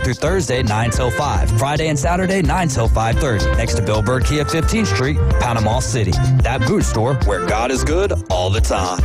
through Thursday, 9 till 5. Friday and Saturday, 9 till 5:30. Next to Bill Bird Kia, 15th Street, Panama City. That boot store where God is good all the time.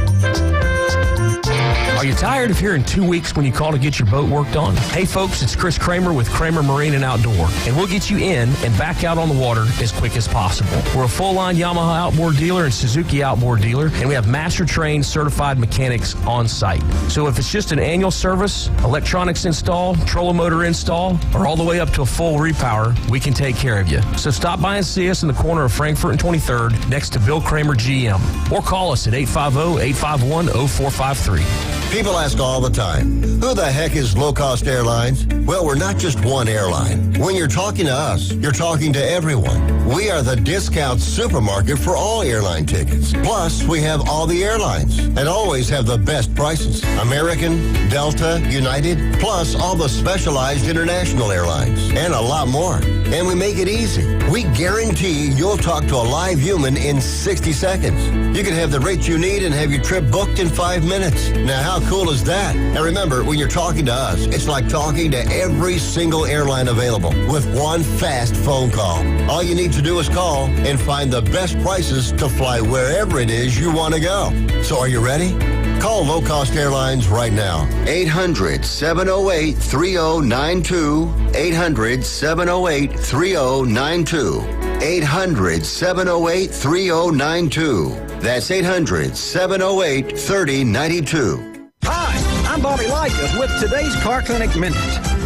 Are you tired of hearing 2 weeks when you call to get your boat worked on? Hey folks, it's Chris Kramer with Kramer Marine and Outdoor, and we'll get you in and back out on the water as quick as possible. We're a full-line Yamaha outboard dealer and Suzuki outboard dealer, and we have master-trained certified mechanics on site. So if it's just an annual service, electronics install, trolling motor install, or all the way up to a full repower, we can take care of you. So stop by and see us in the corner of Frankfurt and 23rd next to Bill Kramer GM, or call us at 850-851-0453. People ask all the time, who the heck is Low Cost Airlines? Well, we're not just one airline. When you're talking to us, you're talking to everyone. We are the discount supermarket for all airline tickets. Plus, we have all the airlines and always have the best prices. American, Delta, United, plus all the specialized international airlines and a lot more. And we make it easy. We guarantee you'll talk to a live human in 60 seconds. You can have the rate you need and have your trip booked in 5 minutes. Now, how cool is that? And remember, when you're talking to us, it's like talking to every single airline available with one fast phone call. All you need to do is call and find the best prices to fly wherever it is you want to go. So are you ready? Call Low Cost Airlines right now. 800-708-3092. 800-708-3092. 800-708-3092. That's 800-708-3092. Hi, I'm Bobby Likas with today's Car Clinic Minute.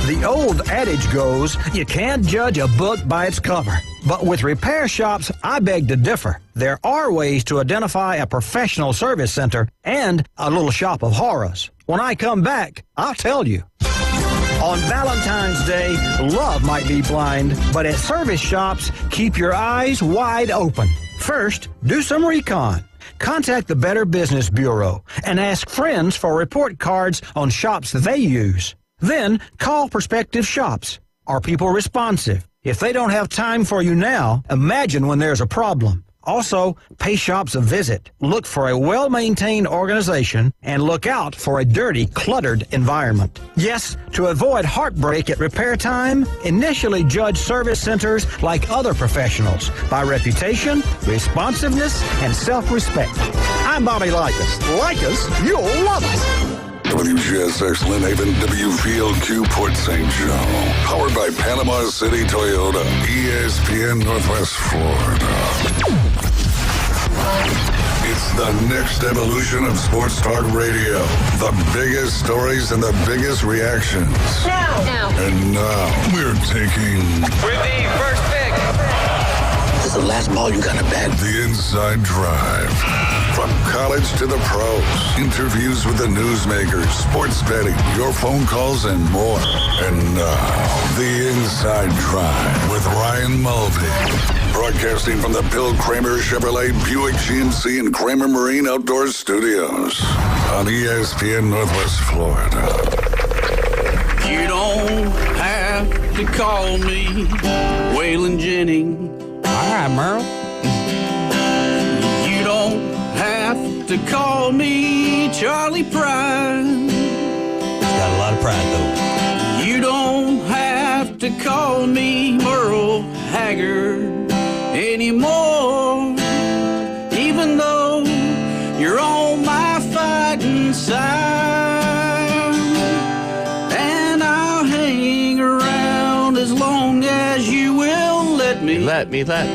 The old adage goes, you can't judge a book by its cover. But with repair shops, I beg to differ. There are ways to identify a professional service center and a little shop of horrors. When I come back, I'll tell you. On Valentine's Day, love might be blind, but at service shops, keep your eyes wide open. First, do some recon. Contact the Better Business Bureau and ask friends for report cards on shops they use. Then call prospective shops. Are people responsive? If they don't have time for you now, imagine when there's a problem. Also, pay shops a visit. Look for a well-maintained organization and look out for a dirty, cluttered environment. Yes, to avoid heartbreak at repair time, initially judge service centers like other professionals by reputation, responsiveness, and self-respect. I'm Bobby Likas. Like us, you'll love us. WGSX Lynn Haven, WVLQ Port St. Joe. Powered by Panama City Toyota, ESPN Northwest Florida. It's the next evolution of Sports Talk Radio. The biggest stories and the biggest reactions. Now. And now, we're taking... With the first pick. This is the last ball you got to bat. The Inside Drive. From college to the pros, interviews with the newsmakers, sports betting, your phone calls, and more. And now, The Inside Drive with Ryan Mulvey. Broadcasting from the Bill Kramer Chevrolet Buick GMC and Kramer Marine Outdoor Studios on ESPN Northwest Florida. You don't have to call me Waylon Jennings. All right, Merle. You don't have to call me Charlie Pride. He's got a lot of pride, though. You don't have to call me Merle Haggard anymore, even though you're on my fighting side. And I'll hang around as long as you will let me. Let me. That's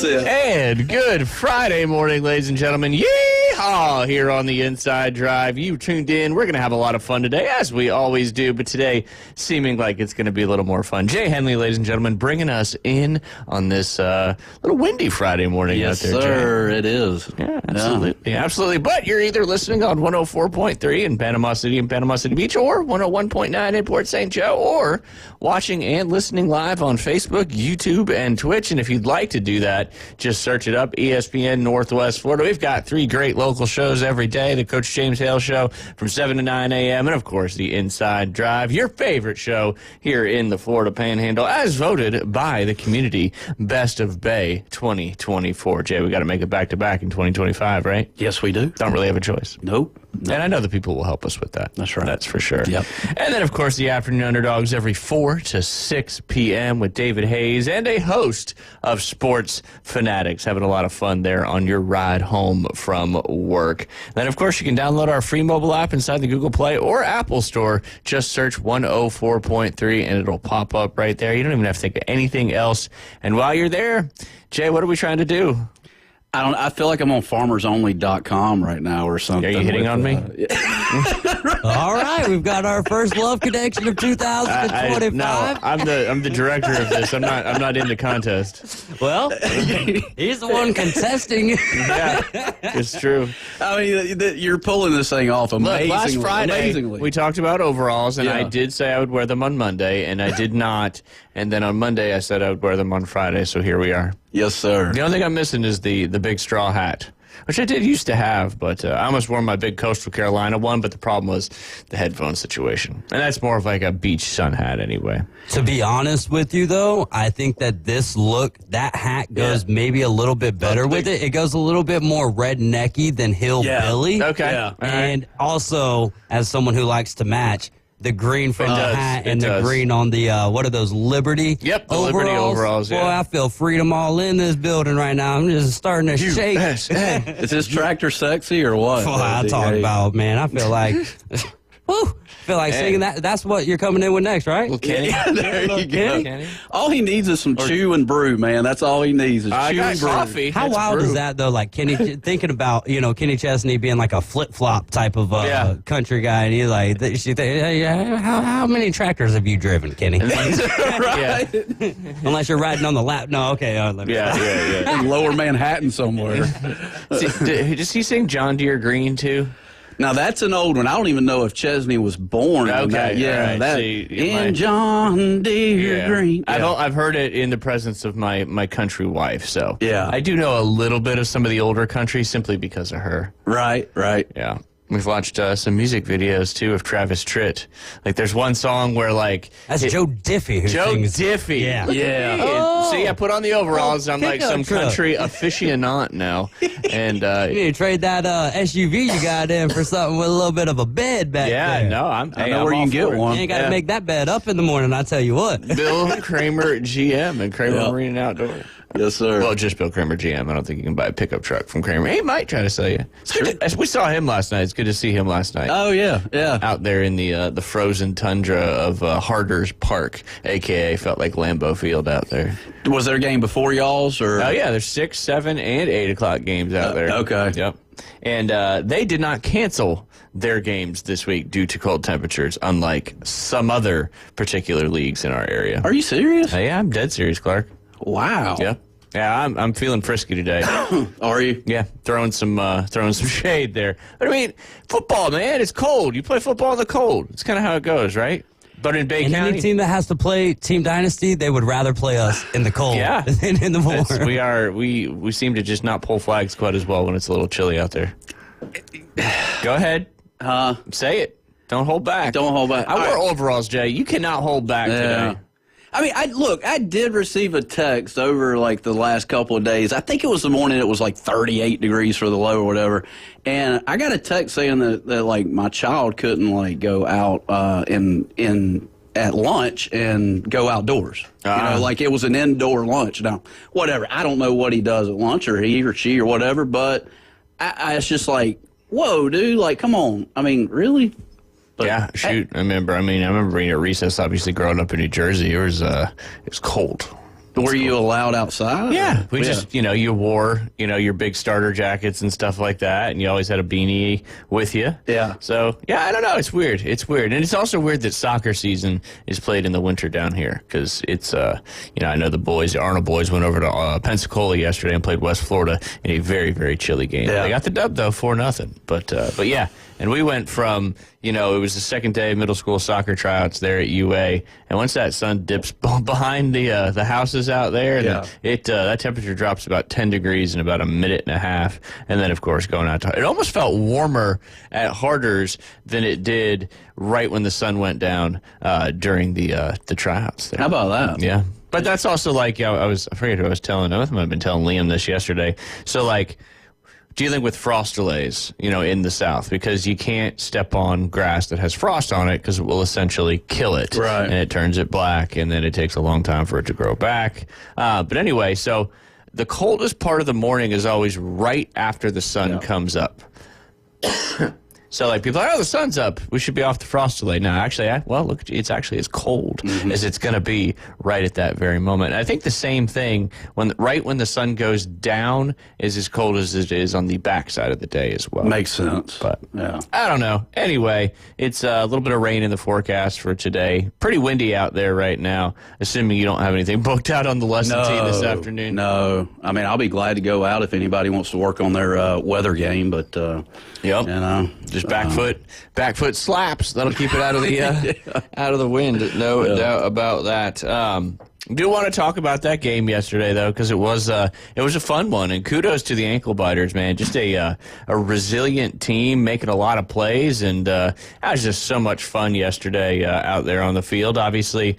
it. And good Friday morning, ladies and gentlemen. Yeehaw! Here on the Inside Drive. You tuned in. We're going to have a lot of fun today, as we always do, but today seeming like it's going to be a little more fun. Jay Henley, ladies and gentlemen, bringing us in on this little windy Friday morning yes, out there, sir, Jay. it is. Yeah, absolutely. Yeah. Absolutely. But you're either listening on 104.3 in Panama City and Panama City Beach, or 101.9 in Port St. Joe, or watching and listening live on Facebook, YouTube, and Twitch. And if you'd like to do that, just search it up, ESPN Northwest Florida. We've got 3 great local shows every day. The Coach James Hale Show from 7 to 9 a.m. And, of course, the Inside Drive, your favorite show here in the Florida Panhandle, as voted by the community Best of Bay 2024. Jay, we got to make it back-to-back in 2025, right? Yes, we do. Don't really have a choice. Nope. And I know the people will help us with that. That's right. That's for sure. Yep. And then, of course, the Afternoon Underdogs every 4 to 6 p.m. with David Hayes and a host of sports fanatics. Having a lot of fun there on your ride home from work. Then, of course, you can download our free mobile app inside the Google Play or Apple Store. Just search 104.3 and it'll pop up right there. You don't even have to think of anything else. And while you're there, Jay, what are we trying to do? I feel like I'm on farmersonly.com right now or something. Are you hitting on me? All right, we've got our first love connection of 2025. No, I'm the director of this. I'm not in the contest. Well, he's the one contesting. Yeah, it's true. I mean, you're pulling this thing off amazingly. Look, last Friday, amazingly. we talked about overalls, and I did say I would wear them on Monday, and I did not. And then on Monday, I said I would wear them on Friday, so here we are. Yes, sir. The only thing I'm missing is the big straw hat, which I did used to have, but I almost wore my big Coastal Carolina one, but the problem was the headphone situation. And that's more of like a beach sun hat anyway. To be honest with you, though, I think that this look, that hat goes maybe a little bit better with it. It goes a little bit more rednecky than hillbilly. Okay. Yeah. And also, as someone who likes to match, the green from the hat and the green on the, what are those, Liberty? Yep, the Liberty overalls, yeah. Boy, I feel freedom all in this building right now. I'm just starting to shake. Is this tractor sexy or what? Oh, I talk about, man. I feel like, woo, feel like singing that. That's what you're coming in with next, right? Well, Kenny. Yeah, there you go. Kenny. All he needs is some chew and brew, man. That's all he needs is I chew got and brew. coffee. How It's wild brew. is that, though? Like Kenny, thinking about, Kenny Chesney being like a flip-flop type of country guy, and he's like, hey, how many tractors have you driven, Kenny? Right? Unless you're riding on the lap. No, okay. Yeah. In lower Manhattan somewhere. Does he sing John Deere Green, too? Now, that's an old one. I don't even know if Chesney was born in that. Okay, Yeah, all right. that. See, in John Deere Green. Yeah. I've heard it in the presence of my country wife, so Yeah. I do know a little bit of some of the older country simply because of her. Right. Yeah. We've watched some music videos, too, of Travis Tritt. Like, there's one song where, like... That's Joe Diffie who Joe sings. Diffie. Yeah. Yeah. And see, I put on the overalls, and I'm like pickup some truck. country aficionado now. And, You need to trade that SUV you got in for something with a little bit of a bed back yeah, there. no, I know where you can get one. You ain't got to make that bed up in the morning, I tell you what. Bill Kramer GM and Kramer Marine and Outdoor. Yes, sir. Well, just Bill Kramer GM. I don't think you can buy a pickup truck from Kramer. He might try to sell you. We saw him last night. It's good to see him last night. Oh, yeah. Out there in the frozen tundra of Harders Park, a.k.a. felt like Lambeau Field out there. Was there a game before y'all's? Or? Oh, yeah. There's 6, 7, and 8 o'clock games out there. Okay. Yep. And they did not cancel their games this week due to cold temperatures, unlike some other particular leagues in our area. Are you serious? Yeah, I'm dead serious, Clark. Wow. Yeah. Yeah, I'm feeling frisky today. Are you? Yeah, throwing some shade there. But I mean, football, man, it's cold. You play football in the cold. It's kind of how it goes, right? But in Bay And County, any team that has to play Team Dynasty, they would rather play us in the cold than in the warm. we seem to just not pull flags quite as well when it's a little chilly out there. Go ahead. Say it. Don't hold back. Don't hold back. I wore overalls, Jay. You cannot hold back today. I mean, I did receive a text over like the last couple of days. I think it was the morning it was like 38 degrees for the low or whatever. And I got a text saying that like my child couldn't like go out at lunch and go outdoors. You know, like it was an indoor lunch. Now, whatever. I don't know what he does at lunch or he or she or whatever, but I was just like, whoa, dude, like, come on. I mean, really? But, yeah, shoot. I remember being at recess, obviously growing up in New Jersey. It was cold. Were you allowed outside? Yeah. We just, you wore, your big starter jackets and stuff like that, and you always had a beanie with you. Yeah. So, yeah, I don't know. It's weird. It's weird. And it's also weird that soccer season is played in the winter down here because it's, I know the Arnold boys went over to Pensacola yesterday and played West Florida in a very, very chilly game. Yeah. They got the dub, though, 4-0. But yeah. And we went from, it was the second day of middle school soccer tryouts there at UA. And once that sun dips behind the houses out there, that temperature drops about 10 degrees in about a minute and a half. And then, of course, going out it almost felt warmer at Harders than it did right when the sun went down during the tryouts there. How about that? Yeah. But that's also like, I forget who I was telling. I might have been telling Liam this yesterday. So, like, dealing with frost delays, in the South, because you can't step on grass that has frost on it because it will essentially kill it. Right. And it turns it black, and then it takes a long time for it to grow back. But anyway, so the coldest part of the morning is always right after the sun comes up. So, people are like, the sun's up. We should be off the frost delay. No, actually, look, it's actually as cold as it's going to be right at that very moment. And I think the same thing, right when the sun goes down, is as cold as it is on the backside of the day as well. Makes sense. But I don't know. Anyway, it's a little bit of rain in the forecast for today. Pretty windy out there right now, assuming you don't have anything booked out on the lesson team this afternoon. No. I mean, I'll be glad to go out if anybody wants to work on their weather game, but, just back foot slaps. That'll keep it out of the wind. No doubt about that. Do want to talk about that game yesterday, though, because it was a fun one, and kudos to the ankle biters, man. Just a resilient team making a lot of plays, and that was just so much fun yesterday out there on the field. Obviously,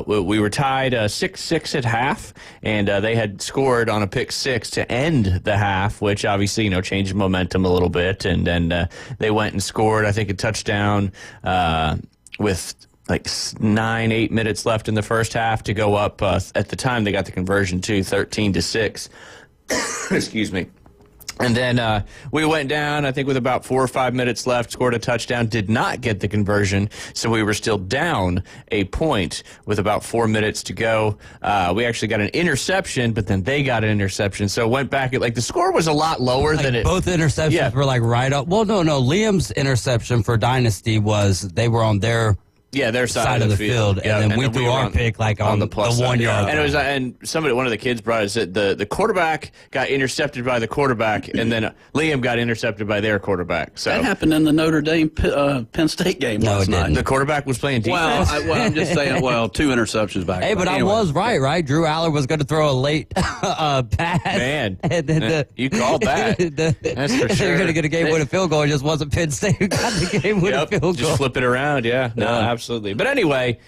we were tied 6-6 at half, and they had scored on a pick six to end the half, which obviously changed momentum a little bit, and then they went and scored, I think, a touchdown with 8 minutes left in the first half to go up. At the time, they got the conversion to 13-6. Excuse me. And then we went down, I think, with about 4 or 5 minutes left, scored a touchdown, did not get the conversion, so we were still down a point with about 4 minutes to go. We actually got an interception, but then they got an interception, so it went back. The score was a lot lower than it. Both interceptions were right up. Well, no. Liam's interception for Dynasty was they were on their their side of the field. And then we threw our pick on the plus 1 yard. And it was, one of the kids brought us that the quarterback got intercepted by the quarterback, and then Liam got intercepted by their quarterback. So that happened in the Notre Dame Penn State game last night. The quarterback was playing defense. I'm just saying. 2 interceptions back. Hey, but anyway. I was right. Drew Aller was going to throw a late pass. Man, you called that. That's for sure. They were going to get a game-winning field goal. It just wasn't Penn State who got the game-winning field goal. Just flip it around. Yeah, no, absolutely. But anyway,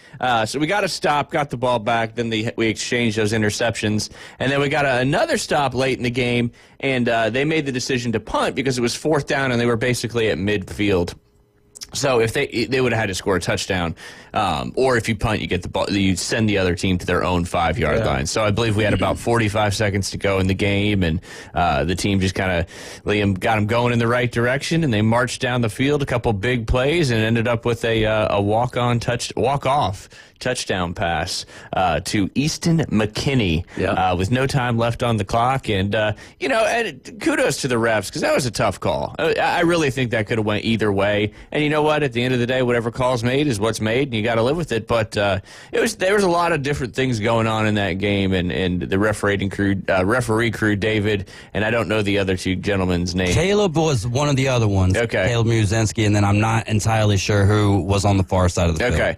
so we got a stop, got the ball back, then we exchanged those interceptions, and then we got another stop late in the game, and they made the decision to punt because it was 4th down, and they were basically at midfield. So if they would have had to score a touchdown, or if you punt, you get the ball, you send the other team to their own 5-yard line. So I believe we had about 45 seconds to go in the game, and the team just Liam got them going in the right direction, and they marched down the field, a couple big plays, and ended up with a walk-off touchdown pass to Easton McKinney with no time left on the clock. And, and kudos to the refs, because that was a tough call. I really think that could have went either way. And you know what? At the end of the day, whatever call's made is what's made, and you got to live with it. But there was a lot of different things going on in that game, and the referee crew, David, and I don't know the other two gentlemen's names. Caleb was one of the other ones. Okay. Caleb Muzinski, and then I'm not entirely sure who was on the far side of the field. Okay.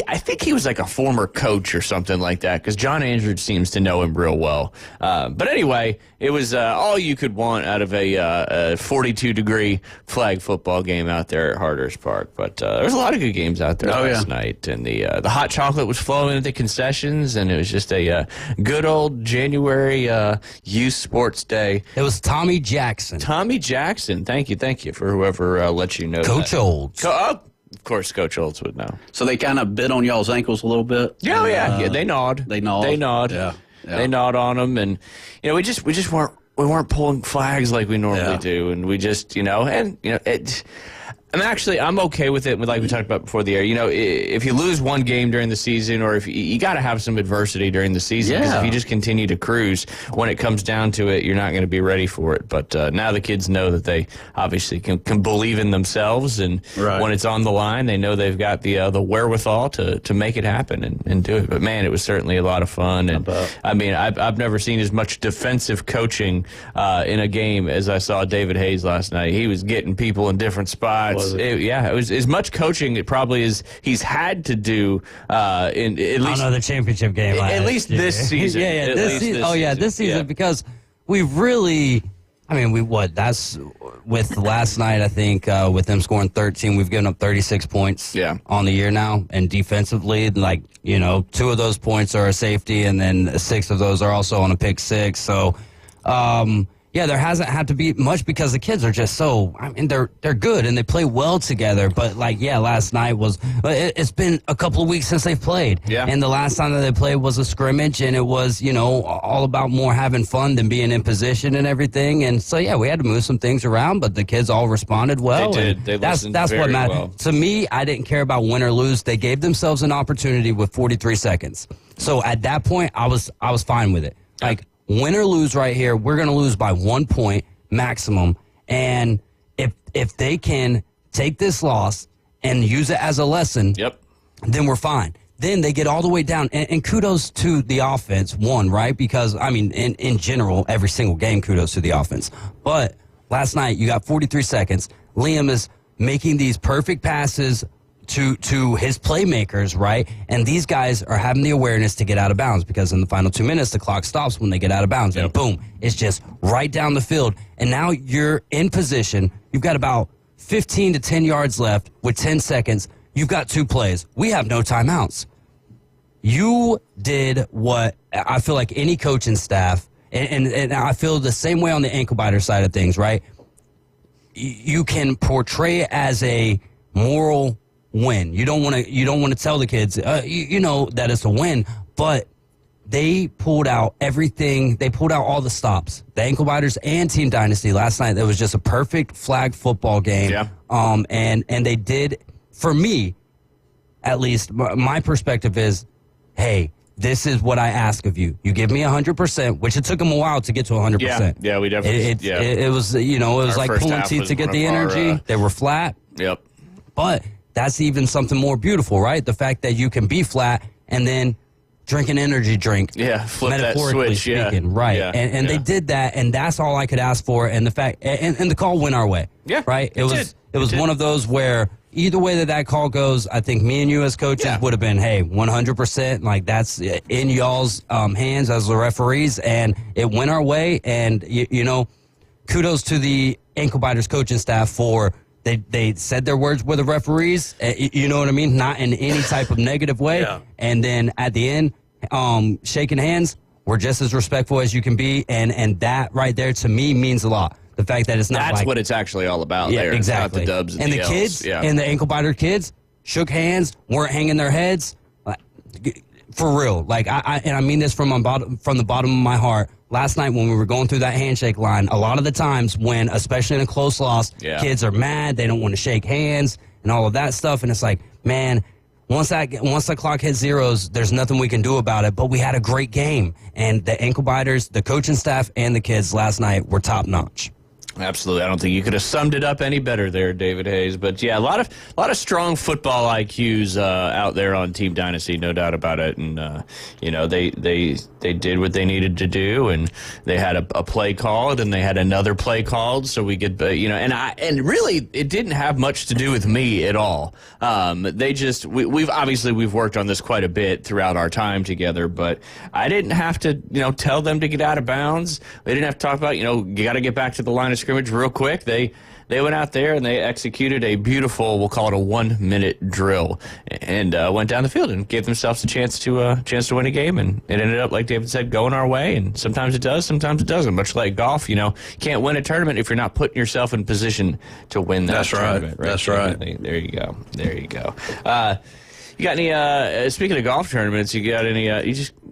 I think he was like a former coach or something like that, because John Andrews seems to know him real well. But anyway, it was all you could want out of a 42-degree flag football game out there at Harders Park. But there was a lot of good games out there last night, and the hot chocolate was flowing at the concessions, and it was just a good old January youth sports day. It was Tommy Jackson. Tommy Jackson. Thank you for whoever let you know. Coach Olds. Of course, Coach Olds would know. So they kind of bit on y'all's ankles a little bit? Yeah, they gnawed. They gnawed. Yeah. They gnawed on them, and we just weren't pulling flags like we normally do, and we just I'm okay with it. Like we talked about before the air, if you lose one game during the season, or if you got to have some adversity during the season, because if you just continue to cruise, when it comes down to it, you're not going to be ready for it. But now the kids know that they obviously can believe in themselves, and when it's on the line, they know they've got the wherewithal to make it happen and do it. But man, it was certainly a lot of fun, and I mean, I've never seen as much defensive coaching in a game as I saw David Hayes last night. He was getting people in different spots. It was as much coaching it probably as he's had to do in at least the championship game. At least this season. This season, because we really. I mean, that's with last night, I think, with them scoring 13, we've given up 36 points on the year now. And defensively, 2 of those points are a safety, and then 6 of those are also on a pick six. So, Yeah, there hasn't had to be much because the kids are just so, I mean, they're good and they play well together. But, last night was, it's been a couple of weeks since they've played. Yeah. And the last time that they played was a scrimmage, and it was, all about more having fun than being in position and everything. And so, we had to move some things around, but the kids all responded well. They did. They listened that's very what mattered. well. To me, I didn't care about win or lose. They gave themselves an opportunity with 43 seconds. So at that point, I was fine with it. Like, win or lose right here, we're going to lose by 1 point maximum. And if they can take this loss and use it as a lesson, then we're fine. Then they get all the way down. And kudos to the offense, right? Because, in general, every single game, kudos to the offense. But last night, you got 43 seconds. Liam is making these perfect passes to his playmakers, right? And these guys are having the awareness to get out of bounds because in the final 2 minutes, the clock stops when they get out of bounds. And boom, it's just right down the field. And now you're in position. You've got about 15 to 10 yards left with 10 seconds. You've got 2 plays. We have no timeouts. You did what I feel like any coaching staff, and I feel the same way on the ankle biter side of things, right? You can portray it as a moral win. You don't want to tell the kids, that it's a win, but they pulled out everything. They pulled out all the stops. The ankle biters and Team Dynasty last night. That was just a perfect flag football game. Yeah. And they did, for me, at least, my perspective is, hey, this is what I ask of you. You give me 100%, which it took them a while to get to 100%. Yeah, we definitely. It was, it was like pulling teeth to get the energy. They were flat. Yep. But that's even something more beautiful, right? The fact that you can be flat and then drink an energy drink. Yeah, flip that metaphorically switch. speaking, right? Yeah, and they did that, and that's all I could ask for. And the fact, and the call went our way. Yeah, right. It was one of those where either way that call goes, I think me and you as coaches would have been, hey, 100%. Like that's in y'all's hands as the referees, and it went our way. And kudos to the ankle biters coaching staff for. They said their words with the referees, you know what I mean? Not in any type of negative way. Yeah. And then at the end, shaking hands, we're just as respectful as you can be. And that right there to me means a lot. The fact that it's not That's what it's actually all about there. Exactly. It's not the dubs and the L's. kids Yeah. and the ankle biter kids shook hands, weren't hanging their heads. For real. Like I mean this from the bottom of my heart. Last night when we were going through that handshake line, a lot of the times when, especially in a close loss, kids are mad, they don't want to shake hands and all of that stuff. And it's like, man, once the clock hits zeros, there's nothing we can do about it. But we had a great game. And the ankle biters, the coaching staff, and the kids last night were top notch. Absolutely. I don't think you could have summed it up any better there, David Hayes. But yeah, a lot of strong football IQs out there on Team Dynasty, no doubt about it. And they did what they needed to do, and they had a play called, and they had another play called, so we could, and really it didn't have much to do with me at all. We've worked on this quite a bit throughout our time together, but I didn't have to tell them to get out of bounds. They didn't have to talk about you got to get back to the line of scrimmage real quick. They went out there and they executed a beautiful, we'll call it a 1-minute drill, and went down the field and gave themselves a chance to win a game. And it ended up, like David said, going our way. And sometimes it does, sometimes it doesn't. Much like golf, you can't win a tournament if you're not putting yourself in position to win that tournament. Right. That's right. There you go. You got any? Speaking of golf tournaments, you got any?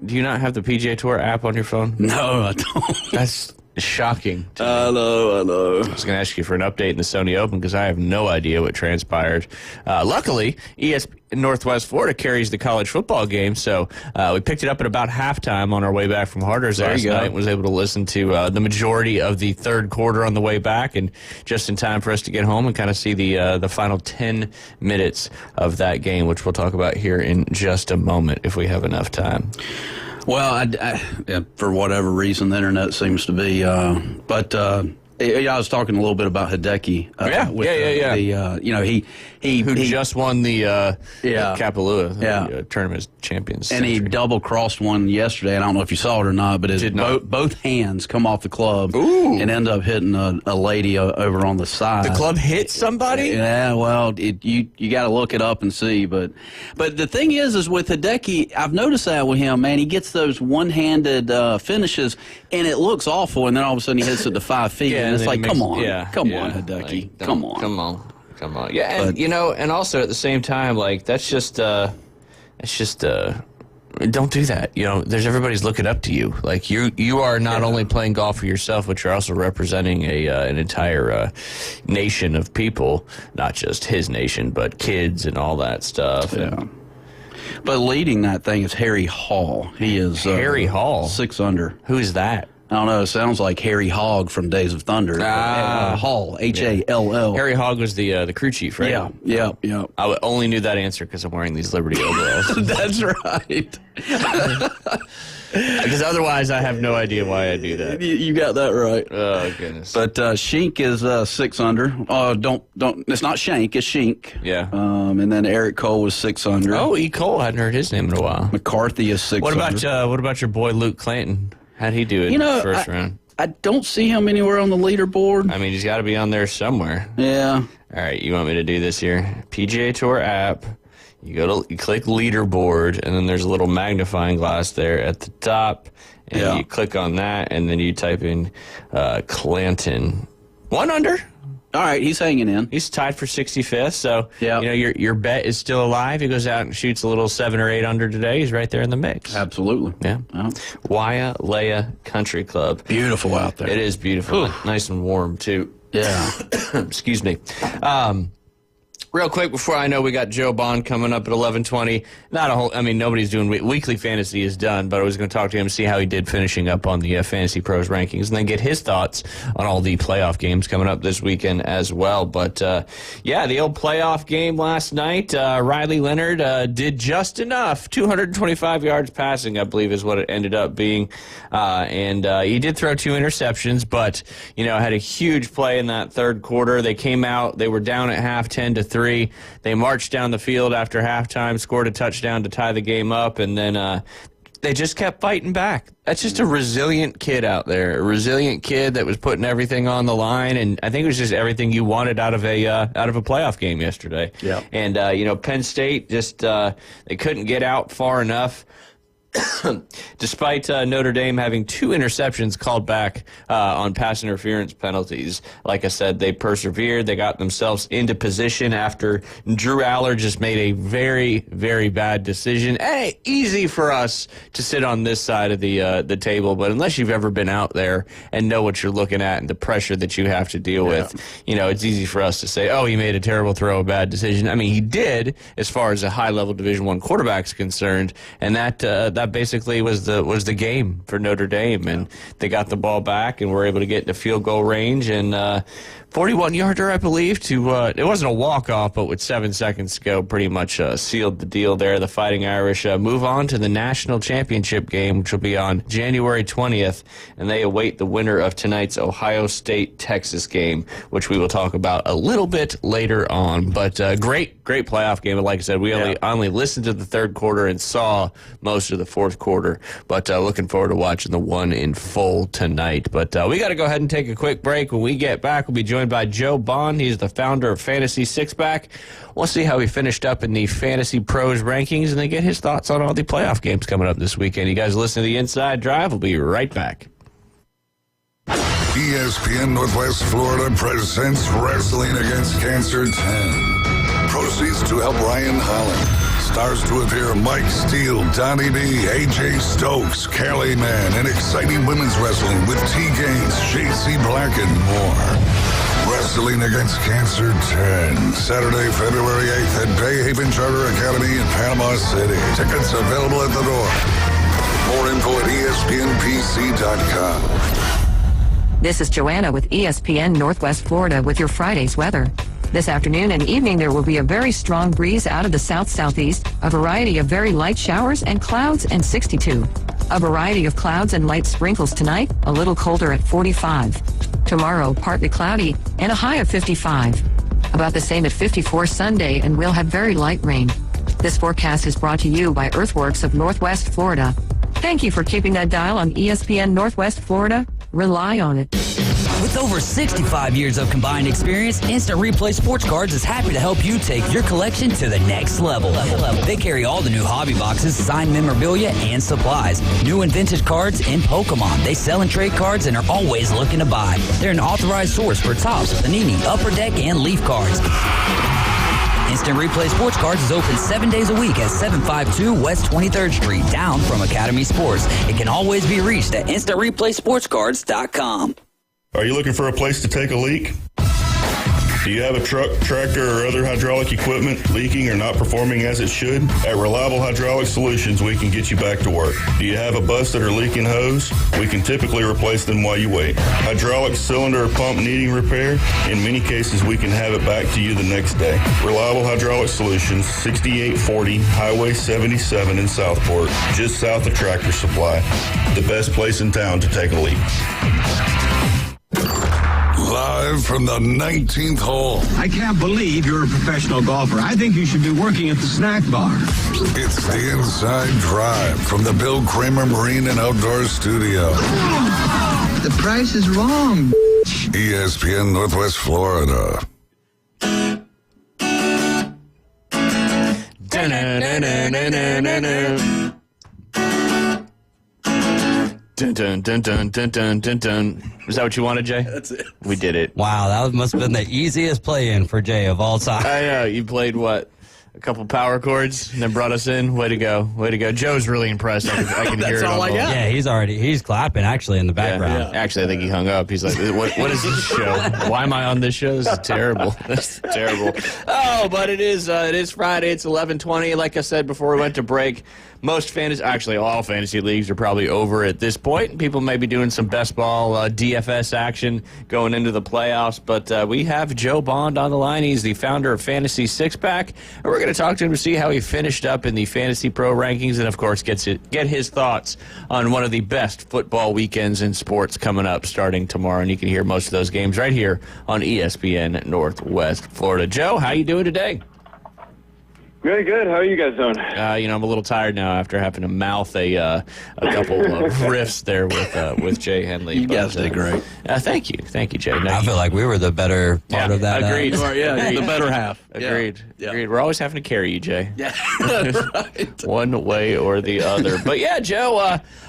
Do you not have the PGA Tour app on your phone? No, I don't. That's shocking. I know. I was going to ask you for an update in the Sony Open because I have no idea what transpired. Luckily, ESPN Northwest Florida carries the college football game, so we picked it up at about halftime on our way back from Harders last night and was able to listen to the majority of the third quarter on the way back, and just in time for us to get home and kind of see the final 10 minutes of that game, which we'll talk about here in just a moment if we have enough time. Well, I for whatever reason, the internet seems to be. But I was talking a little bit about Hideki. Who just won the Kapalua tournament champions. And he double-crossed one yesterday, and I don't know if you saw it or not, but both hands come off the club and end up hitting a lady over on the side. The club hit somebody? Yeah, well, you got to look it up and see. But the thing is with Hideki, I've noticed that with him, man. He gets those one-handed finishes, and it looks awful, and then all of a sudden he hits it to 5 feet, and it's like, come on, Hideki, come on. Come on. Yeah, and, and also at the same time, like, don't do that. There's everybody's looking up to you. Like, you are not only playing golf for yourself, but you're also representing an entire nation of people, not just his nation, but kids and all that stuff. Yeah. But leading that thing is Harry Hall. He is Harry Hall, 6 under. Who is that? I don't know. It sounds like Harry Hogg from Days of Thunder. Hall, H-A-L-L. Harry Hogg was the crew chief, right? Yeah. I only knew that answer because I'm wearing these Liberty overalls. That's right. Because otherwise, I have no idea why I do that. You got that right. Oh goodness. But Schenk is 6 under. Don't. It's not Shank. It's Schenk. Yeah. And then Eric Cole was 6 under. Oh, E. Cole. I hadn't heard his name in a while. McCarthy is 6 under. What about your boy Luke Clanton? How'd he do it in the first round? I don't see him anywhere on the leaderboard. I mean, he's got to be on there somewhere. Yeah. All right, you want me to do this here? PGA Tour app. You click leaderboard, and then there's a little magnifying glass there at the top, and you click on that, and then you type in Clanton. 1 under. All right, he's hanging in. He's tied for 65th, so your bet is still alive. He goes out and shoots a little 7 or 8 under today. He's right there in the mix. Absolutely. Yeah. Wailea Country Club. Beautiful out there. It is beautiful. Nice and warm, too. Yeah. Excuse me. Real quick before I know we got Joe Bond coming up at 11:20. Nobody's doing weekly fantasy is done, but I was going to talk to him and see how he did finishing up on the Fantasy Pros rankings, and then get his thoughts on all the playoff games coming up this weekend as well. But the old playoff game last night, Riley Leonard did just enough. 225 yards passing, I believe, is what it ended up being, and he did throw 2 interceptions, but had a huge play in that third quarter. They came out, they were down at half 10-3. They marched down the field after halftime, scored a touchdown to tie the game up, and then they just kept fighting back. That's just a resilient kid out there, a resilient kid that was putting everything on the line, and I think it was just everything you wanted out of a playoff game yesterday. Yeah. And Penn State just they couldn't get out far enough. Despite Notre Dame having 2 interceptions called back on pass interference penalties, like I said, they persevered. They got themselves into position after Drew Aller just made a very, very bad decision. Hey, easy for us to sit on this side of the table, but unless you've ever been out there and know what you're looking at and the pressure that you have to deal with, it's easy for us to say, oh, he made a terrible throw, a bad decision. I mean, he did as far as a high-level Division I quarterback's concerned, and that basically was the game for Notre Dame, and they got the ball back and were able to get into field goal range, and 41-yarder, I believe, to it wasn't a walk-off, but with 7 seconds to go, pretty much sealed the deal there. The Fighting Irish move on to the national championship game, which will be on January 20th, and they await the winner of tonight's Ohio State-Texas game, which we will talk about a little bit later on. But great playoff game. And like I said, we only listened to the third quarter and saw most of the fourth quarter, but looking forward to watching the one in full tonight. But we got to go ahead and take a quick break. When we get back, we'll be joined by Joe Bond. He's the founder of Fantasy Six-Pack. We'll see how he finished up in the Fantasy Pros rankings and then get his thoughts on all the playoff games coming up this weekend. You guys listen to the Inside Drive. We'll be right back. ESPN Northwest Florida presents Wrestling Against Cancer 10. Proceeds to help Ryan Holland. Stars to appear Mike Steele, Donnie B, AJ Stokes, Kelly Mann, and exciting women's wrestling with T. Gaines, JC Black, and more. Wrestling Against Cancer 10, Saturday, February 8th at Bay Haven Charter Academy in Panama City. Tickets available at the door. More info at ESPNPC.com. This is Joanna with ESPN Northwest Florida with your Friday's weather. This afternoon and evening there will be a very strong breeze out of the south-southeast, a variety of very light showers and clouds, and 62. A variety of clouds and light sprinkles tonight, a little colder at 45. Tomorrow, partly cloudy and a high of 55. About the same at 54 Sunday, and we'll have very light rain. This forecast is brought to you by Earthworks of Northwest Florida. Thank you for keeping that dial on ESPN Northwest Florida. Rely on it. With over 65 years of combined experience, Instant Replay Sports Cards is happy to help you take your collection to the next level. They carry all the new hobby boxes, signed memorabilia, and supplies. New and vintage cards in Pokemon. They sell and trade cards and are always looking to buy. They're an authorized source for Topps, Panini, Upper Deck, and Leaf cards. Instant Replay Sports Cards is open 7 days a week at 752 West 23rd Street, down from Academy Sports. It can always be reached at InstantReplaySportsCards.com. Are you looking for a place to take a leak? Do you have a truck, tractor, or other hydraulic equipment leaking or not performing as it should? At Reliable Hydraulic Solutions, we can get you back to work. Do you have a busted or leaking hose? We can typically replace them while you wait. Hydraulic cylinder or pump needing repair? In many cases, we can have it back to you the next day. Reliable Hydraulic Solutions, 6840 Highway 77 in Southport, just south of Tractor Supply. The best place in town to take a leak. Live from the 19th hole. I can't believe you're a professional golfer. I think you should be working at the snack bar. It's the Inside Drive from the Bill Kramer Marine and Outdoor Studio. The price is wrong. ESPN Northwest Florida. Dun, dun, dun, dun, dun, dun, dun, dun. Is that what you wanted, Jay? That's it. We did it. Wow, that must have been the easiest play-in for Jay of all time. I know. You played, what, a couple power chords and then brought us in? Way to go. Way to go. Joe's really impressed. I can hear it all on I got. Yeah, he's clapping actually in the background. Yeah. Actually, I think he hung up. He's like, what is this show? Why am I on this show? This is terrible. This is terrible. Oh, but it is Friday. It's 11:20. Like I said before we went to break, all fantasy leagues are probably over at this point. People may be doing some best ball DFS action going into the playoffs, but we have Joe Bond on the line. He's the founder of Fantasy Six Pack, and we're going to talk to him to see how he finished up in the Fantasy Pro rankings, and of course get his thoughts on one of the best football weekends in sports coming up starting tomorrow. And you can hear most of those games right here on ESPN Northwest Florida. Joe, how you doing today? Very good. How are you guys doing? I'm a little tired now after having to mouth a couple of riffs there with Jay Henley. You guys did great. Thank you, Jay. I feel like we were the better part of that. Agreed. The better half. Agreed. Yeah. Agreed. We're always having to carry you, Jay. Yeah. Right. One way or the other. But yeah, Joe,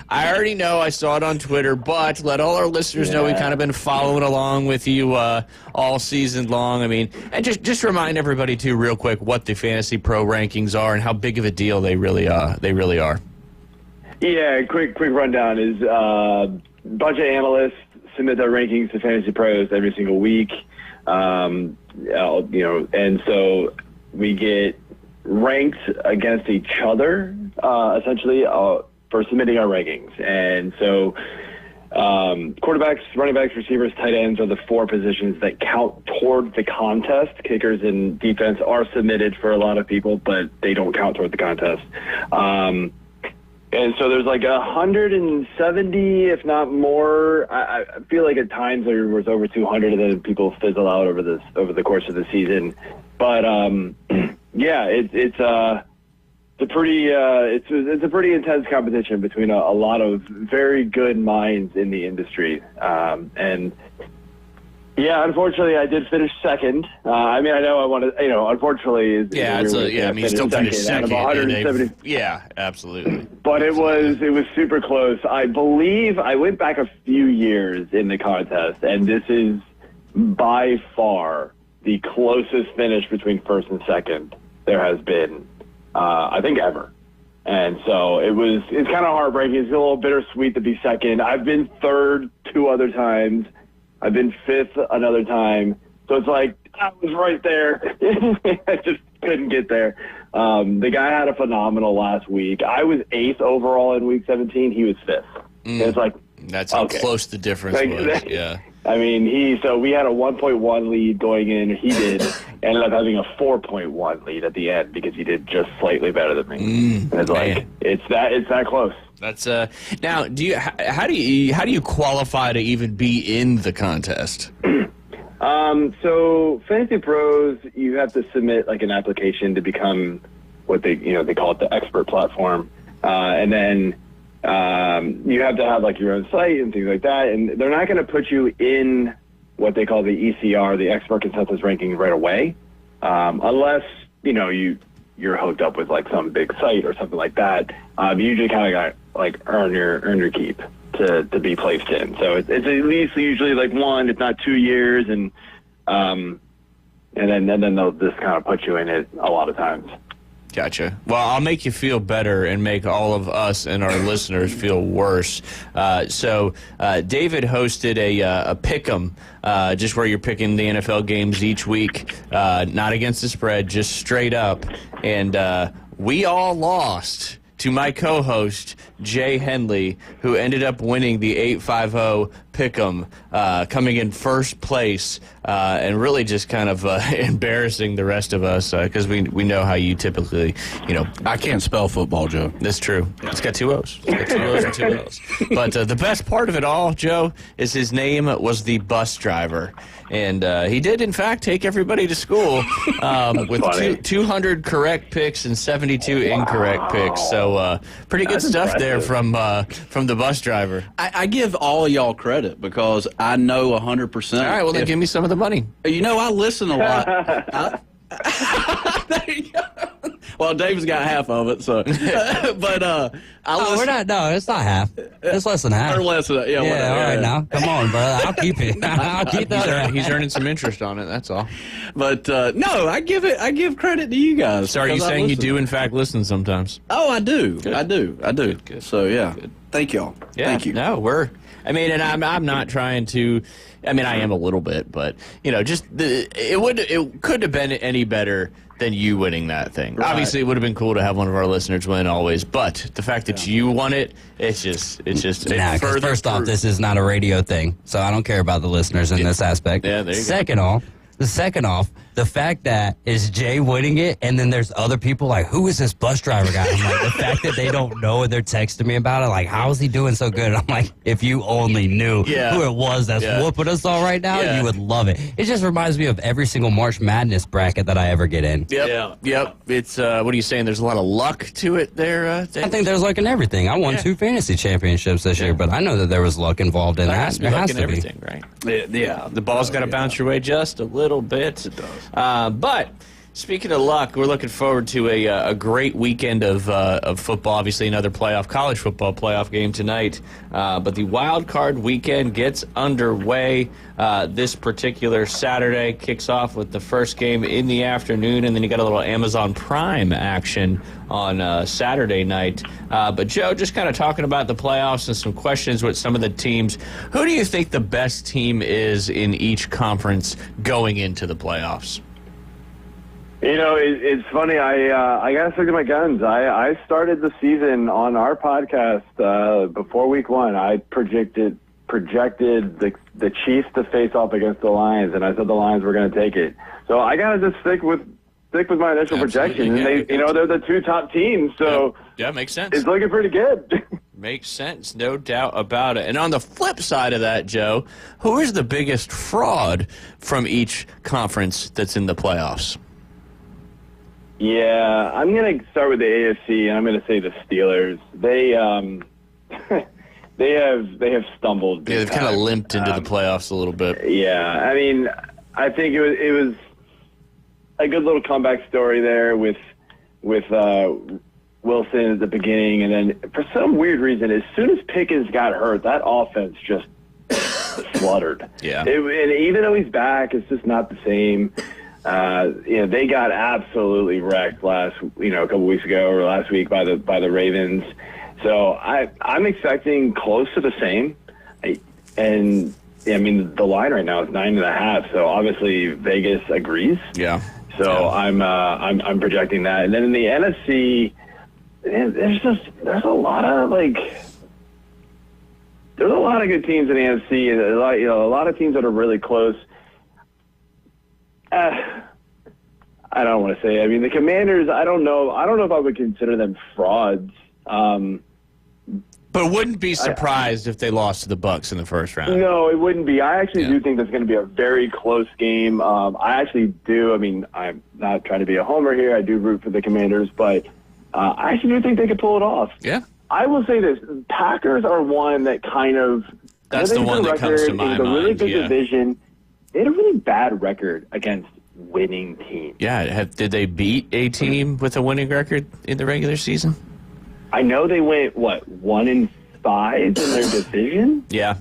I already know. I saw it on Twitter, but let all our listeners know we've kind of been following along with you all season long. I mean, and just remind everybody too, real quick, what the Fantasy Pro rankings are and how big of a deal they really are. Yeah, quick rundown is a bunch of analysts submit their rankings to Fantasy Pros every single week. And so we get ranked against each other, essentially, for submitting our rankings. And so quarterbacks, running backs, receivers, tight ends are the four positions that count toward the contest. Kickers and defense are submitted for a lot of people, but they don't count toward the contest. And so there's like 170, if not more. I feel like at times there was over 200, and then people fizzle out over the course of the season. But yeah, it's a pretty intense competition between a lot of very good minds in the industry. And yeah, unfortunately, I did finish second. I know I want to, unfortunately. You still finished second. Out of 170. Yeah, absolutely. But it was super close. I believe I went back a few years in the contest, and this is by far the closest finish between first and second there has been, I think, ever. And so it's kind of heartbreaking. It's a little bittersweet to be second. I've been third 2 other times. I've been fifth another time. So it's like, I was right there. I just couldn't get there. The guy had a phenomenal last week. I was 8th overall in week 17. He was 5th. And it's like, that's how close the difference was. Yeah. I mean, so we had a 1.1 lead going in. He ended up having a 4.1 lead at the end because he did just slightly better than me. And it's like, it's that close. That's now. How do you qualify to even be in the contest? So Fantasy Pros, you have to submit like an application to become what they call it the expert platform, and then you have to have like your own site and things like that. And they're not going to put you in what they call the ECR, the expert consensus ranking, right away, unless you're hooked up with like some big site or something like that. You usually kind of got like earn your keep to be placed in. So it's at least usually like 1, if not 2 years, and then they'll just kind of put you in it a lot of times. Gotcha. Well, I'll make you feel better and make all of us and our listeners feel worse. So David hosted a pick'em, just where you're picking the NFL games each week, not against the spread, just straight up. And we all lost to my co-host, Jay Henley, who ended up winning the 850 pick'em, coming in first place, and really just kind of embarrassing the rest of us, because we know how you typically, I can't spell football, Joe. That's true. It's got 2 O's. It's got 2 O's and 2 L's. But the best part of it all, Joe, is his name was the bus driver. And he did, in fact, take everybody to school with 200 correct picks and 72 incorrect picks. So pretty good stuff there from the bus driver. I give all of y'all credit because I know 100%. All right, well, then give me some of the money. I listen a lot. There you go. Well, Dave's got half of it, so. But I listen. We're not. No, it's not half. It's less than half. Or less than yeah. All right, now, come on, brother. I'll keep it. I'll keep that. He's earning some interest on it. That's all. But no, I give credit to you guys. So are you saying you do in fact listen sometimes? Oh, I do. Good. I do. Good. So yeah. Good. Thank y'all. Yeah. Thank you. No, and I'm not trying to. I mean, I am a little bit, but it could have been any better than you winning that thing. Right. Obviously, it would have been cool to have one of our listeners win always, but the fact that you won it, it's just. First off, this is not a radio thing, so I don't care about the listeners in this aspect. Yeah, there you go. Second off, the fact that is Jay winning it, and then there's other people like, who is this bus driver guy? I'm like, the fact that they don't know and they're texting me about it, like, how is he doing so good? And I'm like, if you only knew who it was that's whooping us all right now, you would love it. It just reminds me of every single March Madness bracket that I ever get in. Yep. It's what are you saying? There's a lot of luck to it there. I think there's luck in everything. I won 2 fantasy championships this year, but I know that there was luck involved in that. There has to be everything, right? Yeah. The ball's got to bounce your way just a little bit. It does. But speaking of luck, we're looking forward to a great weekend of football. Obviously, another college football playoff game tonight. But the wild card weekend gets underway this particular Saturday. Kicks off with the first game in the afternoon, and then you got a little Amazon Prime action on Saturday night. But Joe, just kind of talking about the playoffs and some questions with some of the teams. Who do you think the best team is in each conference going into the playoffs? It's funny. I gotta stick to my guns. I started the season on our podcast before week 1. I projected the Chiefs to face off against the Lions, and I said the Lions were going to take it. So I gotta just stick with my initial projection. And they're the 2 top teams. So yeah, makes sense. It's looking pretty good. Makes sense, no doubt about it. And on the flip side of that, Joe, who is the biggest fraud from each conference that's in the playoffs? Yeah, I'm going to start with the AFC, and I'm going to say the Steelers. They they have stumbled. Yeah, they've kind of limped into the playoffs a little bit. Yeah, I mean, I think it was a good little comeback story there with Wilson at the beginning, and then for some weird reason, as soon as Pickens got hurt, that offense just fluttered. Yeah, and even though he's back, it's just not the same. They got absolutely wrecked a couple weeks ago or last week by the Ravens. So I'm expecting close to the same. The line right now is 9.5. So obviously Vegas agrees. Yeah. So yeah. I'm projecting that. And then in the NFC, there's a lot of good teams in the NFC, and a lot of teams that are really close. I don't want to say. I mean, the Commanders. I don't know if I would consider them frauds. But wouldn't be surprised if they lost to the Bucs in the first round. No, it wouldn't be. I actually do think that's going to be a very close game. I actually do. I mean, I'm not trying to be a homer here. I do root for the Commanders, but I actually do think they could pull it off. Yeah. I will say this. Packers are one that kind of... That's the one that comes to my mind. It was a really good division. They had a really bad record against winning teams. Yeah. Did they beat a team with a winning record in the regular season? I know they went, 1-5 in their division? Yeah.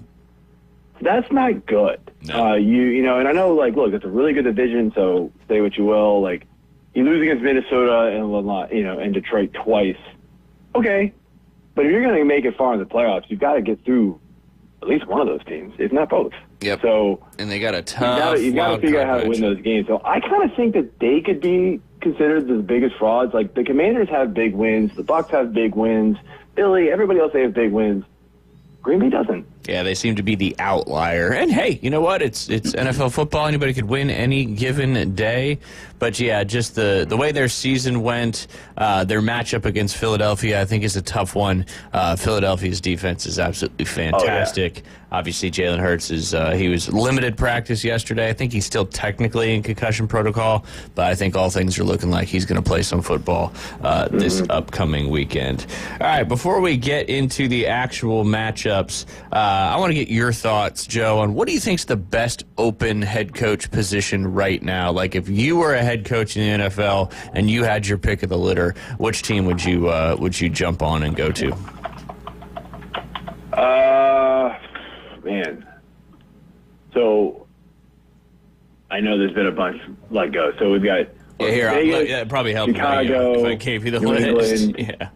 That's not good. No. And I know, look, it's a really good division, so say what you will. You lose against Minnesota and Detroit twice. Okay. But if you're going to make it far in the playoffs, you've got to get through at least one of those teams, if not both. Yep. So and they got a tough you got to figure out how to win those games. So I kind of think that they could be considered the biggest frauds. Like, the Commanders have big wins, the Bucs have big wins, Philly, everybody else, they have big wins. Green Bay doesn't. Yeah, they seem to be the outlier. And hey, you know what? It's NFL football. Anybody could win any given day. But yeah, just the way their season went, their matchup against Philadelphia, I think, is a tough one. Philadelphia's defense is absolutely fantastic. Oh, yeah. Obviously, Jalen Hurts he was limited practice yesterday. I think he's still technically in concussion protocol, but I think all things are looking like he's going to play some football this upcoming weekend. All right, before we get into the actual matchups, I want to get your thoughts, Joe, on what do you think's the best open head coach position right now? Like, if you were a head coach in the NFL and you had your pick of the litter, which team would you jump on and go to? Man. So I know there's been a bunch let go. So we've got Vegas, it probably helped Chicago, if I gave you the New list. England.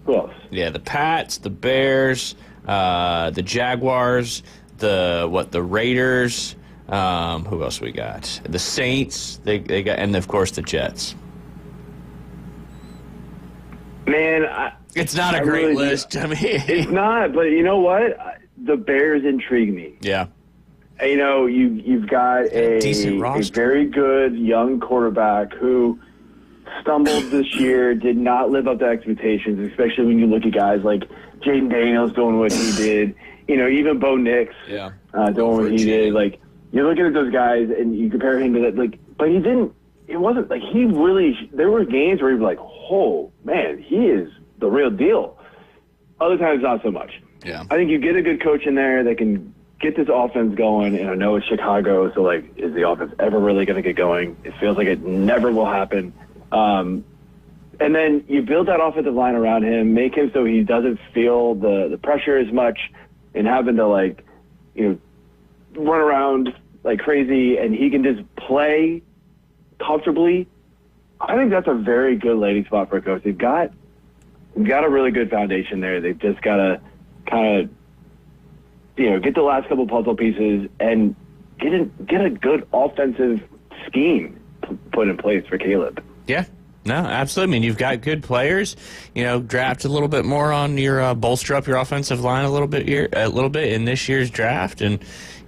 Who else? Yeah, the Pats, the Bears, the Jaguars, the Raiders. Who else we got? The Saints. They got, and of course the Jets. Man, it's not a great list. I mean, it's not. But you know what? The Bears intrigue me. Yeah. You've got a very good young quarterback who stumbled this year, did not live up to expectations, especially when you look at guys like Jaden Daniels doing what he did. Even Bo Nix doing what he did. Like, you're looking at those guys and you compare him to that. But he didn't. It wasn't like he really. There were games where he was like, "Oh man, he is the real deal." Other times, not so much. Yeah. I think you get a good coach in there that can get this offense going, and I know it's Chicago, so is the offense ever really going to get going? It feels like it never will happen. And then you build that offensive line around him, make him so he doesn't feel the pressure as much, and having to run around like crazy, and he can just play comfortably. I think that's a very good landing spot for a coach. They've got a really good foundation there. They've just got to kind of get the last couple puzzle pieces and get a good offensive scheme put in place for Caleb. Yeah. No, absolutely. I mean, you've got good players. Draft a little bit more on your bolster up your offensive line a little bit in this year's draft, and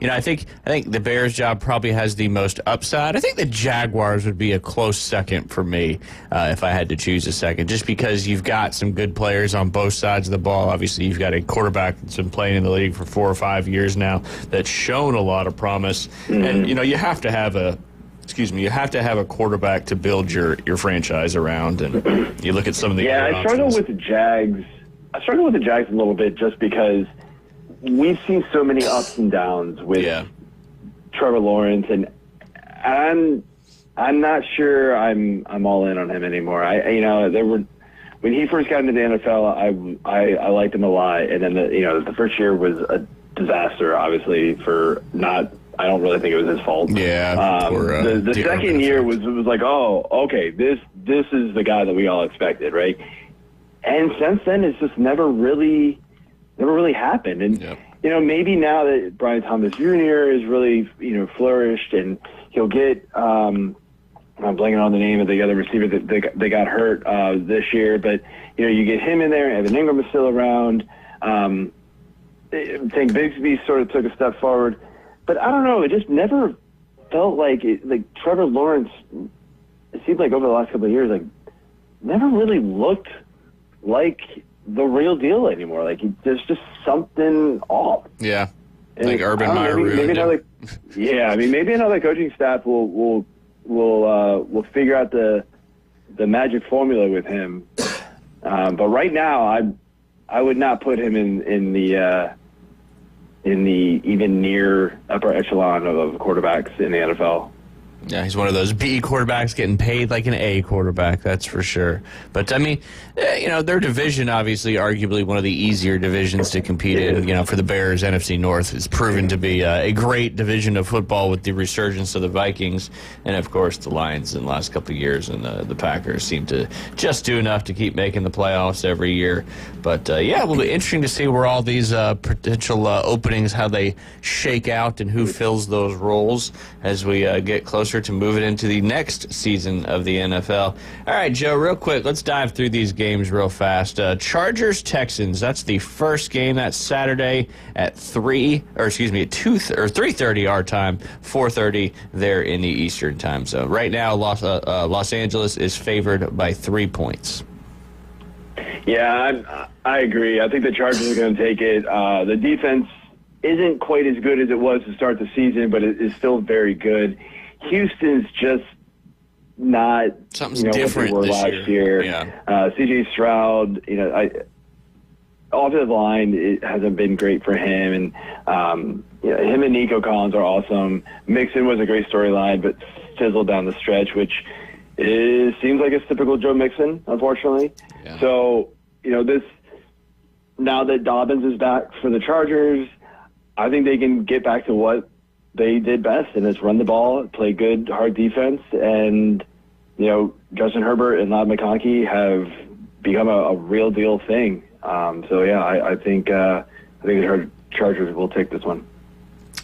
I think the Bears' job probably has the most upside. I think the Jaguars would be a close second for me if I had to choose a second, just because you've got some good players on both sides of the ball. Obviously, you've got a quarterback that's been playing in the league for 4 or 5 years now that's shown a lot of promise, and you have to have a quarterback to build your franchise around, and you look at some of the I struggle with the Jags. I struggle with the Jags a little bit just because we've seen so many ups and downs with Trevor Lawrence, and I'm not sure I'm all in on him anymore. When he first got into the NFL, I liked him a lot, and then the first year was a disaster, obviously, for not. I don't really think it was his fault. Yeah. The second year was like, oh, okay, this is the guy that we all expected, right? And since then, it's just never really happened. And maybe now that Brian Thomas Jr. is really flourished, and he'll get I'm blanking on the name of the other receiver that they got hurt this year, but you get him in there. Evan Ingram is still around. I think Bigsby sort of took a step forward. But I don't know. It just never felt like Trevor Lawrence. It seemed like over the last couple of years, never really looked like the real deal anymore. Like there's just something off. Yeah, And like Urban Meyer ruined him. Maybe another coaching staff will figure out the magic formula with him. But right now, I would not put him in the even near upper echelon of quarterbacks in the NFL. Yeah, he's one of those B quarterbacks getting paid like an A quarterback, that's for sure. But, I mean, their division, obviously, arguably one of the easier divisions to compete in. For the Bears, NFC North has proven to be a great division of football with the resurgence of the Vikings. And, of course, the Lions in the last couple of years and the Packers seem to just do enough to keep making the playoffs every year. But, it will be interesting to see where all these potential openings, how they shake out and who fills those roles as we get closer to moving into the next season of the NFL. All right, Joe, real quick, let's dive through these games real fast. Chargers-Texans, that's the first game. That's Saturday at 3:30 our time, 4:30 there in the Eastern time zone. Right now, Los Angeles is favored by 3 points. Yeah, I agree. I think the Chargers are going to take it. The defense isn't quite as good as it was to start the season, but it is still very good. Houston's just not something different what they were this last year. Yeah. C.J. Stroud, offensive line it hasn't been great for him, and him and Nico Collins are awesome. Mixon was a great storyline, but fizzled down the stretch, which seems like it's typical Joe Mixon, unfortunately. Yeah. So this now that Dobbins is back for the Chargers, I think they can get back to what they did best, and it's run the ball, play good, hard defense, and Justin Herbert and Ladd McConkey have become a real deal thing. I think the Chargers will take this one.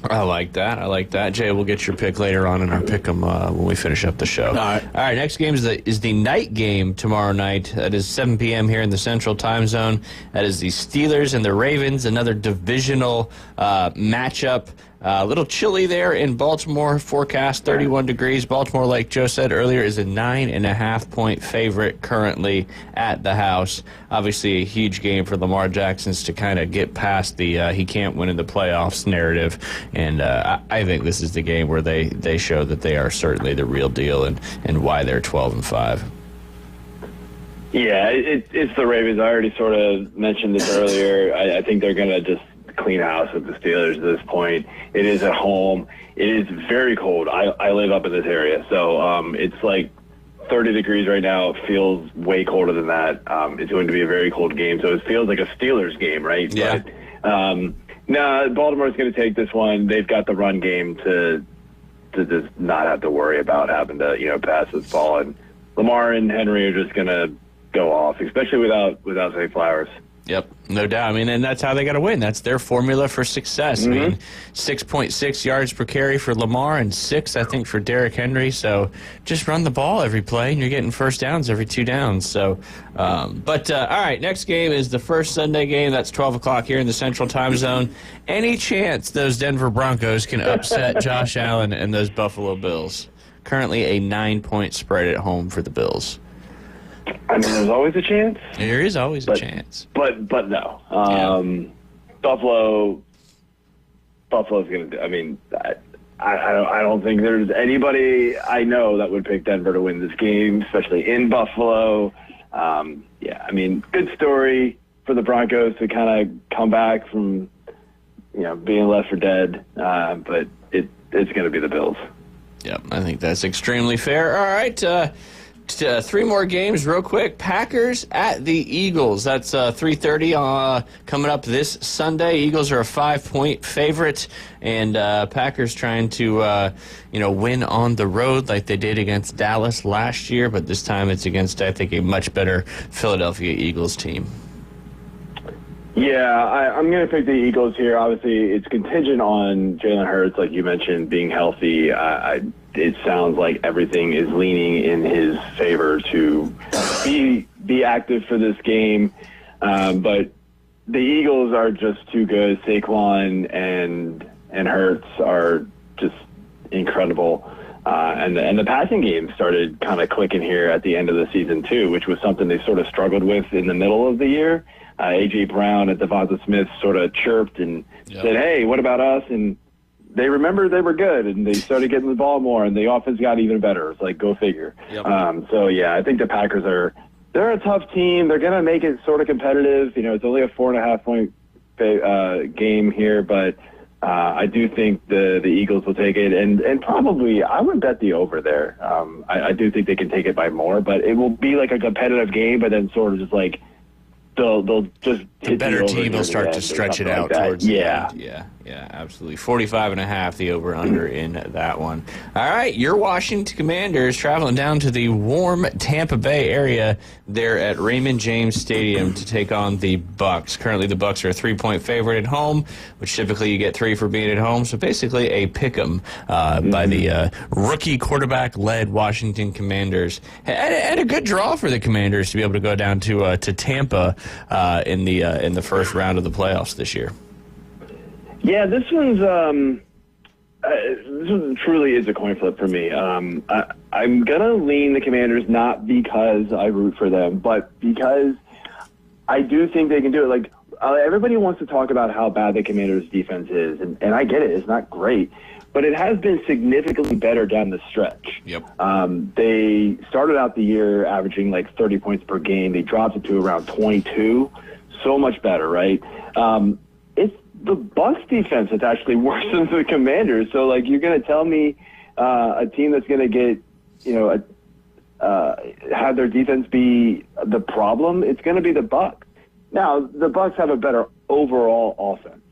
I like that. Jay, we'll get your pick later on in our pick 'em when we finish up the show. All right. Next game is the night game tomorrow night. That is 7 p.m. here in the Central Time Zone. That is the Steelers and the Ravens, another divisional matchup. A little chilly there in Baltimore. Forecast 31 degrees. Baltimore, like Joe said earlier, is a 9.5-point favorite currently at the house. Obviously, a huge game for Lamar Jackson to kind of get past the he can't win in the playoffs narrative. And I think this is the game where they show that they are certainly the real deal and why they're 12-5. Yeah, it's the Ravens. I already sort of mentioned this earlier. I think they're going to just clean house with the Steelers at this point. It is at home. It is very cold. I live up in this area, so it's like 30 degrees right now. It feels way colder than that. It's going to be a very cold game, so it feels like a Steelers game, right? Yeah. But, Baltimore's going to take this one. They've got the run game to just not have to worry about having to pass this ball, and Lamar and Henry are just going to go off, especially without Zay Flowers. Yep, no doubt. I mean, and that's how they got to win. That's their formula for success. Mm-hmm. I mean, 6.6 yards per carry for Lamar and 6, I think, for Derrick Henry. So just run the ball every play, and you're getting first downs every 2 downs. So, all right, next game is the first Sunday game. That's 12 o'clock here in the Central Time Zone. Any chance those Denver Broncos can upset Josh Allen and those Buffalo Bills? Currently a 9-point spread at home for the Bills. I mean, there's always a chance. There is always a chance. But no. Buffalo's going to do. I mean, I don't think there's anybody I know that would pick Denver to win this game, especially in Buffalo. I mean, good story for the Broncos to kind of come back from, being left for dead. But it's going to be the Bills. Yep, I think that's extremely fair. All right. 3 more games real quick. Packers at the Eagles. That's 3:30 coming up this Sunday. Eagles are a 5-point favorite, and Packers trying to win on the road like they did against Dallas last year, but this time it's against, I think, a much better Philadelphia Eagles team. Yeah, I'm going to pick the Eagles here. Obviously, it's contingent on Jalen Hurts, like you mentioned, being healthy. It sounds like everything is leaning in his favor to be active for this game. But the Eagles are just too good. Saquon and Hurts are just incredible. And the passing game started kind of clicking here at the end of the season too, which was something they sort of struggled with in the middle of the year. A.J. Brown and Devonta Smith sort of chirped and said, hey, what about us? And they remembered they were good, and they started getting the ball more, and the offense got even better. It's like, go figure. Yep. I think the Packers they're a tough team. They're going to make it sort of competitive. It's only a 4.5-point game here, but I do think the Eagles will take it, and probably I would bet the over there. I do think they can take it by more, but it will be like a competitive game, but then sort of just like they'll just the better team will start to stretch it out towards the end. Yeah, absolutely. 45.5 the over under in that one. All right, your Washington Commanders traveling down to the warm Tampa Bay area there at Raymond James Stadium to take on the Bucs. Currently the Bucs are a 3-point favorite at home, which typically you get 3 for being at home, so basically a pick'em by the rookie quarterback led Washington Commanders. And a good draw for the Commanders to be able to go down to Tampa in the first round of the playoffs this year. Yeah, this one truly is a coin flip for me. I'm gonna lean the Commanders, not because I root for them, but because I do think they can do it. Like everybody wants to talk about how bad the Commanders' defense is, and I get it; it's not great, but it has been significantly better down the stretch. Yep. They started out the year averaging like 30 points per game. They dropped it to around 22. So much better, right? It's the Bucs defense that's actually worse than the Commanders. So, like, you're going to tell me a team that's going to get, have their defense be the problem? It's going to be the Bucs. Now, the Bucs have a better overall offense.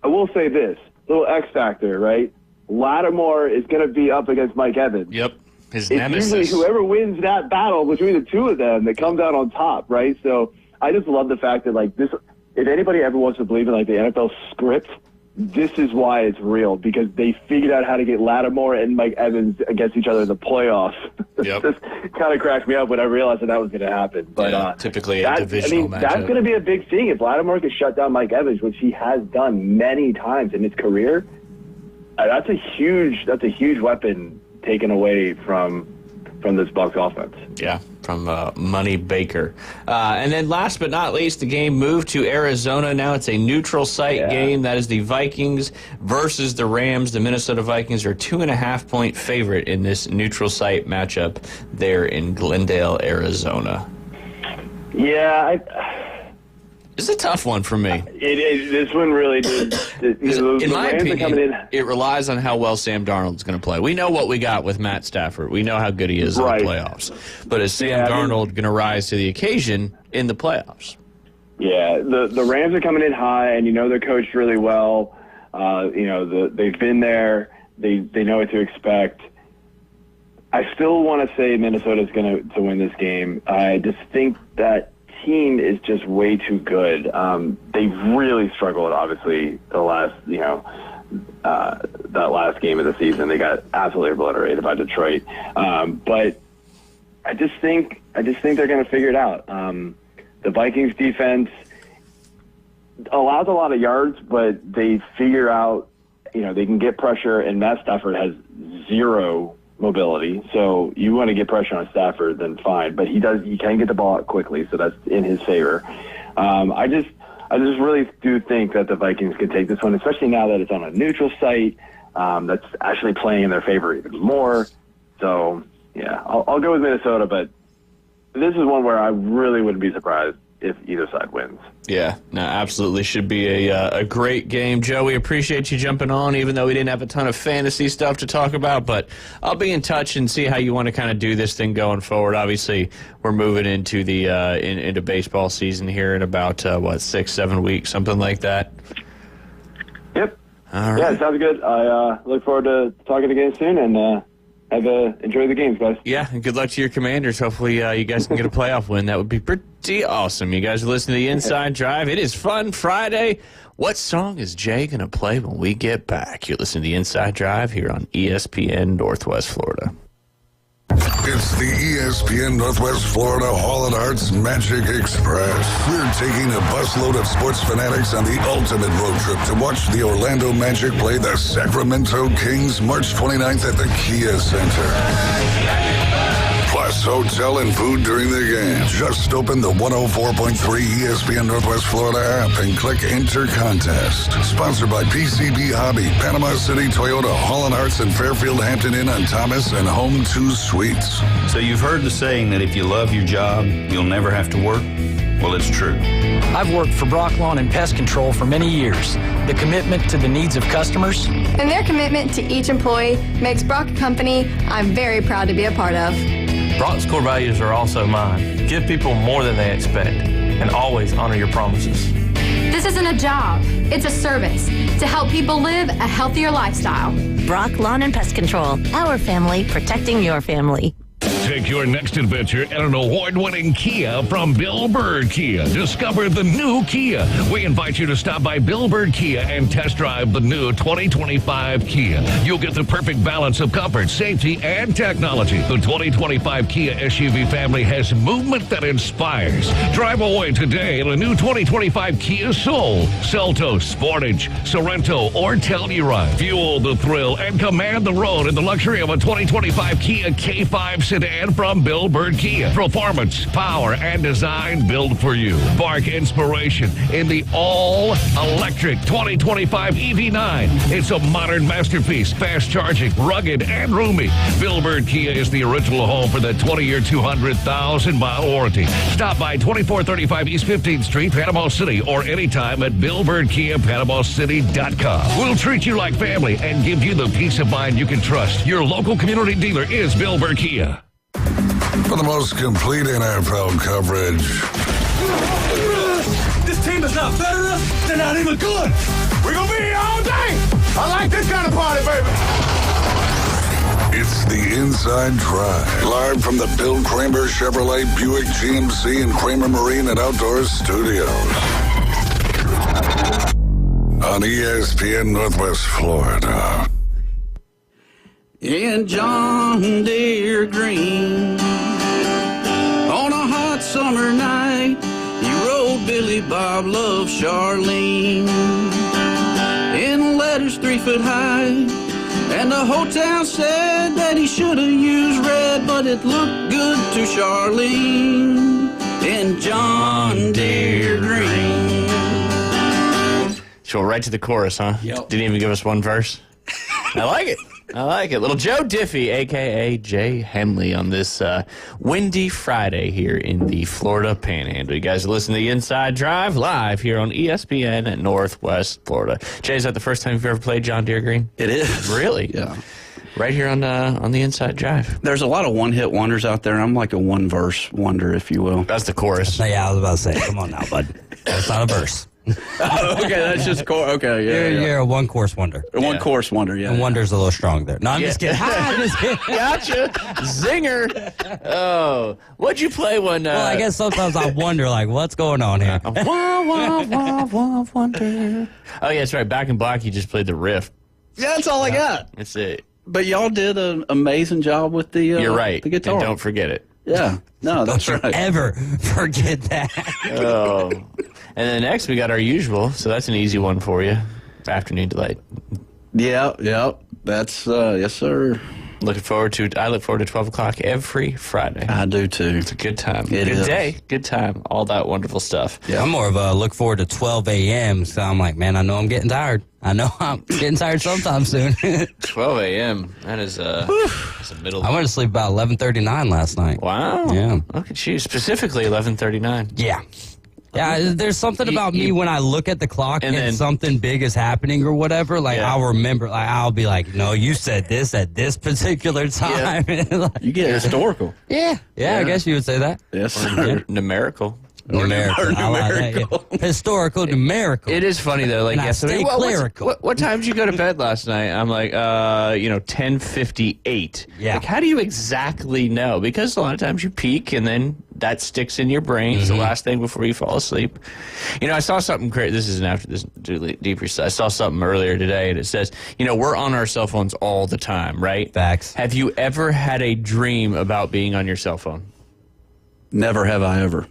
I will say this, little X factor, right? Lattimore is going to be up against Mike Evans. Yep, his it's nemesis. Usually whoever wins that battle between the two of them that comes out on top, right? So I just love the fact that, like, this. If anybody ever wants to believe in, like, the NFL script, this is why it's real, because they figured out how to get Lattimore and Mike Evans against each other in the playoffs. Yep. This kind of cracked me up when I realized that was going to happen. But typically a divisional matchup. That's going to be a big thing. If Lattimore can shut down Mike Evans, which he has done many times in his career, that's a huge weapon taken away from this Bucs offense. Yeah, from Money Baker. And then last but not least, the game moved to Arizona. Now it's a neutral site game. That is the Vikings versus the Rams. The Minnesota Vikings are 2.5-point favorite in this neutral site matchup there in Glendale, Arizona. Yeah, it's a tough one for me. It is. This one really did. In my opinion, it relies on how well Sam Darnold's going to play. We know what we got with Matt Stafford. We know how good he is in the playoffs. But is Sam Darnold going to rise to the occasion in the playoffs? Yeah, the Rams are coming in high, and they're coached really well. They've been there. They know what to expect. I still want to say Minnesota's going to win this game. I just think that team is just way too good. They really struggled, obviously, the last, that last game of the season. They got absolutely obliterated by Detroit. But I just think they're going to figure it out. The Vikings defense allows a lot of yards, but they figure out, they can get pressure, and Matt Stafford has zero mobility. So you want to get pressure on Stafford, then fine. But he can get the ball out quickly, so that's in his favor. I just really do think that the Vikings can take this one, especially now that it's on a neutral site. That's actually playing in their favor even more. So yeah, I'll go with Minnesota, but this is one where I really wouldn't be surprised if either side wins. Yeah, no, absolutely should be a great game. Joe, we appreciate you jumping on, even though we didn't have a ton of fantasy stuff to talk about, but I'll be in touch and see how you want to kind of do this thing going forward. Obviously, we're moving into the into baseball season here in about, 6-7 weeks, something like that. Yep. All right. Yeah, sounds good. I look forward to talking again soon, and enjoy the games, guys. Yeah, and good luck to your Commanders. Hopefully you guys can get a playoff win. That would be pretty awesome. You guys are listening to the Inside Drive. It is Fun Friday. What song is Jay going to play when we get back? You're listening to the Inside Drive here on ESPN Northwest Florida. It's the ESPN Northwest Florida Hall and Hearts Magic Express. We're taking a busload of sports fanatics on the ultimate road trip to watch the Orlando Magic play the Sacramento Kings March 29th at the Kia Center. Plus hotel and food during the game. Just open the 104.3 ESPN Northwest Florida app and click Enter Contest. Sponsored by PCB Hobby, Panama City, Toyota, Hall & Hearts, and Fairfield Hampton Inn on Thomas, and Home 2 Suites. So you've heard the saying that if you love your job, you'll never have to work? Well, it's true. I've worked for Brock Lawn and Pest Control for many years. The commitment to the needs of customers and their commitment to each employee makes Brock a company I'm very proud to be a part of. Brock's core values are also mine. Give people more than they expect and always honor your promises. This isn't a job. It's a service to help people live a healthier lifestyle. Brock Lawn and Pest Control. Our family protecting your family. Take your next adventure in an award-winning Kia from Bill Bird Kia. Discover the new Kia. We invite you to stop by Bill Bird Kia and test drive the new 2025 Kia. You'll get the perfect balance of comfort, safety, and technology. The 2025 Kia SUV family has movement that inspires. Drive away today in a new 2025 Kia Soul, Seltos, Sportage, Sorento, or Telluride. Fuel the thrill and command the road in the luxury of a 2025 Kia K5 sedan from Bill Bird Kia. Performance, power, and design built for you. Spark inspiration in the all-electric 2025 EV9. It's a modern masterpiece, fast charging, rugged, and roomy. Bill Bird Kia is the original home for the 20-year, 200,000-mile warranty. Stop by 2435 East 15th Street, Panama City, or anytime at BillBirdKia.PanamaCity.com. We'll treat you like family and give you the peace of mind you can trust. Your local community dealer is Bill Bird Kia. For the most complete NFL coverage. This team is not better than us. They're not even good. We're going to be here all day. I like this kind of party, baby. It's the Inside Drive. Live from the Bill Kramer Chevrolet Buick GMC and Kramer Marine and Outdoor Studios. On ESPN Northwest Florida. In John Deere Green, on a hot summer night, he rode Billy Bob Love Charlene in letters 3 foot high, and the whole town said that he should have used red, but it looked good to Charlene in John Deere Green. So right to the chorus, huh? Yep. Didn't even give us one verse. I like it. I like it. Little Joe Diffie, a.k.a. Jay Henley, on this windy Friday here in the Florida Panhandle. You guys are listening to the Inside Drive live here on ESPN at Northwest Florida. Jay, is that the first time you've ever played John Deere Green? It is. Really? Yeah. Right here on the Inside Drive. There's a lot of one-hit wonders out there. I'm like a one-verse wonder, if you will. That's the chorus. Yeah, I was about to say, come on now, bud. That's not a verse. Okay, that's just okay. Yeah, you're a one-course wonder. A one-course wonder, yeah. And wonder's a little strong there. No, I'm just kidding. I'm just kidding. Gotcha. Zinger. Oh. What'd you play when... Well, I guess sometimes I wonder, like, what's going on here? Wonder. Oh, yeah, that's right. Back in Black, you just played the riff. Yeah, that's all I got. That's it. But y'all did an amazing job with the You're right. the guitar. And don't forget it. Yeah. No, that's don't right. Ever forget that. Oh. And then next we got our usual, so that's an easy one for you. Afternoon Delight. Yeah. That's yes, sir. I look forward to 12 o'clock every Friday. I do too. It's a good time. It good is. day, good time, all that wonderful stuff. Yeah, I'm more of a look forward to 12 a.m. So I'm like, man, I know I'm getting tired. I know I'm getting tired sometime soon. 12 a.m. That is that's a middle. I went to sleep about 11:39 last night. Wow. Yeah. Look at you. Specifically 11:39. Yeah. Yeah, there's something about me when I look at the clock and something big is happening or whatever, like I'll remember, like I'll be like, no, you said this at this particular time. You get historical. Yeah, I guess you would say that. Yes, numerical. Numerical. I like that, yeah. Historical, numerical. It is funny though. Like And I yesterday, stay clerical. what time did you go to bed last night? I'm like, 10:58. Yeah. Like, how do you exactly know? Because a lot of times you peek and then that sticks in your brain. It's the last thing before you fall asleep. I saw something great. This isn't after this deep research. I saw something earlier today, and it says, we're on our cell phones all the time, right? Facts. Have you ever had a dream about being on your cell phone? Never have I ever.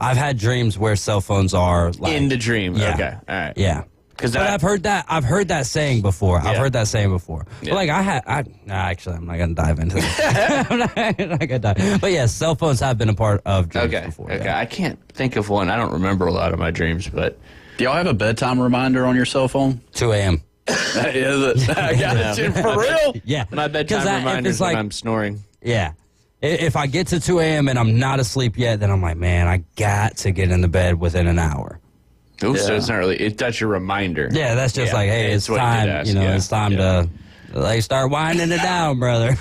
I've had dreams where cell phones are like, In the dream. Yeah. Okay. All right. Yeah. But I've heard that saying before. Yeah. I've heard that saying before. Yeah. But actually, I'm not going to dive into that. I'm not going to dive. But yes, cell phones have been a part of dreams before. Okay. Yeah. I can't think of one. I don't remember a lot of my dreams, but. Do y'all have a bedtime reminder on your cell phone? 2 a.m. Is it? I got it. For real? Yeah. My bedtime reminders when I'm snoring. Yeah. If I get to 2 a.m. and I'm not asleep yet, then I'm like, man, I got to get in the bed within an hour. Ooh, so it's not really, that's your reminder. Yeah, that's just like, hey, it's time, it's time to start winding it down, brother.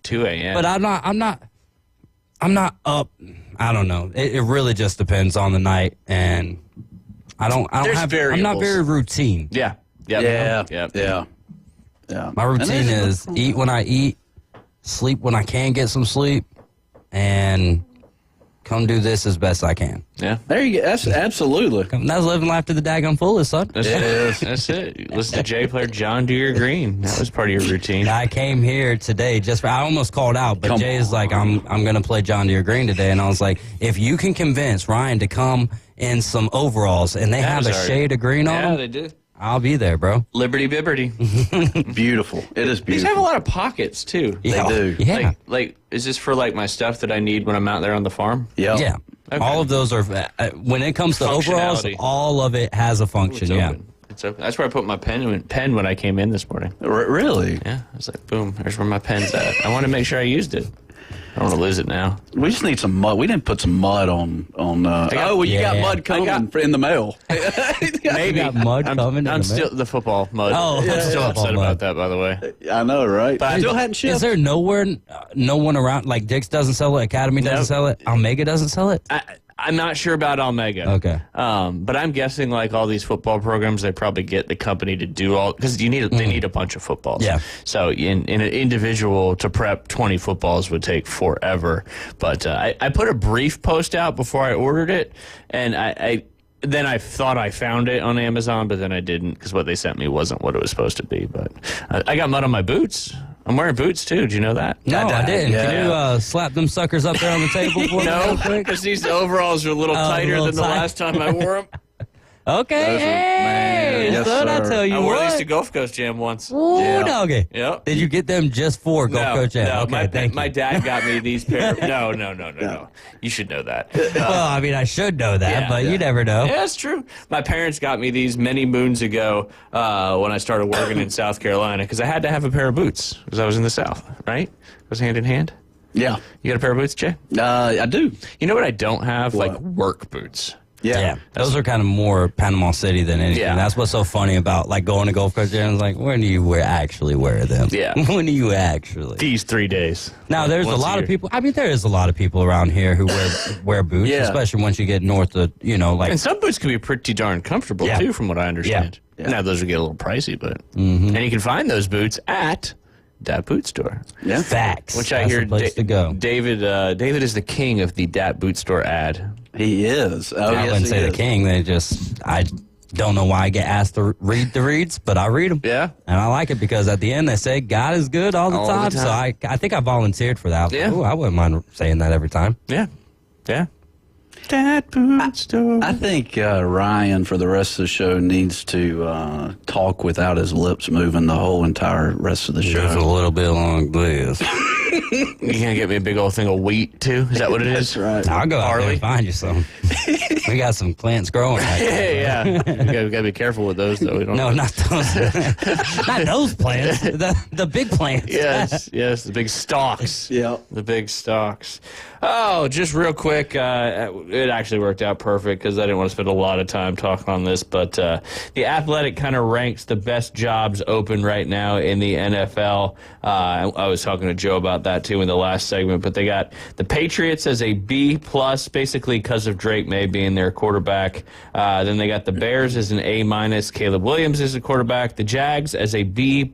2 a.m. But I'm not up. I don't know. It really just depends on the night, and I'm not very routine. Yeah. Yeah. My routine is eat when I eat, sleep when I can get some sleep, and come do this as best I can. Yeah. There you go. That's absolutely. That's living life to the daggone fullest, son. That's it. That's it. Listen to Jay play John Deere Green. That was part of your routine. I came here today I almost called out, but Jay's like, I'm going to play John Deere Green today. And I was like, if you can convince Ryan to come in some overalls and they have a shade of green on them. Yeah, they do. I'll be there, bro. Liberty Bibberty. Beautiful. It is beautiful. These have a lot of pockets, too. Yeah. They do. Yeah. Like, is this for, my stuff that I need when I'm out there on the farm? Yep. Yeah. Okay. All of those are, when it comes to overalls, all of it has a function, It's yeah. open. It's open. That's where I put my pen when I came in this morning. Really? Yeah. I was like, boom, there's where my pen's at. I want to make sure I used it. I don't want to lose it now. We just need some mud. We didn't put some mud on. You got mud coming in the mail. Maybe. You got mud coming in the I'm mail? still the football mud. Oh, I'm still upset mud. about that, by the way. I know, right? But still hadn't shipped. Is there no one around, like Dick's doesn't sell it, Academy doesn't sell it, Omega doesn't sell it? I'm not sure about Omega. Okay. But I'm guessing all these football programs, they probably get the company to do all, because they need a bunch of footballs. Yeah. So in an individual to prep 20 footballs would take forever. But I put a brief post out before I ordered it, and then I thought I found it on Amazon, but then I didn't, because what they sent me wasn't what it was supposed to be. But I got mud on my boots. I'm wearing boots, too. Did you know that? No, I didn't. Yeah. Can you slap them suckers up there on the table for me No, real quick? because these overalls are a little tighter than the last time I wore them. Okay, hey, yes, son, I sir. tell you I wore what. these to Gulf Coast Jam once. Ooh, doggy. Yep. Did you get them just for Gulf Coast Jam? No, Okay, my dad got me these pair. No. You should know that. Well, I mean, I should know that, but you never know. Yeah, it's true. My parents got me these many moons ago when I started working in South Carolina, because I had to have a pair of boots because I was in the South, right? It was hand in hand. Yeah. You got a pair of boots, Jay? I do. You know what I don't have? What? Like work boots. Yeah. Those are kind of more Panama City than anything. Yeah. That's what's so funny about going to Gulf Coast Jam. It's like, when do you actually wear them? Yeah. When do you actually? These 3 days. Now, there's Once a lot year. of people. I mean, there is a lot of people around here who wear boots, Yeah. especially once you get north of, And some boots can be pretty darn comfortable, Yeah. too, from what I understand. Yeah. Now, those would get a little pricey, but... And you can find those boots at Dat Boot Store. Yeah. facts. Which I That's hear the place to go. David is the king of the Dat Boot Store ad. He is. Oh, I yes, wouldn't he say is. the king. I don't know why I get asked to read the reads, but I read them. Yeah. And I like it because at the end they say God is good all the All the time. time. So I think I volunteered for that. Yeah. Ooh, I wouldn't mind saying that every time. Yeah. Dat Boot Store. I think Ryan, for the rest of the show, needs to talk without his lips moving the whole entire rest of the Just a show. little bit like this. You gonna get me a big old thing of wheat, too? Is that what it is? That's right. I'll go out there Barley? and find you some. We got some plants growing. Right Yeah, there. yeah. We gotta be careful with those, though. We don't No, not those. Not those plants. The big plants. Yes, the big stalks. Yeah. The big stalks. Oh, just real quick, it actually worked out perfect because I didn't want to spend a lot of time talking on this, but The Athletic kind of ranks the best jobs open right now in the NFL. I was talking to Joe about that too in the last segment. But they got the Patriots as a B+, basically because of Drake May being their quarterback. Then they got the Bears as an A-. Caleb Williams is a quarterback. The Jags as a B+,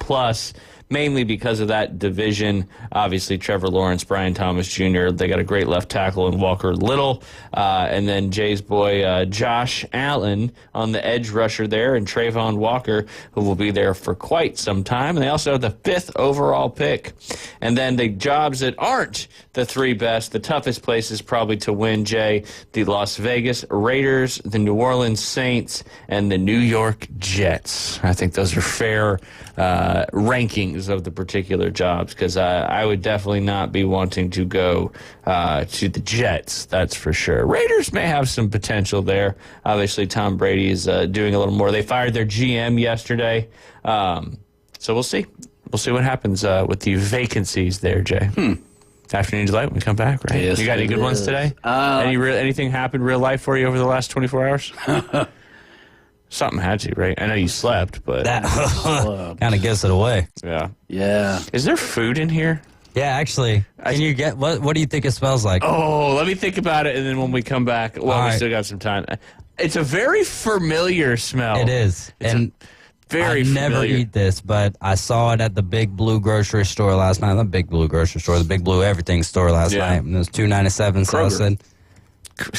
mainly because of that division. Obviously, Trevor Lawrence, Brian Thomas Jr., they got a great left tackle in Walker Little. And then Jay's boy, Josh Allen on the edge rusher there, and Trayvon Walker, who will be there for quite some time. And they also have the 5th overall pick. And then the jobs that aren't the 3 best, the toughest places probably to win, Jay, the Las Vegas Raiders, the New Orleans Saints, and the New York Jets. I think those are fair rankings of the particular jobs, because I would definitely not be wanting to go to the Jets, that's for sure. Raiders may have some potential there. Obviously, Tom Brady is doing a little more. They fired their GM yesterday, so we'll see. We'll see what happens with the vacancies there, Jay. Afternoon delight when we come back, right? Yes, you got any good ones today? Anything happened real life for you over the last 24 hours? Something had to, right? I know you slept, but that kind of gives it away. Yeah. Yeah. Is there food in here? Yeah, actually. Can you get what do you think it smells like? Oh, let me think about it, and then when we come back, well, we still got some time. It's a very familiar smell. It is. I never eat this, but I saw it at the Big Blue grocery store last night. The Big Blue grocery store, the Big Blue everything store last night. And it was $2.97. So I said,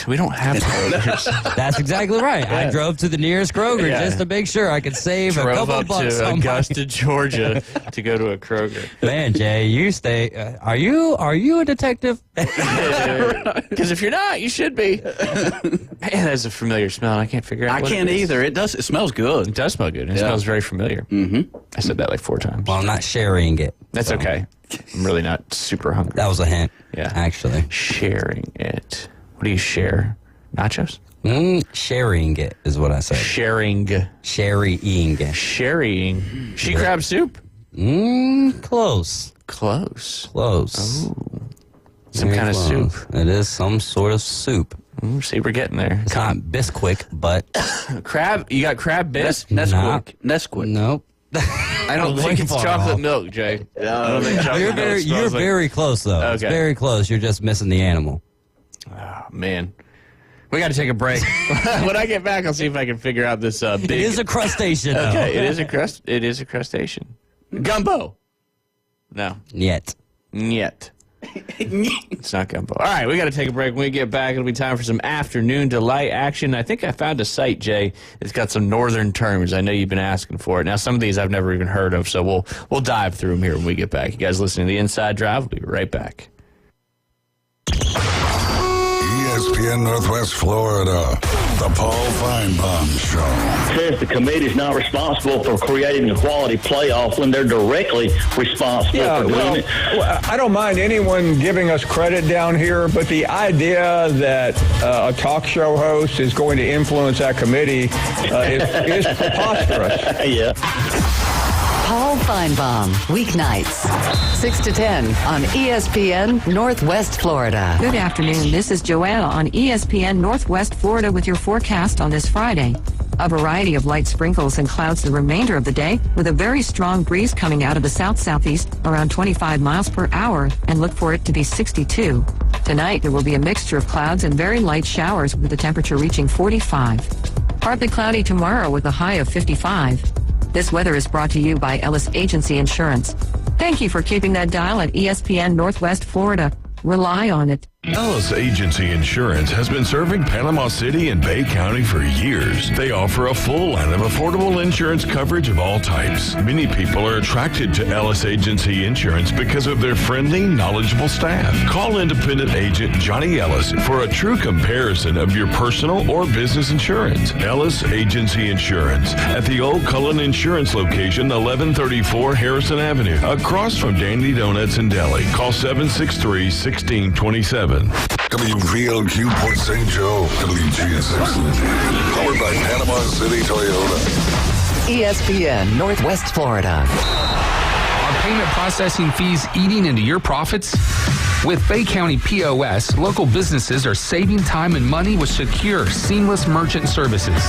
we don't have Kroger's. That's exactly right. Yeah. I drove to the nearest Kroger just to make sure I could save a couple of bucks. Drove up to Augusta, Georgia, to go to a Kroger. Man, Jay, you stay. Are you a detective? Because if you're not, you should be. Man, that's a familiar smell. I can't figure out. I can't either. It smells good. It does smell good. It smells very familiar. Mm-hmm. I said that like 4 times. Well, I'm not sharing it. That's okay. I'm really not super hungry. That was a hint. Yeah, actually, sharing it. What do you share? Nachos? Sharing it is what I say. Sharing. Sharing. She crab soup? Close. Close. Oh. Some kind of soup. It is some sort of soup. See, we're getting there. It's not Bisquick, but... Crab? You got crab bits? Nesquik. Nope. I don't think it's chocolate milk, Jay. No. I don't think chocolate milk You're very close, though. Okay. It's very close. You're just missing the animal. Oh, man. We got to take a break. When I get back, I'll see if I can figure out this big... It is a crustacean. Okay, it is a crustacean. Gumbo. No. Yet. It's not gumbo. All right, we got to take a break. When we get back, it'll be time for some afternoon delight action. I think I found a site, Jay. It's got some northern terms. I know you've been asking for it. Now, some of these I've never even heard of, so we'll dive through them here when we get back. You guys listening to The Inside Drive? We'll be right back. ESPN Northwest Florida, the Paul Feinbaum Show. Says the committee is not responsible for creating a quality playoff when they're directly responsible for doing it. I don't mind anyone giving us credit down here, but the idea that a talk show host is going to influence that committee is preposterous. Yeah. Paul Feinbaum, weeknights, 6 to 10 on ESPN Northwest Florida. Good afternoon. This is Joanna on ESPN Northwest Florida with your forecast on this Friday. A variety of light sprinkles and clouds the remainder of the day, with a very strong breeze coming out of the south-southeast around 25 miles per hour, and look for it to be 62. Tonight, there will be a mixture of clouds and very light showers with the temperature reaching 45. Partly cloudy tomorrow with a high of 55. This weather is brought to you by Ellis Agency Insurance. Thank you for keeping that dial at ESPN Northwest Florida. Rely on it. Ellis Agency Insurance has been serving Panama City and Bay County for years. They offer a full line of affordable insurance coverage of all types. Many people are attracted to Ellis Agency Insurance because of their friendly, knowledgeable staff. Call independent agent Johnny Ellis for a true comparison of your personal or business insurance. Ellis Agency Insurance at the Old Cullen Insurance location, 1134 Harrison Avenue, across from Dandy Donuts and Deli. Call 763-1627. WVLQ Port St. Joe, WGSX, powered by Panama City Toyota. ESPN Northwest Florida. Our payment processing fees eating into your profits? With Bay County POS, local businesses are saving time and money with secure, seamless merchant services.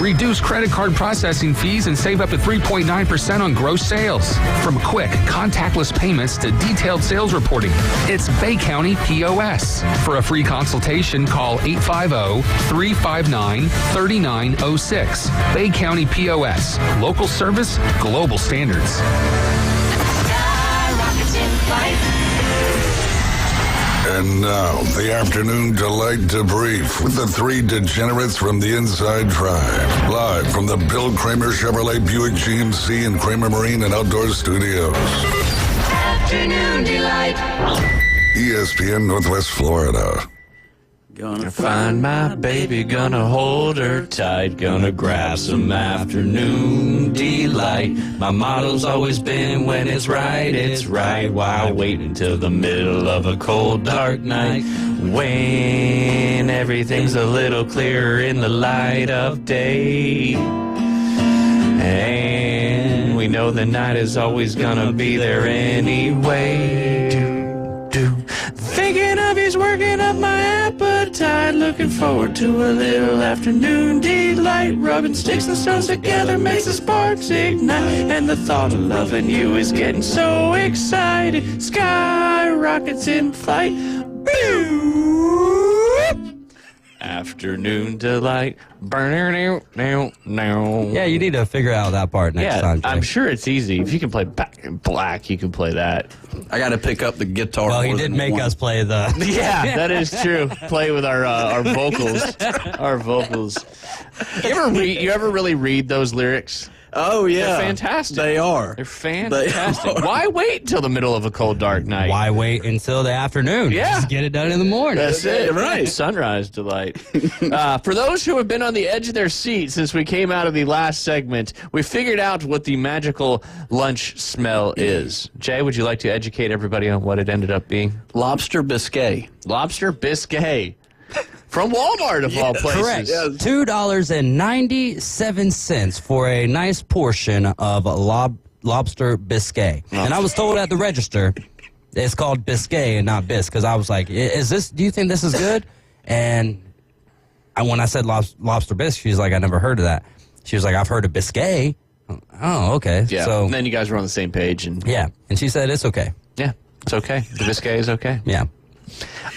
Reduce credit card processing fees and save up to 3.9% on gross sales. From quick, contactless payments to detailed sales reporting, it's Bay County POS. For a free consultation, call 850-359-3906. Bay County POS. Local service, global standards. And now, the afternoon delight debrief with the three degenerates from the Inside Drive. Live from the Bill Kramer Chevrolet Buick GMC and Kramer Marine and Outdoor Studios. Afternoon delight. ESPN Northwest Florida. Gonna find my baby, gonna hold her tight, gonna grab some afternoon delight. My motto's always been when it's right. Why wait until the middle of a cold, dark night? When everything's a little clearer in the light of day. And we know the night is always gonna be there anyway. Thinking of you's working up my appetite. Looking forward to a little afternoon delight. Rubbing sticks and stones together makes the sparks ignite. And the thought of loving you is getting so excited. Skyrockets in flight. Afternoon delight. Yeah, you need to figure out that part next time, Jay. I'm sure it's easy. If you can play Back in Black, you can play that. I got to pick up the guitar. Well, he did make us play the... Yeah, that is true. Play with our vocals. Our vocals. You ever really read those lyrics? Oh, yeah. They're fantastic. They are. They're fantastic. Why wait until the middle of a cold, dark night? Why wait until the afternoon? Yeah. Just get it done in the morning. That's it. Right. Sunrise delight. For those who have been on the edge of their seat since we came out of the last segment, we figured out what the magical lunch smell is. Jay, would you like to educate everybody on what it ended up being? Lobster biscuit. Lobster biscuit. From Walmart, of all places. Correct. $2.97 for a nice portion of lobster biscuit. And I was told at the register, it's called biscuit and not bisque, because I was like, do you think this is good? And when I said lobster bisque, she's like, I never heard of that. She was like, I've heard of biscuit. Oh, okay. Yeah, so, and then you guys were on the same page. Yeah, and she said, it's okay. Yeah, it's okay. The biscuit is okay. Yeah.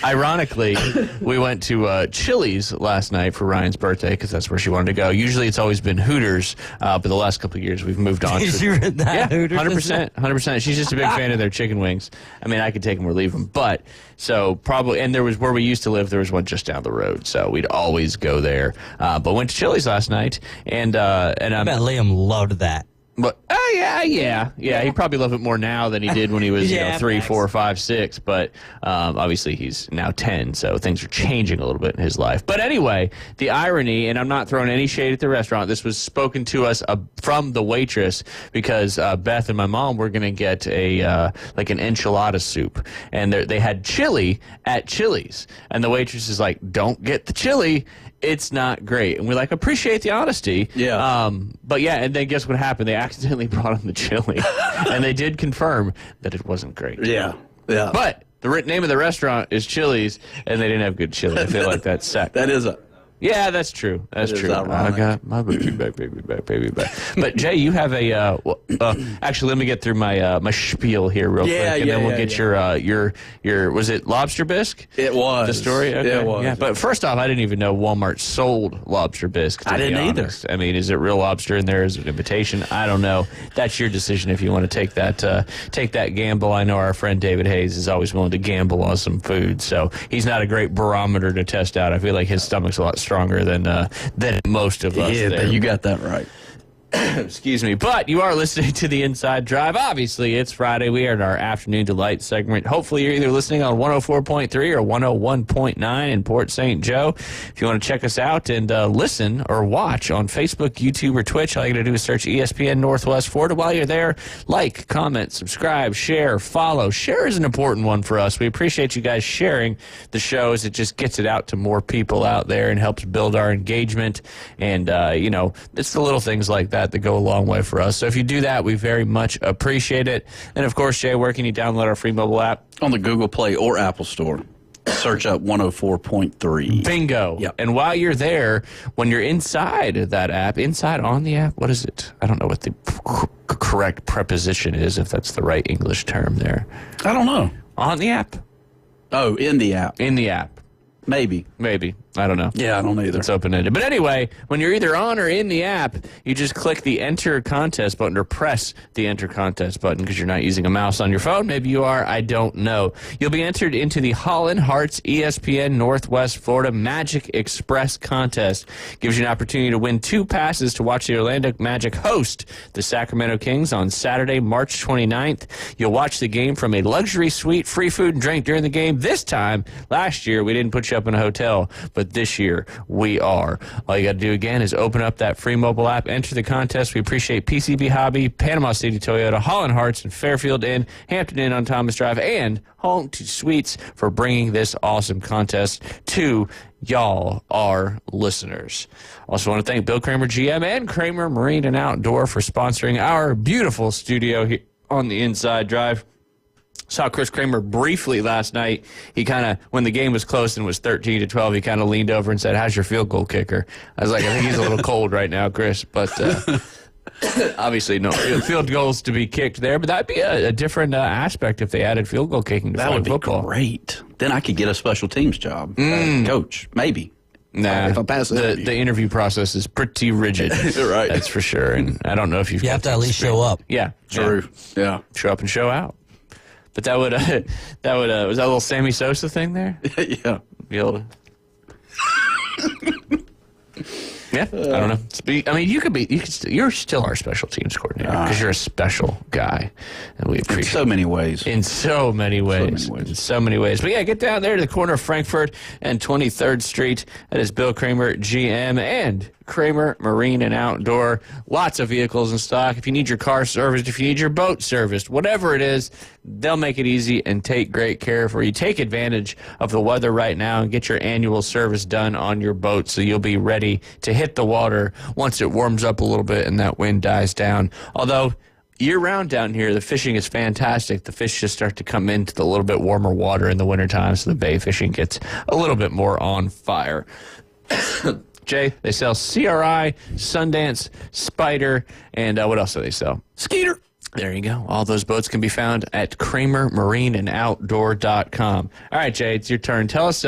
Ironically, we went to Chili's last night for Ryan's birthday because that's where she wanted to go. Usually it's always been Hooters, but the last couple of years we've moved on. You read that? Yeah, Hooters? 100%. She's just a big fan of their chicken wings. I mean, I could take them or leave them. But, so probably, and there was where we used to live, there was one just down the road. So we'd always go there. But went to Chili's last night. And I bet Liam loved that. But yeah. He probably loved it more now than he did when he was 3, 4, 5, 6. But obviously he's now 10, so things are changing a little bit in his life. But anyway, the irony, and I'm not throwing any shade at the restaurant. This was spoken to us from the waitress because Beth and my mom were going to get an enchilada soup, and they had chili at Chili's, and the waitress is like, "Don't get the chili. It's not great." And we appreciate the honesty. Yeah. But yeah, and then guess what happened? They accidentally brought him the chili. And they did confirm that it wasn't great. Yeah. Yeah. But the name of the restaurant is Chili's, and they didn't have good chili. I feel like that's sad. That is Yeah, that's true. That's true. Ironic. I got my baby back. But Jay, you have actually, let me get through my spiel here real quick, and then we'll get your was it lobster bisque? It was the story. Okay. It was. Yeah, but first off, I didn't even know Walmart sold lobster bisque. I didn't either. I mean, is it real lobster in there? Is it an imitation? I don't know. That's your decision if you want to take that gamble. I know our friend David Hayes is always willing to gamble on some food, so he's not a great barometer to test out. I feel like his stomach's a lot stronger than most of us. Yeah, there. you got that right. Excuse me. But you are listening to the Inside Drive. Obviously, it's Friday. We are in our Afternoon Delight segment. Hopefully, you're either listening on 104.3 or 101.9 in Port St. Joe. If you want to check us out and listen or watch on Facebook, YouTube, or Twitch, all you got to do is search ESPN Northwest Florida. While you're there, like, comment, subscribe, share, follow. Share is an important one for us. We appreciate you guys sharing the shows. It just gets it out to more people out there and helps build our engagement. And, it's the little things like that to go a long way for us. So if you do that, we very much appreciate it. And, of course, Jay, where can you download our free mobile app? On the Google Play or Apple Store. Search up 104.3. Bingo. Yep. And while you're there, when you're inside that app, inside on the app, what is it? I don't know what the correct preposition is, if that's the right English term there. I don't know. On the app. Oh, in the app. In the app. Maybe. I don't know. Yeah, I don't either. It's open-ended. But anyway, when you're either on or in the app, you just click the Enter Contest button or press the Enter Contest button because you're not using a mouse on your phone. Maybe you are. I don't know. You'll be entered into the Holland Hearts ESPN Northwest Florida Magic Express Contest. Gives you an opportunity to win 2 passes to watch the Orlando Magic host the Sacramento Kings on Saturday, March 29th. You'll watch the game from a luxury suite, free food and drink during the game. This time, last year, we didn't put you up in a hotel, but this year we are. All you got to do again is open up that free mobile app, enter the contest. We appreciate PCB Hobby, Panama City Toyota, Holland Hearts, and Fairfield Inn, Hampton Inn on Thomas Drive, and Home to Suites for bringing this awesome contest to y'all, our listeners. Also want to thank Bill Kramer GM and Kramer Marine and Outdoor for sponsoring our beautiful studio here on the Inside Drive. Saw Chris Kramer briefly last night. He kind of, when the game was close and it was 13-12, he kind of leaned over and said, "How's your field goal kicker?" I was like, I think he's a little cold right now, Chris. But obviously, no field goals to be kicked there. But that'd be a different aspect if they added field goal kicking to flag football. That would be great. Then I could get a special teams job. Coach, maybe. Nah, if I pass the interview process is pretty rigid. Right. That's for sure. And I don't know if you have to at least show up. Yeah. True. Yeah. Show up and show out. But that would was that a little Sammy Sosa thing there? Yeah. Be able to. Yeah, I don't know. I mean, you're still our special teams coordinator because you're a special guy, and we appreciate in so many ways. In so many ways. In so many ways. But yeah, get down there to the corner of Frankfurt and 23rd Street. That is Bill Kramer, GM, and Kramer Marine and Outdoor. Lots of vehicles in stock. If you need your car serviced, if you need your boat serviced, whatever it is, they'll make it easy and take great care of you. Take advantage of the weather right now and get your annual service done on your boat so you'll be ready to hit the water once it warms up a little bit and that wind dies down. Although year-round down here, the fishing is fantastic. The fish just start to come into the little bit warmer water in the wintertime, so the bay fishing gets a little bit more on fire. Jay, they sell CRI, Sundance, Spider, and what else do they sell? Skeeter. There you go. All those boats can be found at KramerMarineandOutdoor.com. All right, Jay, it's your turn. Tell us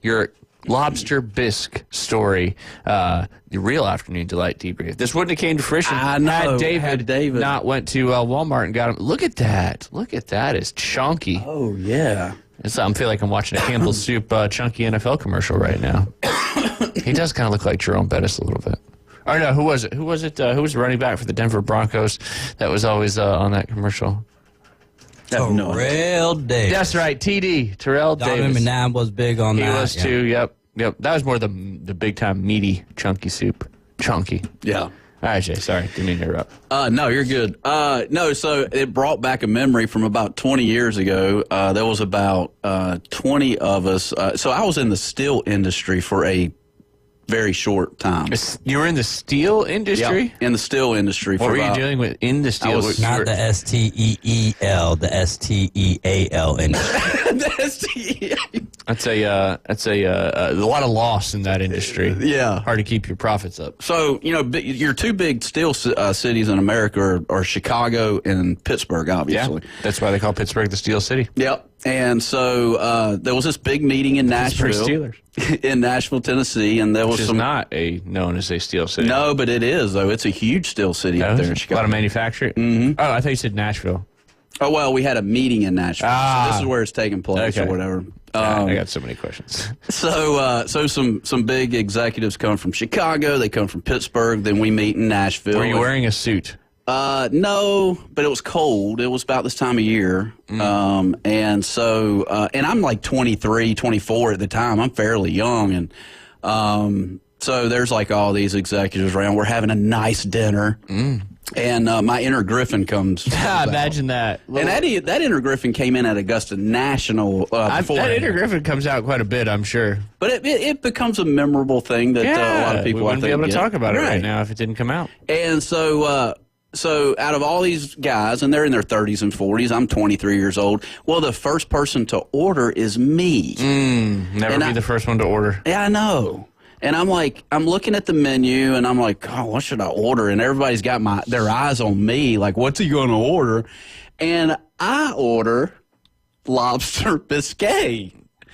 your lobster bisque story, the real afternoon delight debrief. This wouldn't have came to fruition had David not went to Walmart and got him. Look at that. Look at that. It's chunky. Oh, yeah. I feel like I'm watching a Campbell's Soup chunky NFL commercial right now. He does kind of look like Jerome Bettis a little bit. Oh, no, who was it? Who was the running back for the Denver Broncos that was always on that commercial? Terrell Davis. That's right, TD, Terrell Davis. Donovan McNabb was big on that. He was too, yep. That was more the big-time meaty, chunky soup. Chunky. Yeah. All right, Jay, sorry. Didn't mean to interrupt. No, you're good. So it brought back a memory from about 20 years ago. There was about 20 of us. So I was in the steel industry for a very short time. You were in the steel industry? Yeah, in the steel industry. What were you doing with in the steel? Not the STEEL, the STEAL industry. The STEAL. That's a lot of loss in that industry. Yeah. Hard to keep your profits up. So, your two big steel cities in America are Chicago and Pittsburgh, obviously. Yeah, that's why they call Pittsburgh the Steel City. Yep. And so there was this big meeting in Nashville. Steelers. In Nashville, Tennessee, and there was Which is not known as a steel city. No, but it is, though. It's a huge steel city up there in Chicago. A lot of manufacturing? Mm-hmm. Oh, I thought you said Nashville. Oh, well, we had a meeting in Nashville. So this is where it's taking place or whatever. I got so many questions. So some big executives come from Chicago. They come from Pittsburgh. Then we meet in Nashville. Were you wearing a suit? No, but it was cold. It was about this time of year. And so, and I'm like 23, 24 at the time. I'm fairly young. And so there's like all these executives around. We're having a nice dinner. And my inner Griffin comes. Imagine that. And that inner Griffin came in at Augusta National. That inner Griffin comes out quite a bit, I'm sure. But it becomes a memorable thing that a lot of people we wouldn't I think be able to get. talk about it right now if it didn't come out. And so out of all these guys, and they're in their 30s and 40s, I'm 23 years old. Well, the first person to order is me. Never be the first one to order. Yeah, I know. And I'm looking at the menu, and I'm like, oh, what should I order? And everybody's got their eyes on me, like, what's he going to order? And I order lobster biscuit.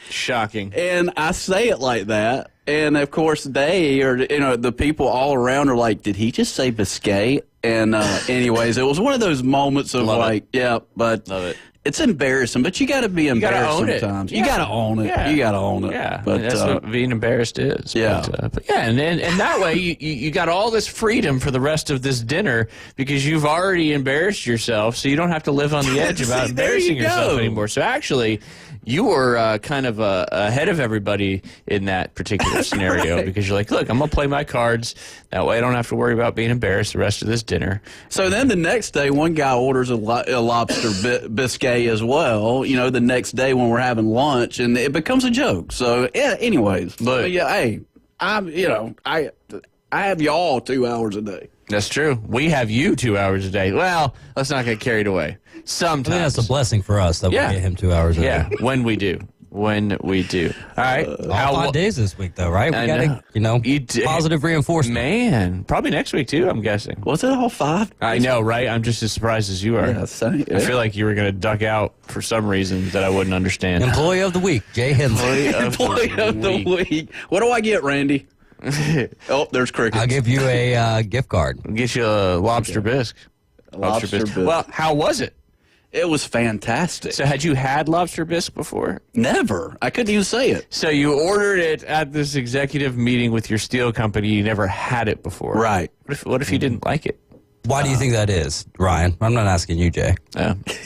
Shocking. And I say it like that. And, of course, the people all around are like, did he just say biscuit? And anyways, it was one of those moments of Love it. It's embarrassing, but you got to be embarrassed sometimes. Yeah. You got to own it. Yeah. You got to own it. Yeah, but that's what being embarrassed is. Yeah, but and that way you got all this freedom for the rest of this dinner because you've already embarrassed yourself, so you don't have to live on the edge about embarrassing yourself anymore. So actually, you were kind of ahead of everybody in that particular scenario because you're like, look, I'm gonna play my cards. That way, I don't have to worry about being embarrassed the rest of this dinner. So then the next day, one guy orders a lobster biscuit as well, the next day when we're having lunch, and it becomes a joke. So, yeah, anyways. Look, hey, I have y'all 2 hours a day. That's true. We have you 2 hours a day. Well, let's not get carried away. Sometimes. I think that's a blessing for us that we get him 2 hours a day. Yeah, when we do. All right. All 5 days this week, though, right? We got to, positive reinforcement. Man, probably next week, too, I'm guessing. Was it all 5? I know, right? I'm just as surprised as you are. Yeah, I feel like you were going to duck out for some reason that I wouldn't understand. Employee of the week, Jay Hensley. Employee of the week. What do I get, Randy? Oh, there's crickets. I'll give you a gift card. I'll get you a lobster bisque. Lobster bisque. Well, how was it? It was fantastic. So had you had lobster bisque before? Never. I couldn't even say it. So you ordered it at this executive meeting with your steel company. You never had it before. Right. What if you didn't like it? Why do you think that is, Ryan? I'm not asking you, Jay.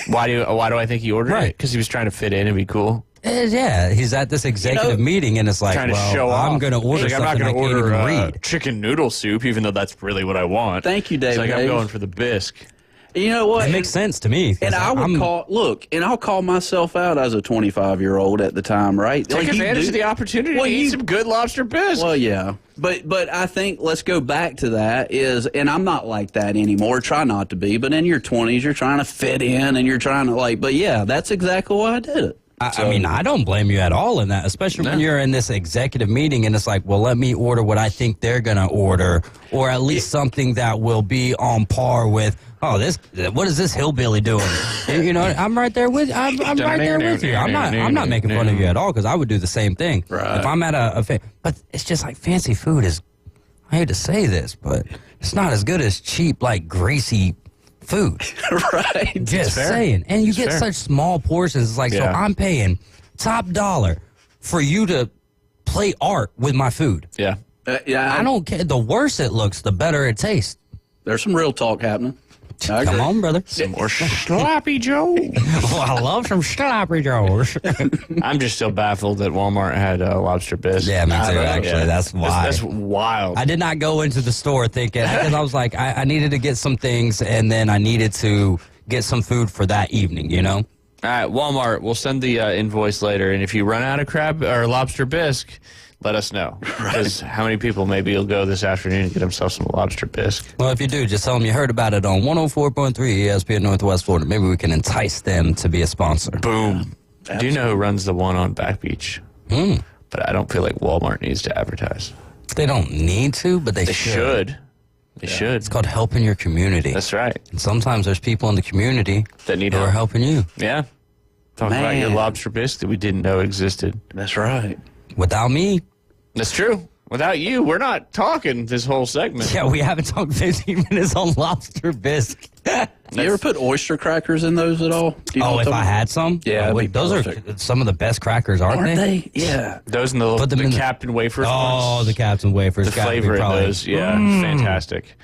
Why do I think he ordered it? Because he was trying to fit in and be cool. Yeah, he's at this executive meeting, and it's like, trying to show off. I'm going to order I'm not something I going to can't order even read. chicken noodle soup, even though that's really what I want. Thank you, David. It's like I'm going for the bisque. You know what? It makes sense to me. And I'll call myself out as a 25-year-old at the time, right? Take advantage of the opportunity to eat some good lobster bisque. Well, yeah. But I think let's go back to that and I'm not like that anymore. Try not to be. But in your 20s, you're trying to fit in and you're trying to but yeah, that's exactly why I did it. I mean, I don't blame you at all in that, especially when you're in this executive meeting and it's like, well, let me order what I think they're going to order, or at least something that will be on par with, what is this hillbilly doing? I'm right there with I'm right there with you. I'm not making fun of you at all because I would do the same thing. Right. If I'm at but it's just like fancy food is, I hate to say this, but it's not as good as cheap, like greasy food. Right. Just saying. And you get such small portions. It's like, so I'm paying top dollar for you to play art with my food. Yeah. I don't care. The worse it looks, the better it tastes. There's some real talk happening. Come on, brother. Some more sloppy Joe. Oh, I love some sloppy Joes. I'm just still baffled that Walmart had lobster bisque. Yeah, me too, actually. That's why. That's wild. I did not go into the store thinking, because I was like, I needed to get some things, and then I needed to get some food for that evening, All right, Walmart, we'll send the invoice later, and if you run out of crab or lobster bisque, let us know. Because how many people maybe will go this afternoon and get themselves some lobster bisque? Well, if you do, just tell them you heard about it on 104.3 ESPN Northwest Florida. Maybe we can entice them to be a sponsor. Boom. Do you know who runs the one on Back Beach? But I don't feel like Walmart needs to advertise. They don't need to, but they should. They should. It's called helping your community. That's right. And sometimes there's people in the community that need who are helping you. Yeah. Talk about your lobster bisque that we didn't know existed. That's right. Without me. That's true. Without you, we're not talking this whole segment. Yeah, we haven't talked 15 minutes on lobster bisque. You ever put oyster crackers in those at all? Do you know Oh, what if I I'm- had some? Yeah, Oh, wait, it'd be those perfect. are some of the best crackers, aren't they? Yeah. Those and the Put them in the- Captain Wafers Oh, ones. the Captain Wafers. The gotta be flavor in probably- those, yeah, fantastic.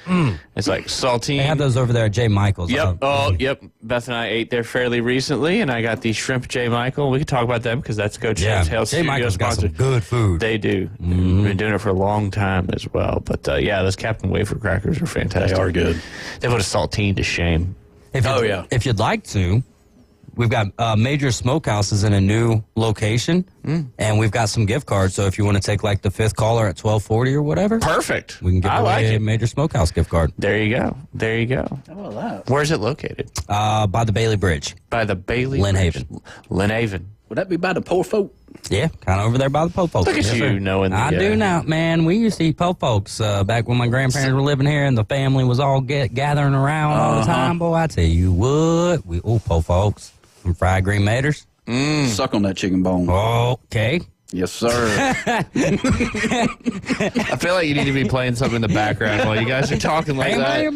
It's like saltine. They have those over there at J. Michael's. Yep. Yep. Beth and I ate there fairly recently, and I got the shrimp J. Michael. We could talk about them because that's Coach Yeah, Tail J. Michael's got some sponsor. good food. They do. Been doing it for a long time as well. But yeah, those Captain Wafer crackers are fantastic. They are good. They put a saltine to shame. If you'd like to, we've got major smokehouses in a new location, and we've got some gift cards. So if you want to take like the fifth caller at 12:40 or whatever, perfect. We can give I away like a it. major smokehouse gift card. There you go. There you go. How about that? Where's it located? By the Bailey Bridge. By the Bailey Lynn Bridge. Haven. Lynn Haven. Would that be by the poor folk? Yeah, kind of over there by the po folks. Look at you knowing the, I do now, man. We used to eat po folks back when my grandparents were living here, and the family was all gathering around all the time. Boy, I tell you what, we po folks, some fried green maters. Suck on that chicken bone. Okay. Yes, sir. I feel like you need to be playing something in the background while you guys are talking like that. Yep.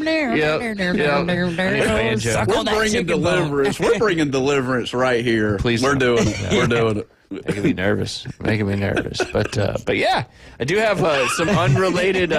Banjo. We're bringing deliverance. We're bringing deliverance right here. Please We're don't. doing it. We're doing it. Making me nervous. Making me nervous. But yeah, I do have some unrelated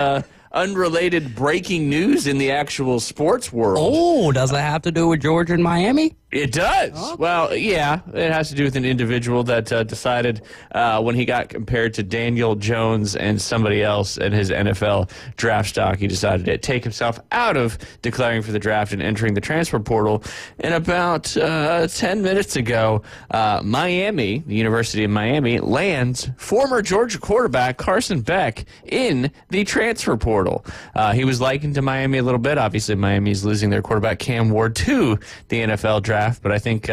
breaking news in the actual sports world. Oh, does it have to do with Georgia and Miami? It does. Oh. Well, yeah, it has to do with an individual that decided when he got compared to Daniel Jones and somebody else in his NFL draft stock, he decided to take himself out of declaring for the draft and entering the transfer portal. And about 10 minutes ago, Miami, the University of Miami, lands former Georgia quarterback Carson Beck in the transfer portal. He was likened to Miami a little bit. Obviously, Miami's losing their quarterback Cam Ward to the NFL draft. But I think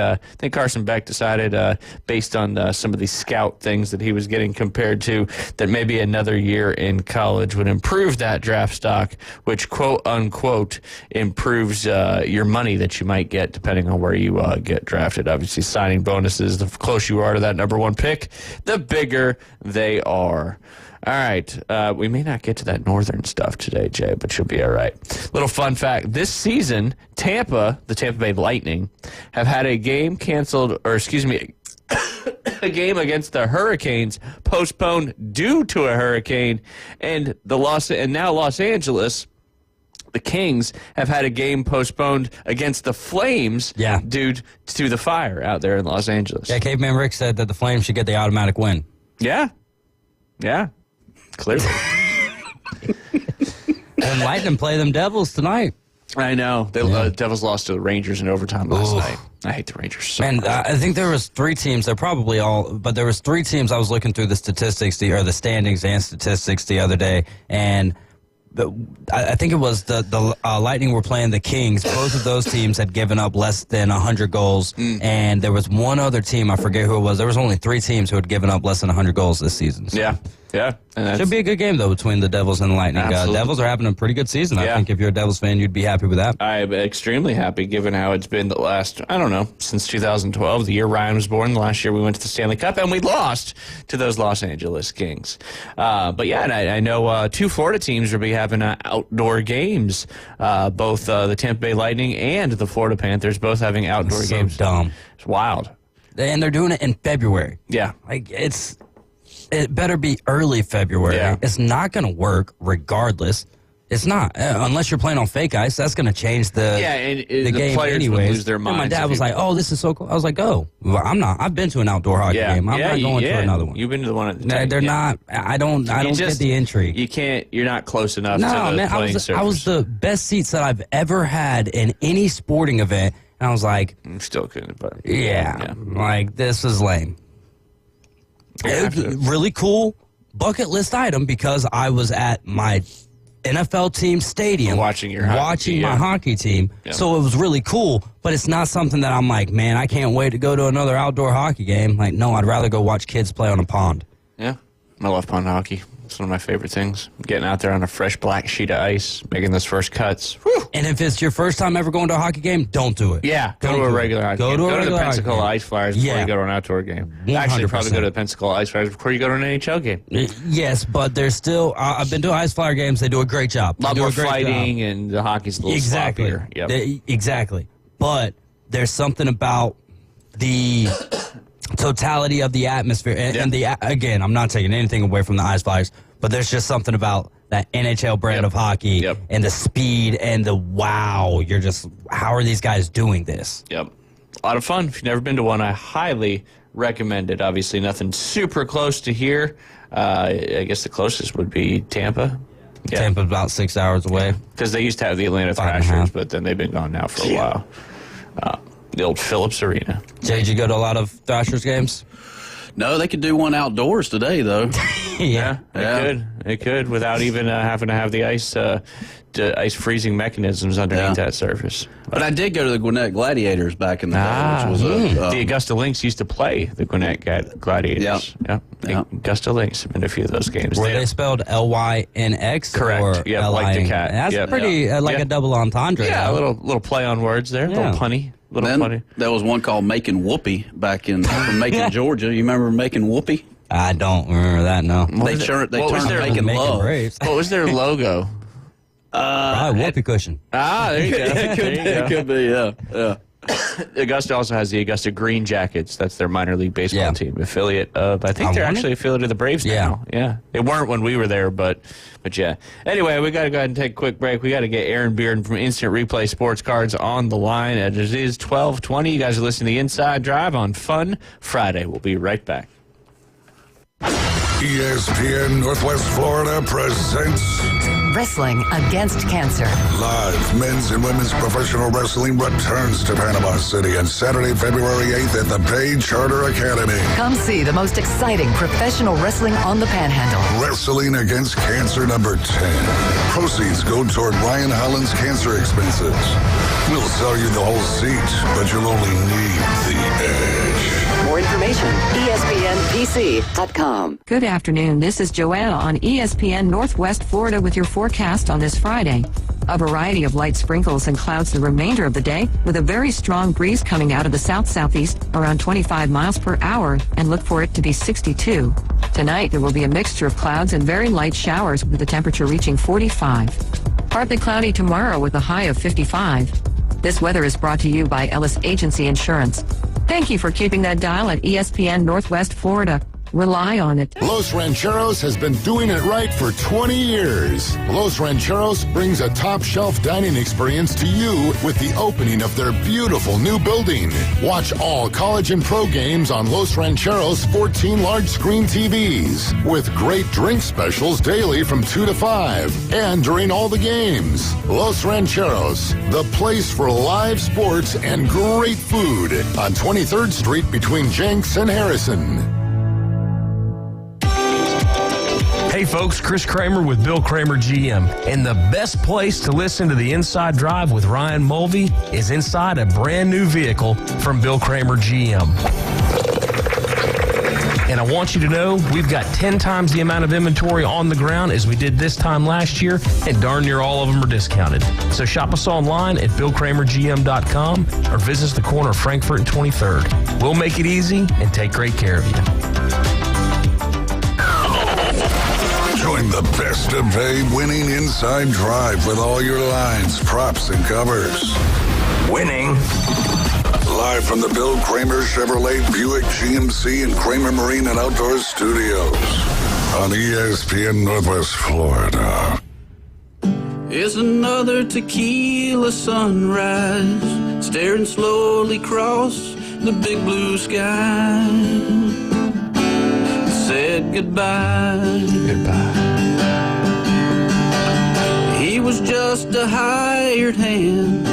Carson Beck decided, based on some of the scout things that he was getting compared to, that maybe another year in college would improve that draft stock, which quote unquote improves your money that you might get depending on where you get drafted. Obviously, signing bonuses, the closer you are to that number one pick, the bigger they are. All right, we may not get to that northern stuff today, Jay, but you'll be all right. Little fun fact, this season, the Tampa Bay Lightning, have had a game canceled, or excuse me, a game against the Hurricanes postponed due to a hurricane, and now Los Angeles, the Kings, have had a game postponed against the Flames due to the fire out there in Los Angeles. Yeah, Caveman Rick said that the Flames should get the automatic win. Yeah. Clearly. And Lightning play them Devils tonight. I know. The Devils lost to the Rangers in overtime last night. I hate the Rangers so much. I think there was three teams. They're probably all, but there was three teams. I was looking through the statistics, or the standings and statistics the other day, and I think it was the Lightning were playing the Kings. Both of those teams had given up less than 100 goals, and there was one other team, I forget who it was. There was only three teams who had given up less than 100 goals this season. So. Yeah. And should be a good game, though, between the Devils and the Lightning. Devils are having a pretty good season. I think if you're a Devils fan, you'd be happy with that. I'm extremely happy, given how it's been the last, since 2012, the year Ryan was born. The last year we went to the Stanley Cup, and we lost to those Los Angeles Kings. But yeah, and I know two Florida teams will be having outdoor games. Both the Tampa Bay Lightning and the Florida Panthers both having outdoor games. So dumb. It's wild. And they're doing it in February. Yeah. It better be early February. Yeah. It's not going to work regardless. It's not. Unless you're playing on fake ice, that's going to change the the game players anyways. would lose their minds. And my dad was like, oh, this is so cool. I was like, go. Well, I'm not. I've been to an outdoor hockey game. I'm not going to another one. You've been to the one at the They're not. I don't get the intrigue. You can't. You're not close enough no, to the man, playing surface. I was the best seats that I've ever had in any sporting event. And I was like, I'm still couldn't, but like, this is lame. Really cool bucket list item, because I was at my NFL team stadium watching my hockey team. Yeah. So it was really cool, but it's not something that I'm like, man, I can't wait to go to another outdoor hockey game. Like, no, I'd rather go watch kids play on a pond. Yeah, I love pond hockey. It's one of my favorite things. Getting out there on a fresh black sheet of ice, making those first cuts. Whew. And if it's your first time ever going to a hockey game, don't do it. Yeah, go to a regular hockey game. Go to the Pensacola Ice Flyers before you go to an outdoor game. 100%. Actually, probably go to the Pensacola Ice Flyers before you go to an NHL game. Yes, but there's still, I've been to Ice Flyer games. They do a great job. A lot more fighting, and the hockey's a little sloppier. Yep. Exactly. But there's something about the totality of the atmosphere. And again, I'm not taking anything away from the Ice Flyers, but there's just something about that NHL brand of hockey and the speed and the wow. You're just, how are these guys doing this? Yep. A lot of fun. If you've never been to one, I highly recommend it. Obviously, nothing super close to here. I guess the closest would be Tampa. Yeah. Tampa's about 6 hours away. Because they used to have the Atlanta Thrashers, but then they've been gone now for a while. The old Phillips Arena. Jay, did you go to a lot of Thrashers games? No, they could do one outdoors today, though. They could without even having to have the ice freezing mechanisms underneath that surface. But I did go to the Gwinnett Gladiators back in the day, which was the Augusta Lynx used to play the Gwinnett Gladiators. Yeah. Augusta Lynx have been to a few of those games. Were they spelled L-Y-N-X? Correct. Yeah, like the cat. That's pretty like a double entendre. Yeah, a little play on words there, a little punny. There was one called Making Whoopee back in from Macon, Georgia. You remember Making Whoopee? I don't remember that, no. They turned Making Love. What was their logo? Probably whoopee cushion. There you go. It could be, yeah. Augusta also has the Augusta Green Jackets. That's their minor league baseball team affiliate of. I think they're actually affiliate of the Braves now. Yeah, they weren't when we were there, but yeah. Anyway, we got to go ahead and take a quick break. We got to get Aaron Bearden from Instant Replay Sports Cards on the line. It is 12:20. You guys are listening to the Inside Drive on Fun Friday. We'll be right back. ESPN Northwest Florida presents Wrestling Against Cancer. Live men's and women's professional wrestling returns to Panama City on Saturday, February 8th at the Bay Charter Academy. Come see the most exciting professional wrestling on the Panhandle. Wrestling Against Cancer number 10. Proceeds go toward Ryan Holland's cancer expenses. We'll sell you the whole seat, but you'll only need the edge. More information, ESPNPC.com. Good afternoon. This is Joanna on ESPN Northwest Florida with your forecast on this Friday. A variety of light sprinkles and clouds the remainder of the day with a very strong breeze coming out of the south-southeast around 25 miles per hour, and look for it to be 62. Tonight there will be a mixture of clouds and very light showers with the temperature reaching 45. Partly cloudy tomorrow with a high of 55. This weather is brought to you by Ellis Agency Insurance. Thank you for keeping that dial at ESPN Northwest Florida. Rely on it. Los Rancheros has been doing it right for 20 years. Los Rancheros brings a top-shelf dining experience to you with the opening of their beautiful new building. Watch all college and pro games on Los Rancheros' 14 large-screen TVs with great drink specials daily from 2 to 5 and during all the games. Los Rancheros, the place for live sports and great food on 23rd Street between Jenks and Harrison. Hey folks, Chris Kramer with Bill Kramer GM. And the best place to listen to the Inside Drive with Ryan Mulvey is inside a brand new vehicle from Bill Kramer GM. And I want you to know we've got 10 times the amount of inventory on the ground as we did this time last year, and darn near all of them are discounted. So shop us online at BillKramerGM.com or visit us the corner of Frankfurt and 23rd. We'll make it easy and take great care of you. Join the best of day winning Inside Drive with all your lines, props, and covers. Winning. Live from the Bill Kramer Chevrolet Buick GMC and Kramer Marine and Outdoor Studios on ESPN Northwest Florida. It's another tequila sunrise, staring slowly across the big blue sky. Said goodbye. He was just a hired hand,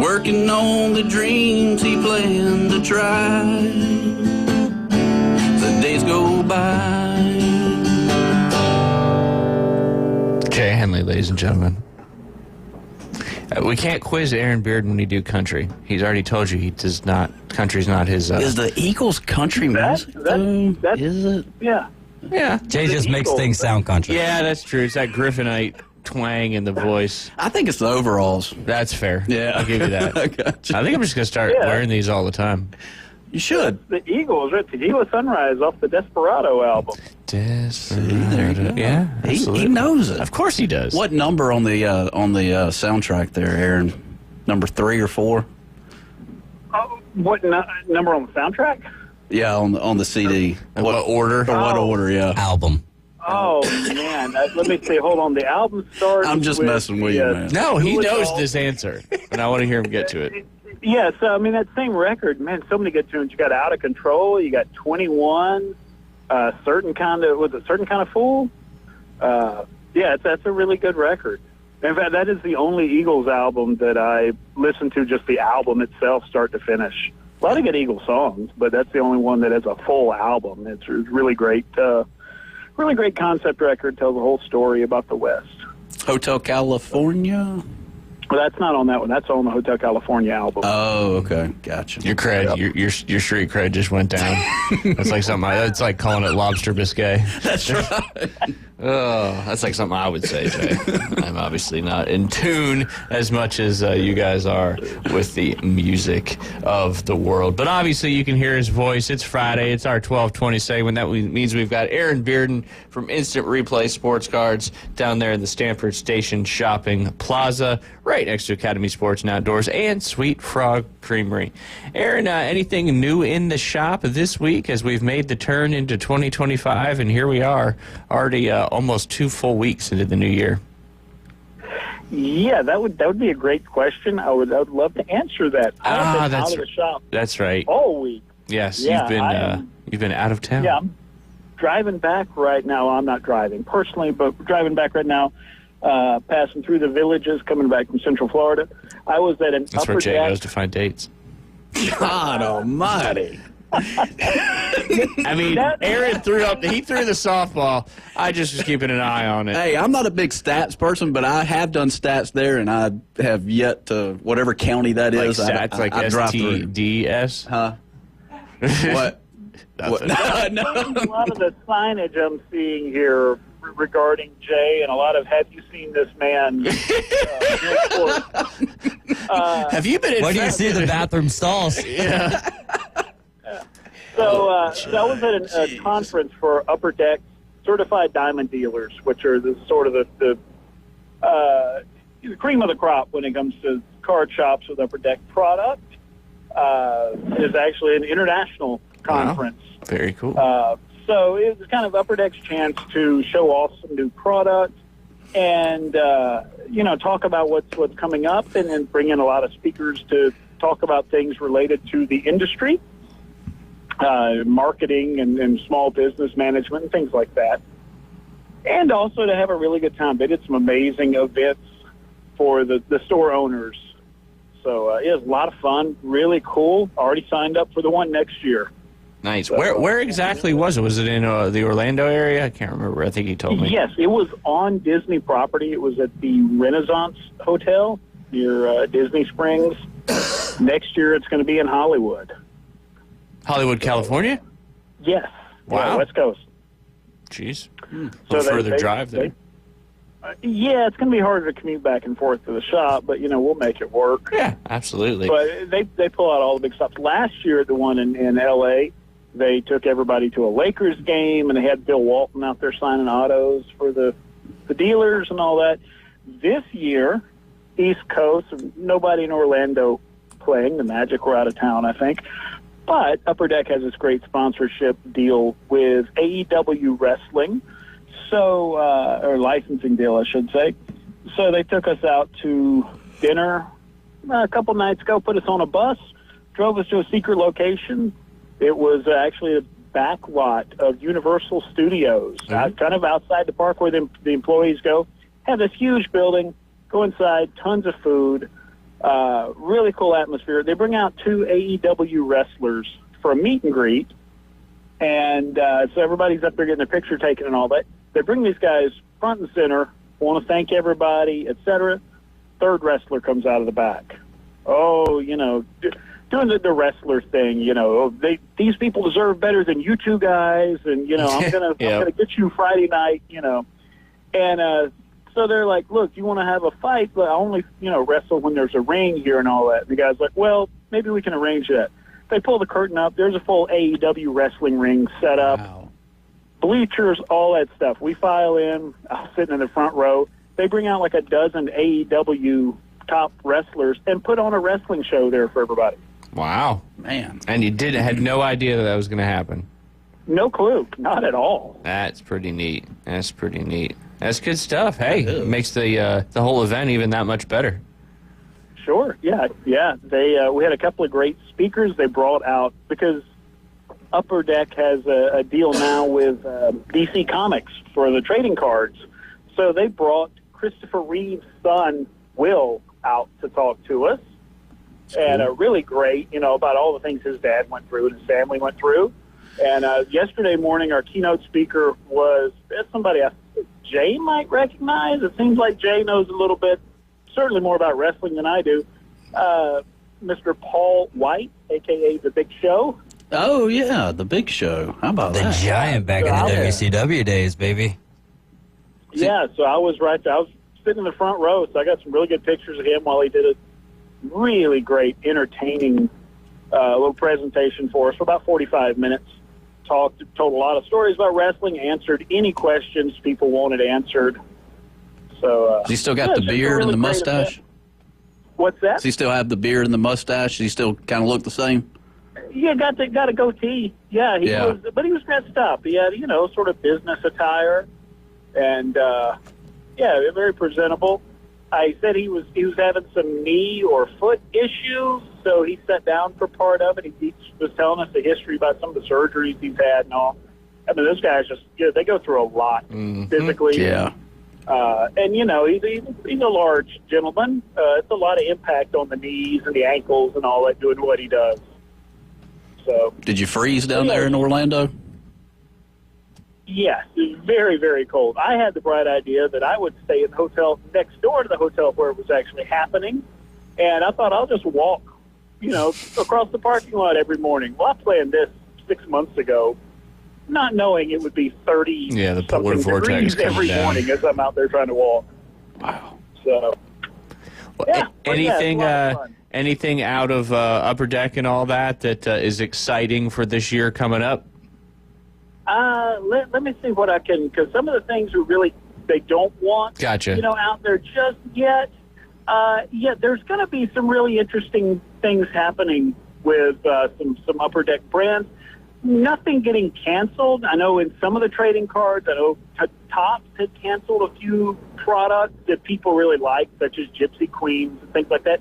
working on the dreams he planned to try. The days go by. Jay Henley, ladies and gentlemen. We can't quiz Aaron Bearden when he do country. He's already told you he does not. Country's not his. Is the Eagles country music? Is it? Yeah. Yeah. Jay just makes things sound country. Yeah, that's true. It's that Griffinite twang in the voice. I think it's the overalls. That's fair. Yeah. I'll give you that. I gotcha. I think I'm just going to start wearing these all the time. You should. The Eagles, right? Tequila Sunrise off the Desperado album. Desperado. Yeah, he knows it. Of course he does. What number on the soundtrack there, Aaron? Number 3 or 4? What number on the soundtrack? Yeah, on the CD. What order? Or what order? Yeah. Album. Oh man, let me see. Hold on. The album starts. I'm just messing with you, man. No, he knows this answer, and I want to hear him get to it. Yeah, so I mean that same record, man. So many good tunes. You got Out of Control. You got 21. Certain kind of Fool? Yeah, that's a really good record. In fact, that is the only Eagles album that I listen to just the album itself, start to finish. A lot of good Eagles songs, but that's the only one that has a full album. It's really great. Really great concept record. Tells the whole story about the West. Hotel California. Well, that's not on that one. That's on the Hotel California album. Oh, okay, gotcha. Your cred, your street cred just went down. That's like something. That's like calling it lobster biscuit. That's right. Oh, that's like something I would say, Jay. I'm obviously not in tune as much as you guys are with the music of the world. But obviously you can hear his voice. It's Friday. It's our 12:20 segment. That means we've got Aaron Bearden from Instant Replay Sports Cards down there in the Stanford Station Shopping Plaza, right next to Academy Sports and Outdoors and Sweet Frog Creamery. Aaron, anything new in the shop this week as we've made the turn into 2025, and here we are already almost 2 full weeks into the new year? Yeah, that would be a great question. I would love to answer that. I've been out of the shop. That's right. All week. Yes, Yeah, you've been out of town. Yeah, I'm driving back right now. I'm not driving personally, but driving back right now, passing through the villages, coming back from Central Florida. I was at an That's upper where Jay deck. goes to find dates. God almighty. I mean, Aaron threw the softball. I just was keeping an eye on it. Hey, I'm not a big stats person, but I have done stats there, and I have yet to, whatever county that is. Stats like I drive through. STDS? Huh? What? What? A lot of the signage I'm seeing here regarding Jay, and a lot of "Have you seen this man?" Have you been? Where do you see the bathroom stalls? Yeah. So I was at a conference for Upper Deck Certified Diamond Dealers, which are the sort of the cream of the crop when it comes to card shops with Upper Deck product. Is actually an international conference. Wow. Very cool. So it was kind of Upper Deck's chance to show off some new product and talk about what's coming up, and then bring in a lot of speakers to talk about things related to the industry. Marketing and small business management and things like that. And also to have a really good time. They did some amazing events for the store owners. So it was a lot of fun, really cool. Already signed up for the one next year. Nice. So, where exactly was it? Was it in the Orlando area? I can't remember. I think he told me. Yes, it was on Disney property. It was at the Renaissance Hotel near Disney Springs. Next year it's going to be in Hollywood. Hollywood, California? Yes. Wow. Yeah, West Coast. Jeez. So further drive there. Yeah, it's going to be harder to commute back and forth to the shop, but, we'll make it work. Yeah, absolutely. But they pull out all the big stops. Last year at the one in L.A., they took everybody to a Lakers game, and they had Bill Walton out there signing autos for the dealers and all that. This year, East Coast, nobody in Orlando playing. The Magic were out of town, I think. But Upper Deck has this great sponsorship deal with AEW Wrestling, or licensing deal, I should say. So they took us out to dinner a couple nights ago, put us on a bus, drove us to a secret location. It was actually a back lot of Universal Studios, kind of outside the park where the employees go. Have this huge building, go inside, tons of food. Really cool atmosphere. They bring out 2 AEW wrestlers for a meet and greet, and so everybody's up there getting their picture taken and all that. They bring these guys front and center, want to thank everybody, etc. Third wrestler comes out of the back. Oh, doing doing the wrestler thing, these people deserve better than you two guys, and I'm gonna get you Friday night, and so they're like, look, you want to have a fight, but I only wrestle when there's a ring here and all that. And the guy's like, well, maybe we can arrange that. They pull the curtain up. There's a full AEW wrestling ring set up, bleachers, all that stuff. We file in. I'm sitting in the front row. They bring out like a dozen AEW top wrestlers and put on a wrestling show there for everybody. Wow. Man. And you had no idea that was going to happen. No clue. Not at all. That's pretty neat. That's good stuff. Hey, it makes the whole event even that much better. Sure. Yeah. They we had a couple of great speakers they brought out because Upper Deck has a deal now with DC Comics for the trading cards. So they brought Christopher Reeve's son, Will, out to talk to us. And really great, about all the things his dad went through and his family went through. And yesterday morning, our keynote speaker was somebody Jay might recognize. It seems like Jay knows a little bit, certainly more about wrestling than I do. Mr. Paul White, a.k.a. The Big Show. Oh, yeah, The Big Show. How about that? The Giant back in the WCW days, baby. Yeah, so I was right there. I was sitting in the front row, so I got some really good pictures of him while he did a really great, entertaining little presentation for us for about 45 minutes. Told a lot of stories about wrestling, answered any questions people wanted answered. So, Does he still got the beard and the mustache? What's that? Does he still have the beard and the mustache? Does he still kind of look the same? Yeah, got a goatee. Yeah, he was, but he was dressed up. He had, sort of business attire, and very presentable. I said he was having some knee or foot issues, so he sat down for part of it. He was telling us the history about some of the surgeries he's had and all. I mean, those guys they go through a lot physically. Yeah. And, he's a large gentleman. It's a lot of impact on the knees and the ankles and all that doing what he does. So. Did you freeze down there in Orlando? Yes, it was very, very cold. I had the bright idea that I would stay in the hotel next door to the hotel where it was actually happening, and I thought I'll just walk, across the parking lot every morning. Well, I planned this 6 months ago, not knowing it would be 30 the polar vortex degrees every morning as I'm out there trying to walk. Wow. So, anything out of Upper Deck and all that is exciting for this year coming up? Let me see what I can, because some of the things they don't want, gotcha. Out there just yet. There's going to be some really interesting things happening with some Upper Deck brands. Nothing getting canceled. I know in some of the trading cards, I know Topps had canceled a few products that people really like, such as Gypsy Queens and things like that.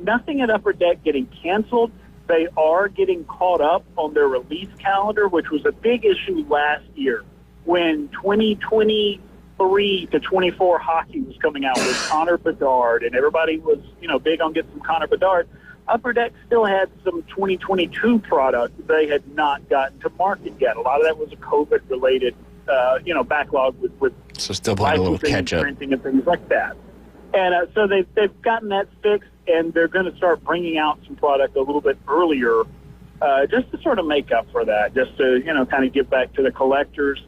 Nothing at Upper Deck getting canceled. They are getting caught up on their release calendar, which was a big issue last year when 2023 to 24 hockey was coming out with Connor Bedard, and everybody was, big on getting some Connor Bedard. Upper Deck still had some 2022 product they had not gotten to market yet. A lot of that was a COVID-related, backlog with so still playing a little catch-up, printing and things like that. And so they've gotten that fixed, and they're going to start bringing out some product a little bit earlier just to sort of make up for that, just to, kind of give back to the collectors.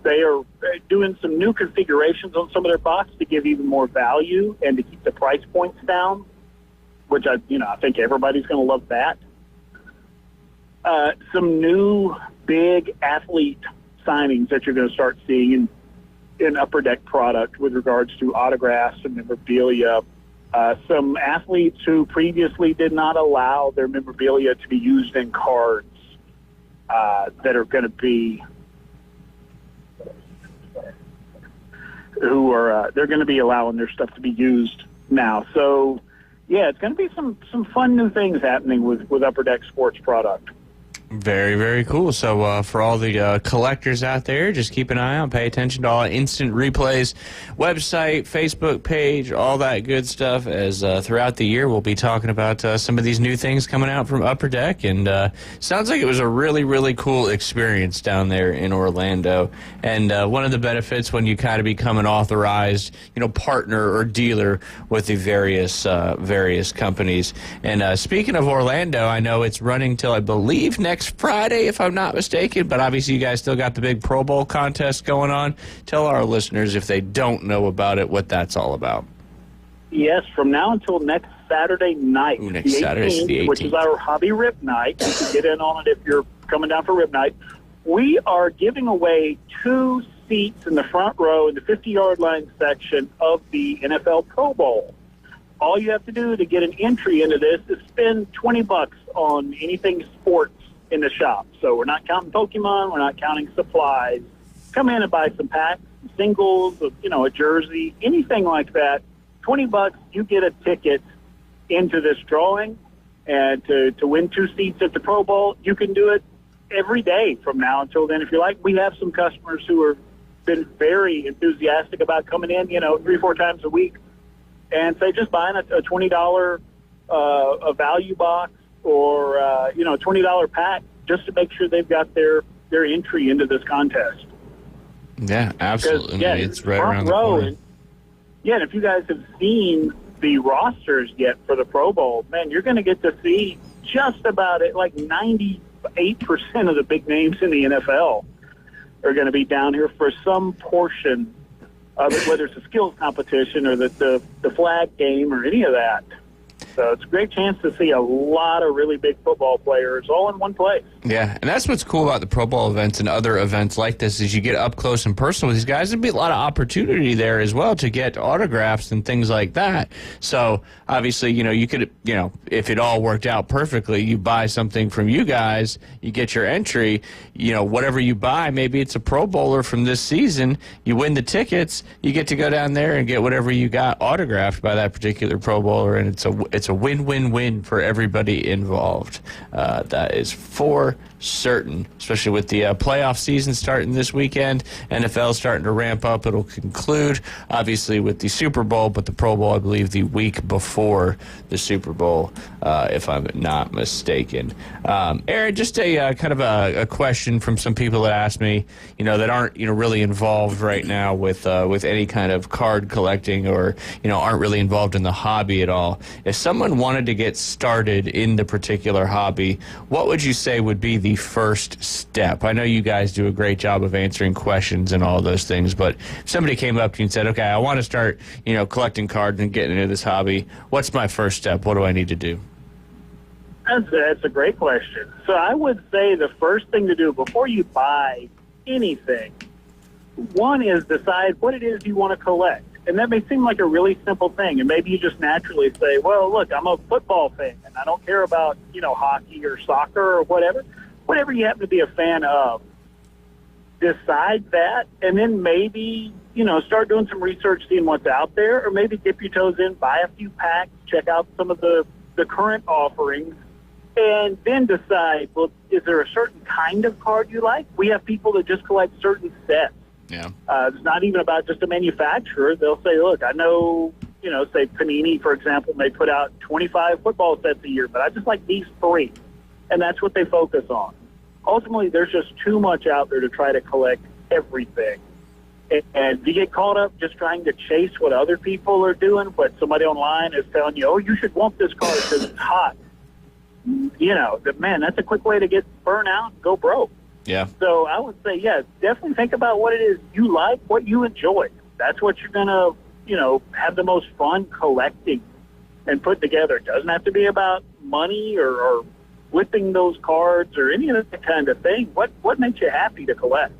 They are doing some new configurations on some of their boxes to give even more value and to keep the price points down, which I think everybody's going to love that. Some new big athlete signings that you're going to start seeing in Upper Deck product with regards to autographs and memorabilia. Some athletes who previously did not allow their memorabilia to be used in cards that are going to be they're going to be allowing their stuff to be used now. So, yeah, it's going to be some fun new things happening with Upper Deck sports product. Very, very cool. So for all the collectors out there, just keep an eye out. Pay attention to all Instant Replays website, Facebook page, all that good stuff, as throughout the year we'll be talking about some of these new things coming out from Upper Deck. And sounds like it was a really, really cool experience down there in Orlando. And one of the benefits when you kind of become an authorized, partner or dealer with the various companies. And speaking of Orlando, I know it's running till I believe next Friday, if I'm not mistaken, but obviously you guys still got the big Pro Bowl contest going on. Tell our listeners, if they don't know about it, what that's all about. Yes, from now until next Saturday night, next Saturday, the 18th, which is our Hobby Rip Night. You can get in on it if you're coming down for Rip Night. We are giving away 2 seats in the front row in the 50-yard line section of the NFL Pro Bowl. All you have to do to get an entry into this is spend $20 on anything sports in the shop. So we're not counting Pokemon, we're not counting supplies. Come in and buy some packs, some singles, a jersey, anything like that. $20, you get a ticket into this drawing, and to win 2 seats at the Pro Bowl. You can do it every day from now until then if you like. We have some customers who have been very enthusiastic about coming in, 3-4 times a week, and say just buying a $20 a value box or a $20 pack just to make sure they've got their entry into this contest. Yeah, absolutely. Yeah, it's right around the corner. And if you guys have seen the rosters yet for the Pro Bowl, man, you're going to get to see just about it. Like 98% of the big names in the NFL are going to be down here for some portion of it, whether it's a skills competition or the flag game or any of that. So it's a great chance to see a lot of really big football players all in one place. Yeah, and that's what's cool about the Pro Bowl events and other events like this is you get up close and personal with these guys. There'd be a lot of opportunity there as well to get autographs and things like that. So obviously, you could, if it all worked out perfectly, you buy something from you guys, you get your entry, whatever you buy, maybe it's a Pro Bowler from this season, you win the tickets, you get to go down there and get whatever you got autographed by that particular Pro Bowler, and it's a win-win-win for everybody involved. That is for certain, especially with the playoff season starting this weekend. NFL starting to ramp up. It'll conclude, obviously, with the Super Bowl, but the Pro Bowl, I believe, the week before the Super Bowl, if I'm not mistaken. Aaron, just a kind of a question from some people that asked me, that aren't, really involved right now with any kind of card collecting or, aren't really involved in the hobby at all. If someone wanted to get started in the particular hobby, what would you say would be the first step? I know you guys do a great job of answering questions and all those things, but if somebody came up to you and said, okay, I want to start, collecting cards and getting into this hobby, what's my first step? What do I need to do? That's a great question. So I would say the first thing to do before you buy anything, one is decide what it is you want to collect. And that may seem like a really simple thing. And maybe you just naturally say, well, look, I'm a football fan, and I don't care about, hockey or soccer or whatever you happen to be a fan of. Decide that, and then maybe, start doing some research, seeing what's out there, or maybe dip your toes in, buy a few packs, check out some of the current offerings, and then decide, well, is there a certain kind of card you like? We have people that just collect certain sets. Yeah. It's not even about just a manufacturer. They'll say, look, I know, say Panini, for example, may put out 25 football sets a year, but I just like these 3. And that's what they focus on. Ultimately, there's just too much out there to try to collect everything. And you get caught up just trying to chase what other people are doing, what somebody online is telling you, oh, you should want this card because it's hot. Man, that's a quick way to get burnt out and go broke. Yeah. So I would say, definitely think about what it is you like, what you enjoy. That's what you're going to, have the most fun collecting and put together. It doesn't have to be about money or flipping those cards or any of that kind of thing. What makes you happy to collect?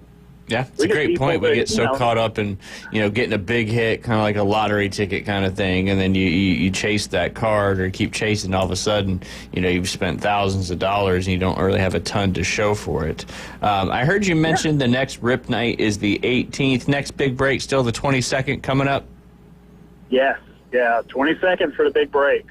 Yeah, it's a great point. We get so caught up in, getting a big hit, kind of like a lottery ticket kind of thing, and then you chase that card or keep chasing. All of a sudden, you've spent thousands of dollars and you don't really have a ton to show for it. I heard you mention the next Rip Night is the 18th. Next big break still the 22nd coming up? Yes, 22nd for the big break.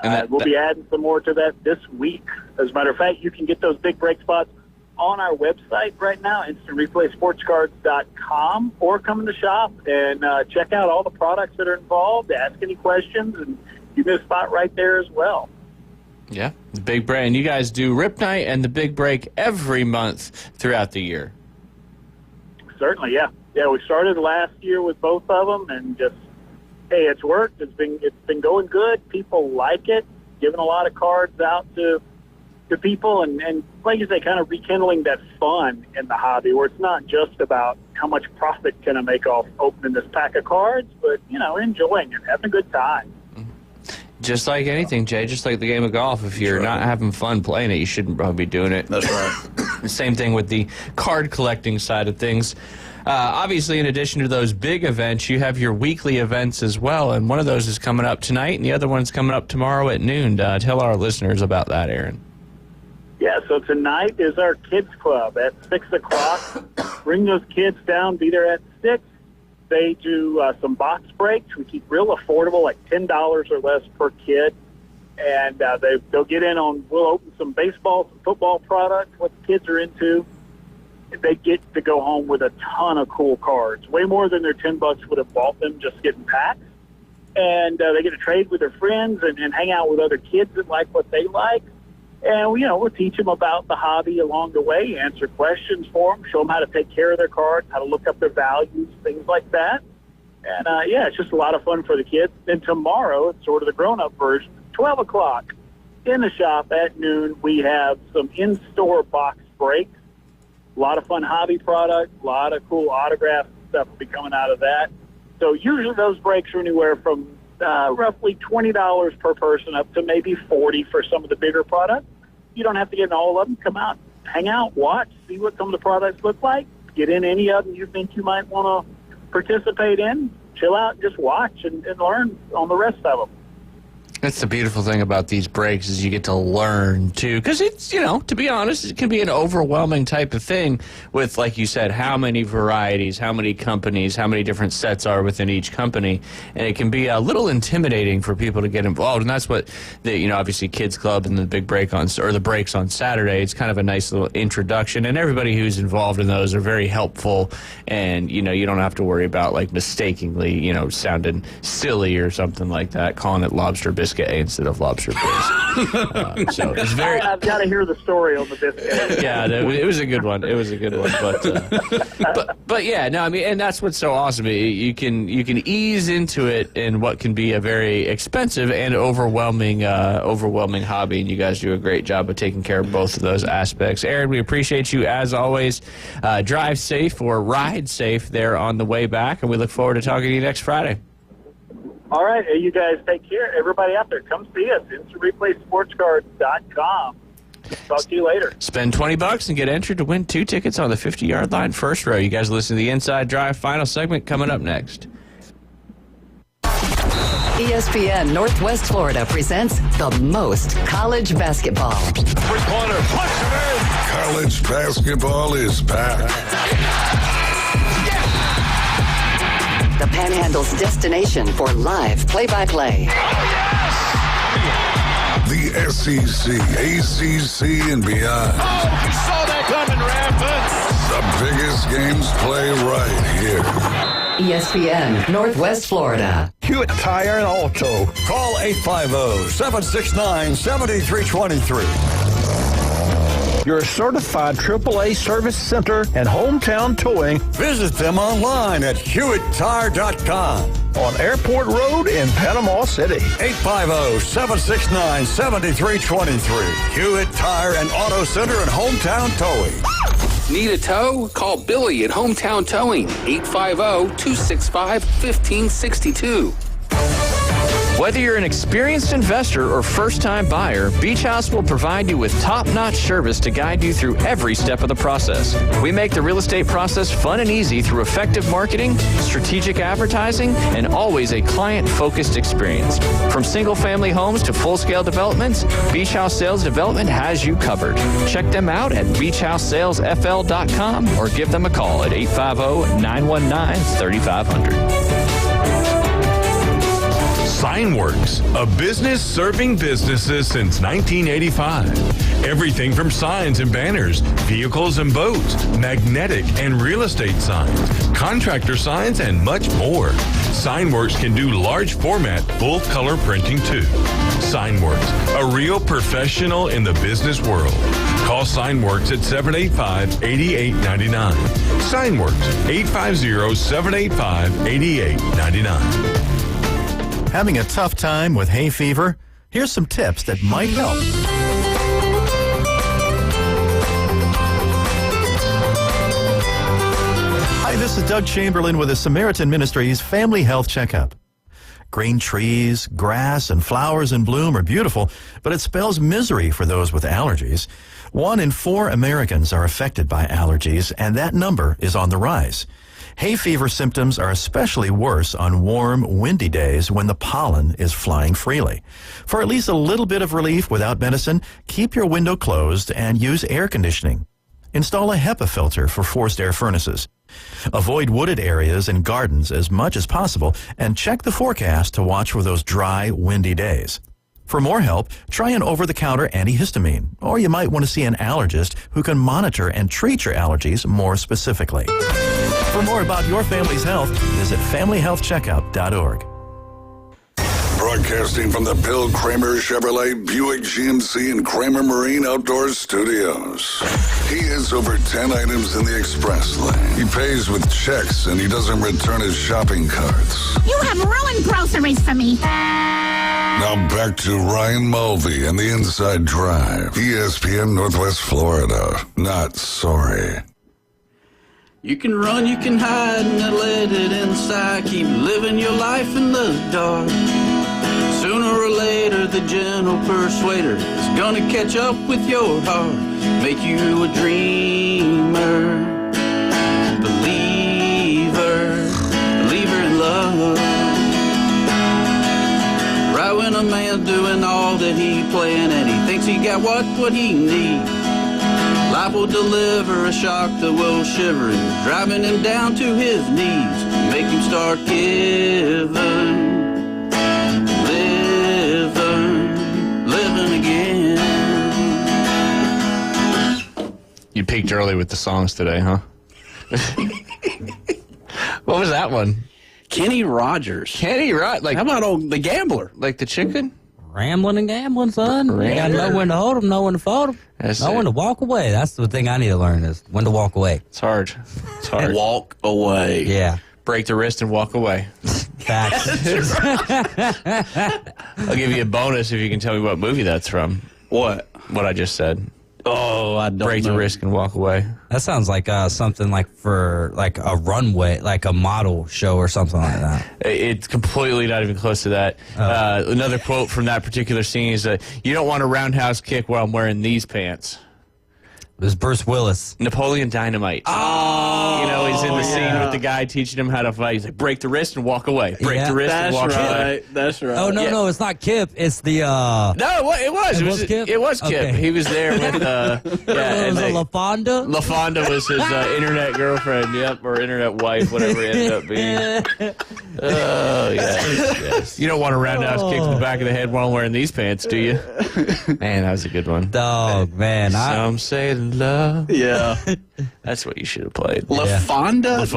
And we'll be adding some more to that this week. As a matter of fact, you can get those big brake spots on our website right now, InstantReplaySportsCards.com, or come in the shop and check out all the products that are involved, ask any questions, and you get a spot right there as well. Yeah, the Big Break. And you guys do Rip Night and the Big Break every month throughout the year. Certainly, yeah. Yeah, we started last year with both of them, and just, hey, it's worked. It's been going good. People like it. Giving a lot of cards out to people, and like you say, kind of rekindling that fun in the hobby, where it's not just about how much profit can I make off opening this pack of cards, but, enjoying it, having a good time. Just like anything, Jay, just like the game of golf. If you're not having fun playing it, you shouldn't probably be doing it. That's right. The same thing with the card collecting side of things. Obviously, in addition to those big events, you have your weekly events as well, and one of those is coming up tonight, and the other one's coming up tomorrow at noon. Tell our listeners about that, Aaron. Yeah, so tonight is our Kids Club at 6 o'clock. Bring those kids down, be there at 6. They do some box breaks. We keep real affordable, like $10 or less per kid. And they'll get in on, we'll open some baseball, some football products, what the kids are into. They get to go home with a ton of cool cards, way more than their $10 would have bought them just getting packs. And they get to trade with their friends and hang out with other kids that like what they like. And, we'll teach them about the hobby along the way, answer questions for them, show them how to take care of their cards, how to look up their values, things like that. And, it's just a lot of fun for the kids. And tomorrow, it's sort of the grown-up version, 12 o'clock in the shop at noon, we have some in-store box breaks. A lot of fun hobby products, a lot of cool autographs and stuff will be coming out of that. So usually those breaks are anywhere from roughly $20 per person up to maybe $40 for some of the bigger products. You don't have to get in all of them. Come out, hang out, watch, see what some of the products look like. Get in any of them you think you might want to participate in. Chill out and just watch and learn on the rest of them. That's the beautiful thing about these breaks is you get to learn, too. Because it's, to be honest, it can be an overwhelming type of thing with, like you said, how many varieties, how many companies, how many different sets are within each company. And it can be a little intimidating for people to get involved. And that's what, obviously Kids Club and the big break or the breaks on Saturday, it's kind of a nice little introduction. And everybody who's involved in those are very helpful. And, you don't have to worry about, like, mistakenly, sounding silly or something like that, calling it lobster biscuit instead of lobster biscuit. So it's very. I've got to hear the story on the biscuit. Yeah, it was a good one. But yeah, no, I mean, and that's what's so awesome. You can ease into it in what can be a very expensive and overwhelming hobby, and you guys do a great job of taking care of both of those aspects. Aaron, we appreciate you as always. Drive safe or ride safe there on the way back, and we look forward to talking to you next Friday. All right, you guys take care. Everybody out there, come see us. InstantReplaySportsCards.com. Talk to you later. Spend $20 and get entered to win 2 tickets on the 50-yard line first row. You guys listen to the Inside Drive final segment coming up next. ESPN Northwest Florida presents the most college basketball. Three-pointer, push it in. College basketball is back. The Panhandle's destination for live play-by-play. The SEC, ACC, and beyond. Oh, he saw that coming, Rampant. The biggest games play right here. ESPN Northwest Florida. Hewitt Tire and Auto. Call 850-769-7323. Your certified AAA service center and hometown towing. Visit them online at HewittTire.com. On Airport Road in Panama City. 850-769-7323. Hewitt Tire and Auto Center and hometown towing. Need a tow? Call Billy at Hometown Towing, 850-265-1562. Whether you're an experienced investor or first-time buyer, Beach House will provide you with top-notch service to guide you through every step of the process. We make the real estate process fun and easy through effective marketing, strategic advertising, and always a client-focused experience. From single-family homes to full-scale developments, Beach House Sales Development has you covered. Check them out at beachhousesalesfl.com or give them a call at 850-919-3500. Signworks, a business serving businesses since 1985. Everything from signs and banners, vehicles and boats, magnetic and real estate signs, contractor signs, and much more. Signworks can do large format, full color printing too. Signworks, a real professional in the business world. Call Signworks at 785-8899. Signworks, 850-785-8899. Having a tough time with hay fever? Here's some tips that might help. Hi, this is Doug Chamberlain with the Samaritan Ministries Family Health Checkup. Green trees, grass, and flowers in bloom are beautiful, but it spells misery for those with allergies. 1 in 4 Americans are affected by allergies, and that number is on the rise. Hay fever symptoms are especially worse on warm, windy days when the pollen is flying freely. For at least a little bit of relief without medicine, keep your window closed and use air conditioning. Install a HEPA filter for forced air furnaces. Avoid wooded areas and gardens as much as possible, and check the forecast to watch for those dry, windy days. For more help, try an over-the-counter antihistamine, or you might want to see an allergist who can monitor and treat your allergies more specifically. For more about your family's health, visit FamilyHealthCheckup.org. Broadcasting from the Bill Kramer Chevrolet Buick GMC and Kramer Marine Outdoor Studios. He has over 10 items in the express lane. He pays with checks and he doesn't return his shopping carts. You have ruined groceries for me. Now back to Ryan Mulvey and the Inside Drive. ESPN Northwest Florida. Not sorry. You can run, you can hide, and let it inside. Keep living your life in the dark. Sooner or later, the gentle persuader is gonna catch up with your heart. Make you a dreamer, believer in love. Right when a man's doing all that he planned and he thinks he got what he needs, life will deliver a shock that will shiver him, driving him down to his knees, make him start giving. Living again. You peaked early with the songs today, huh? What was that one? Kenny Rogers. Kenny Rogers. Like, how about old the gambler? Like the chicken? Rambling and gambling, son. You gotta know when to hold them, know when to fold them. Know when to walk away. That's the thing I need to learn is when to walk away. It's hard. It's hard. Walk away. Yeah. Break the wrist and walk away. Facts. I'll give you a bonus if you can tell me what movie that's from. What? What I just said. Oh, I don't Break know. the wrist and walk away. That sounds like something like for like a runway, like a model show or something like that. It's completely not even close to that. Another quote from that particular scene is, you don't want a roundhouse kick while I'm wearing these pants. It was Bruce Willis. Napoleon Dynamite. Oh, you know, he's in the scene with the guy teaching him how to fight. He's like, break the wrist and walk away. Break the wrist and walk away. That's right. Oh, no, it's not Kip. It's the... No, it was. It was Kip? It was Kip. Okay. He was there with... Was it LaFonda? LaFonda was his internet girlfriend, or internet wife, whatever it ended up being. Oh, yes. You don't want to roundhouse kick to the back of the head while I'm wearing these pants, do you? Man, that was a good one. Dog, man. Some say love. Yeah. That's what you should have played. LaFonda? Was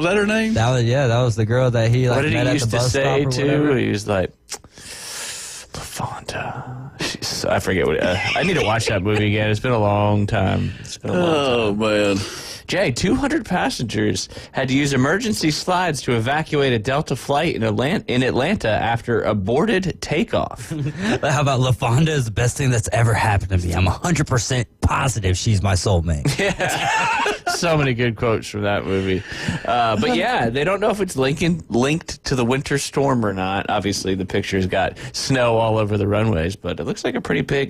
that her name? That was the girl that he what did met he at used the to bus say stop or too? whatever? He was like, LaFonda. I forget what. I need to watch that movie again. It's been a long time. Oh, man. Jay, 200 passengers had to use emergency slides to evacuate a Delta flight in Atlanta after aborted takeoff. How about LaFonda is the best thing that's ever happened to me. I'm 100% positive she's my soulmate. Yeah. So many good quotes from that movie. But yeah, they don't know if it's linked to the winter storm or not. Obviously, the picture's got snow all over the runways, but it looks like a pretty big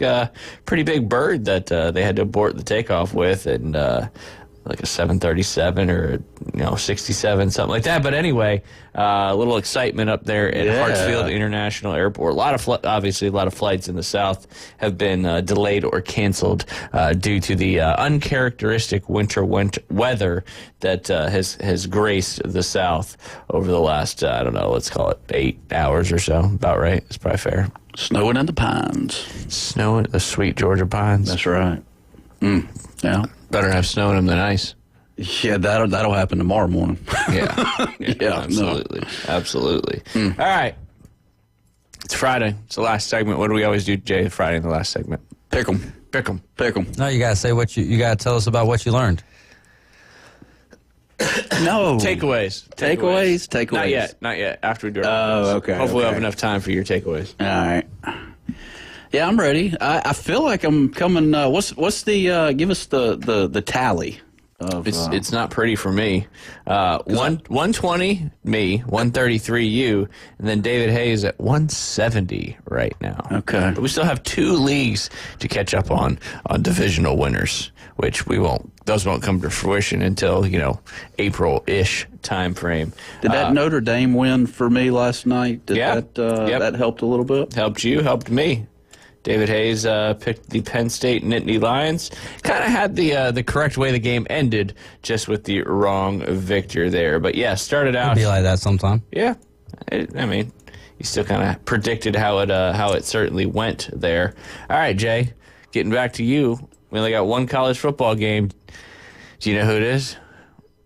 bird that they had to abort the takeoff with. And like a 737 or 67, something like that. But anyway, a little excitement up there at Hartsfield International Airport. Obviously, a lot of flights in the south have been delayed or canceled due to the uncharacteristic winter weather that has graced the south over the last, let's call it 8 hours or so. About right. It's probably fair. Snowing in the pines. Snowing the sweet Georgia pines. That's right. Yeah. Better have snow in them than ice. Yeah, that'll happen tomorrow morning. Yeah, absolutely. All right. It's Friday. It's the last segment. What do we always do, Jay, Friday in the last segment? Pick 'em. No, you gotta say you gotta tell us about what you learned. No. Takeaways. Not yet. After we do it. Oh, okay. Hopefully we'll have enough time for your takeaways. All right. Yeah, I'm ready. I feel like I'm coming. What's the? Give us the tally. It's not pretty for me. 120 me, 133 you, and then David Hayes at 170 right now. Okay. But we still have 2 leagues to catch up on divisional winners, which those won't come to fruition until April-ish time frame. Did that Notre Dame win for me last night? That helped a little bit. Helped you, helped me. David Hayes picked the Penn State Nittany Lions. Kind of had the correct way the game ended, just with the wrong victor there. But yeah, started out. It'll be like that sometime. Yeah, you still kind of predicted how it certainly went there. All right, Jay, getting back to you. We only got one college football game. Do you know who it is?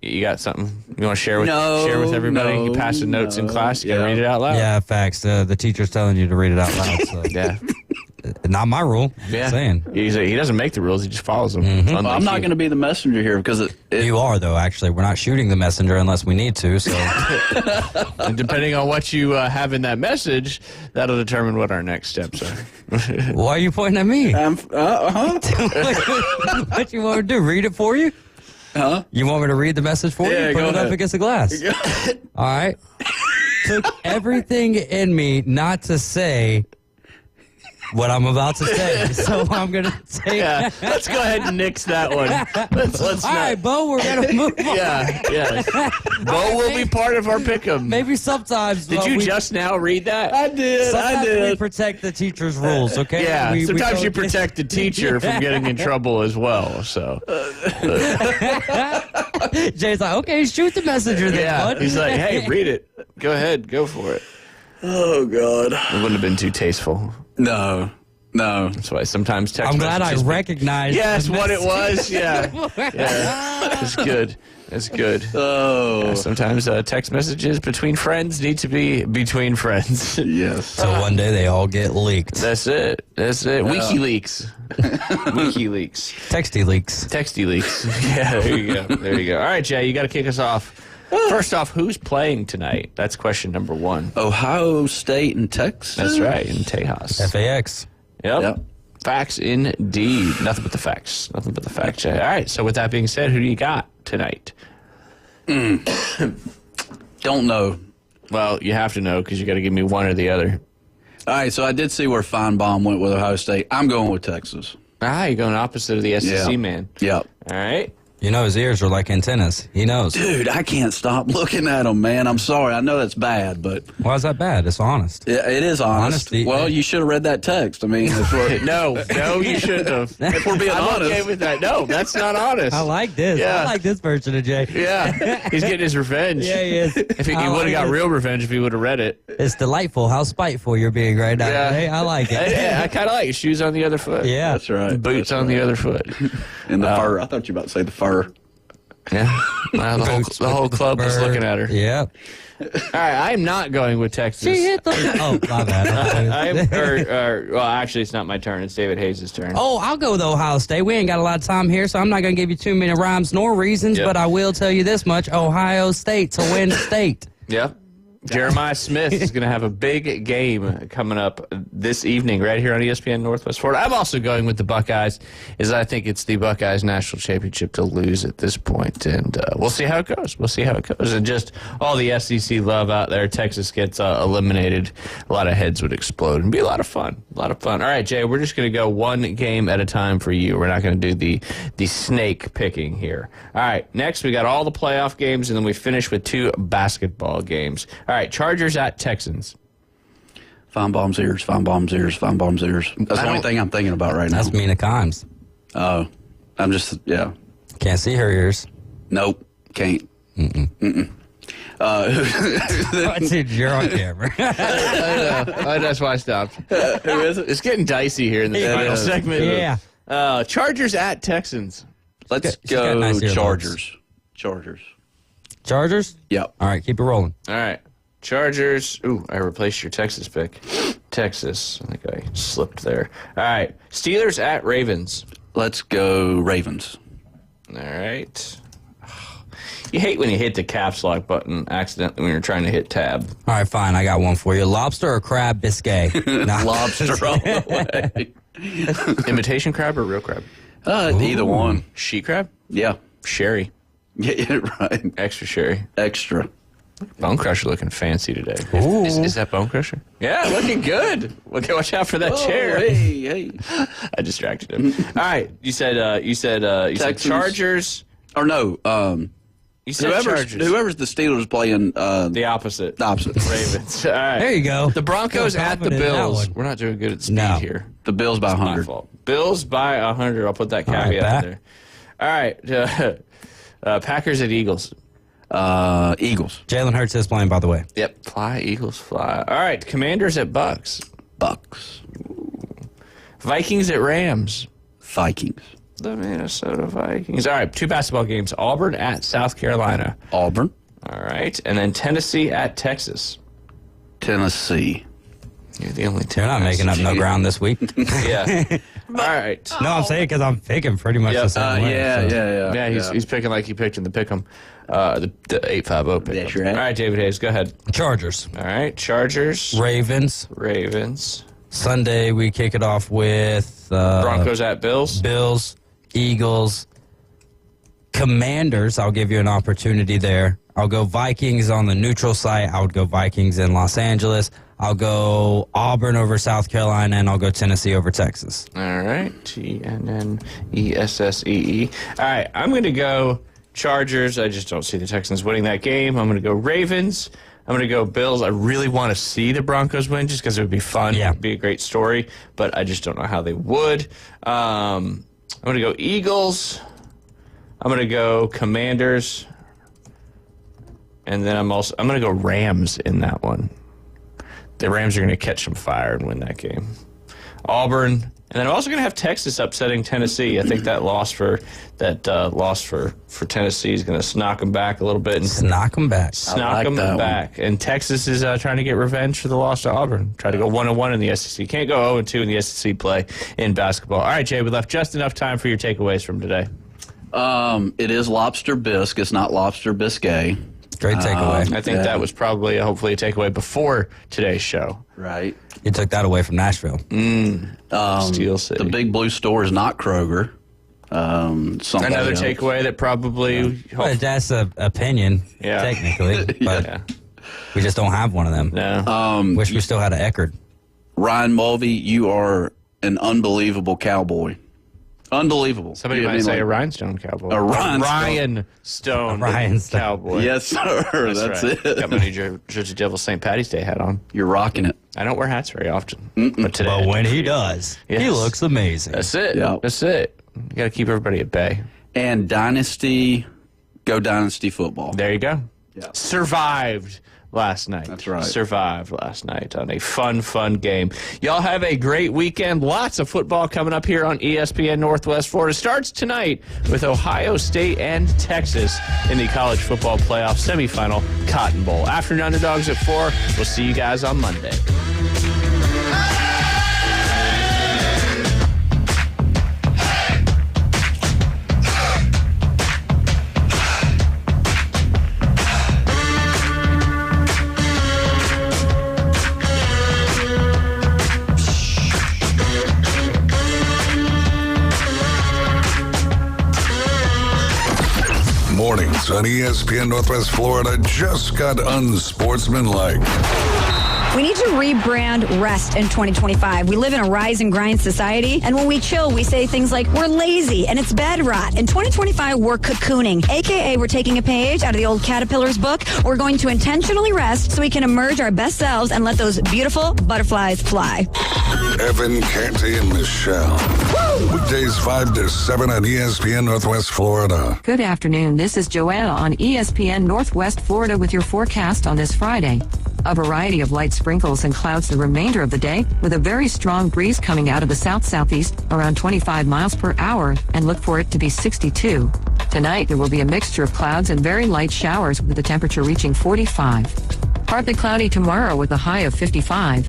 You got something you want to share with everybody? You passed the notes in class. You can read it out loud. Yeah, facts. The teacher's telling you to read it out loud. So. Yeah. Not my rule. Yeah. Saying. He doesn't make the rules. He just follows them. Mm-hmm. Well, I'm not going to be the messenger here because you are, though, actually. We're not shooting the messenger unless we need to. So, and depending on what you have in that message, that'll determine what our next steps are. Why are you pointing at me? What you want me to do? Read it for you? Huh? You want me to read the message for you? Put it up against the glass. All right. Took everything in me not to say what I'm about to say, so I'm gonna take. Yeah, let's go ahead and nix that one. Let's All right, Bo, we're gonna move on. Yeah. Bo will be part of our pick'em. Maybe sometimes. Did you just now read that? I did. Sometimes we protect the teacher's rules. Okay. Yeah. Sometimes you protect the teacher from getting in trouble as well. So. Jay's like, okay, shoot the messenger then, bud. He's like, hey, read it. Go ahead, go for it. Oh God. It wouldn't have been too tasteful. No. That's why sometimes text I'm glad I recognized. Yes, what it was. Yeah. It's good. It's good. Oh. Sometimes text messages between friends need to be between friends. Yes. So one day they all get leaked. That's it. WikiLeaks. WikiLeaks. Texty leaks. Yeah, there you go. All right, Jay, you got to kick us off. First off, who's playing tonight? That's question number 1. Ohio State and Texas. That's right, in Tejas. FAX. Yep. Facts indeed. Nothing but the facts. Nothing but the facts. All right, so with that being said, who do you got tonight? Don't know. Well, you have to know because you got to give me one or the other. All right, so I did see where Feinbaum went with Ohio State. I'm going with Texas. You're going opposite of the SEC man. Yep. All right. You know his ears are like antennas. He knows. Dude, I can't stop looking at them, man. I'm sorry. I know that's bad, but... Why is that bad? It's honest. Yeah, it is honest. Honesty. Well, you should have read that text. I mean... No, you shouldn't have. If we're being honest. I'm okay with that. No, that's not honest. I like this. Yeah. I like this version of Jay. Yeah, he's getting his revenge. Yeah, he is. If he would have got real revenge if he would have read it. It's delightful how spiteful you're being right now. Yeah. Hey, I like it. Yeah, I kind of like it. Shoes on the other foot. Yeah. That's right. Boots on the other foot. And the fur. I thought you were about to say the fur. Yeah. The whole club was looking at her. Yeah. All right, I am not going with Texas. She hit the... Oh, my bad. Well, actually, it's not my turn. It's David Hayes' turn. Oh, I'll go with Ohio State. We ain't got a lot of time here, so I'm not going to give you too many rhymes nor reasons, but I will tell you this much. Ohio State's a win state. Yep. Jeremiah Smith is going to have a big game coming up this evening right here on ESPN Northwest Florida. I'm also going with the Buckeyes, as I think it's the Buckeyes national championship to lose at this point, and we'll see how it goes. And just all the SEC love out there. Texas gets eliminated. A lot of heads would explode. It'd be a lot of fun. All right, Jay, we're just going to go one game at a time for you. We're not going to do the snake picking here. All right, next we got all the playoff games, and then we finish with 2 basketball games. All right, Chargers at Texans. Feinbaum's ears. That's the only thing I'm thinking about right now. That's Mina Kimes. Oh, I'm just, yeah. Can't see her ears. Nope, can't. Mm-mm. Dude, you're on camera. I know. That's why I stopped. Who is it? It's getting dicey here in the final segment. Yeah. Chargers at Texans. Let's go Chargers. Chargers? Yep. All right, keep it rolling. All right. Chargers. Ooh, I replaced your Texas pick. Texas. I think I slipped there. All right. Steelers at Ravens. Let's go Ravens. All right. You hate when you hit the caps lock button accidentally when you're trying to hit tab. All right, fine. I got one for you. Lobster or crab biscuit? Lobster all the way. Imitation crab or real crab? Either one. Sheet crab? Yeah. Sherry. Yeah, right. Extra sherry. Extra. Bone Crusher looking fancy today. Ooh. Is that Bone Crusher? Yeah, looking good. Okay, watch out for that chair. Hey. I distracted him. All right, you said Chargers. Or no, you said Chargers. Whoever's the Steelers playing the opposite. The opposite. Ravens. All right. There you go. The Broncos at the Bills. We're not doing good at speed here. The Bills by 100. My fault. Bills by 100. I'll put that caveat in there. All right. Packers at Eagles. Eagles. Jalen Hurts is playing, by the way. Yep. Fly, Eagles, fly. All right. Commanders at Bucks. Bucks. Vikings at Rams. Vikings. The Minnesota Vikings. All right. 2 basketball games. Auburn at South Carolina. Auburn. All right. And then Tennessee at Texas. Tennessee. You're the only They're not making up no ground this the week. Yeah. All right. No, I'm saying because I'm picking pretty much the same way. Yeah. He's picking like he picked in the Pick'em, the 850 pick. That's right. All right, David Hayes, go ahead. Chargers. All right, Chargers. Ravens. Sunday we kick it off with Broncos at Bills. Bills, Eagles, Commanders. I'll give you an opportunity there. I'll go Vikings on the neutral site. I would go Vikings in Los Angeles. I'll go Auburn over South Carolina, and I'll go Tennessee over Texas. All right, TNNESSEE. All right, I'm going to go Chargers. I just don't see the Texans winning that game. I'm going to go Ravens. I'm going to go Bills. I really want to see the Broncos win just because it would be fun. Yeah. It would be a great story, but I just don't know how they would. I'm going to go Eagles. I'm going to go Commanders. And then I'm going to go Rams in that one. The Rams are going to catch some fire and win that game. Auburn, and then I'm also going to have Texas upsetting Tennessee. I think that loss for Tennessee is going to knock them back a little bit. And knock them back. Knock them back. And Texas is trying to get revenge for the loss to Auburn. Try to go 1-1 in the SEC. Can't go 0-2 in the SEC play in basketball. All right, Jay, we left just enough time for your takeaways from today. It is lobster bisque. It's not lobster biscuit. Great takeaway. I think that was probably hopefully a takeaway before today's show. Right. You took that away from Nashville. Steel City. The Big Blue Store is not Kroger. Another takeaway that probably... Well, that's an opinion, technically. But we just don't have one of them. No. Wish we still had an Eckerd. Ryan Mulvey, you are an unbelievable cowboy. Unbelievable. Somebody might say a Rhinestone Cowboy. A Rhinestone Cowboy. Yes, sir. That's right. it. Got my New Jersey Devils St. Patty's Day hat on. You're rocking it. I don't wear hats very often. But today. But when he does, he looks amazing. That's it. Yep. That's it. You got to keep everybody at bay. And Dynasty, go Dynasty football. There you go. Yeah. Survived last night. That's right. Survived last night on a fun game. Y'all have a great weekend. Lots of football coming up here on ESPN Northwest Florida. Starts tonight with Ohio State and Texas in the college football playoff semifinal Cotton Bowl. Afternoon Underdogs at 4. We'll see you guys on Monday. Sports on ESPN Northwest Florida just got unsportsmanlike. We need to rebrand rest in 2025. We live in a rise and grind society, and when we chill, we say things like, we're lazy, and it's bed rot. In 2025, we're cocooning, a.k.a. we're taking a page out of the old Caterpillar's book. We're going to intentionally rest so we can emerge our best selves and let those beautiful butterflies fly. Evan, Canty, and Michelle. Weekdays 5 to 7 on ESPN Northwest Florida. Good afternoon. This is Joanna on ESPN Northwest Florida with your forecast on this Friday. A variety of light sprinkles and clouds the remainder of the day, with a very strong breeze coming out of the south-southeast around 25 miles per hour, and look for it to be 62. Tonight, there will be a mixture of clouds and very light showers with the temperature reaching 45. Partly cloudy tomorrow with a high of 55.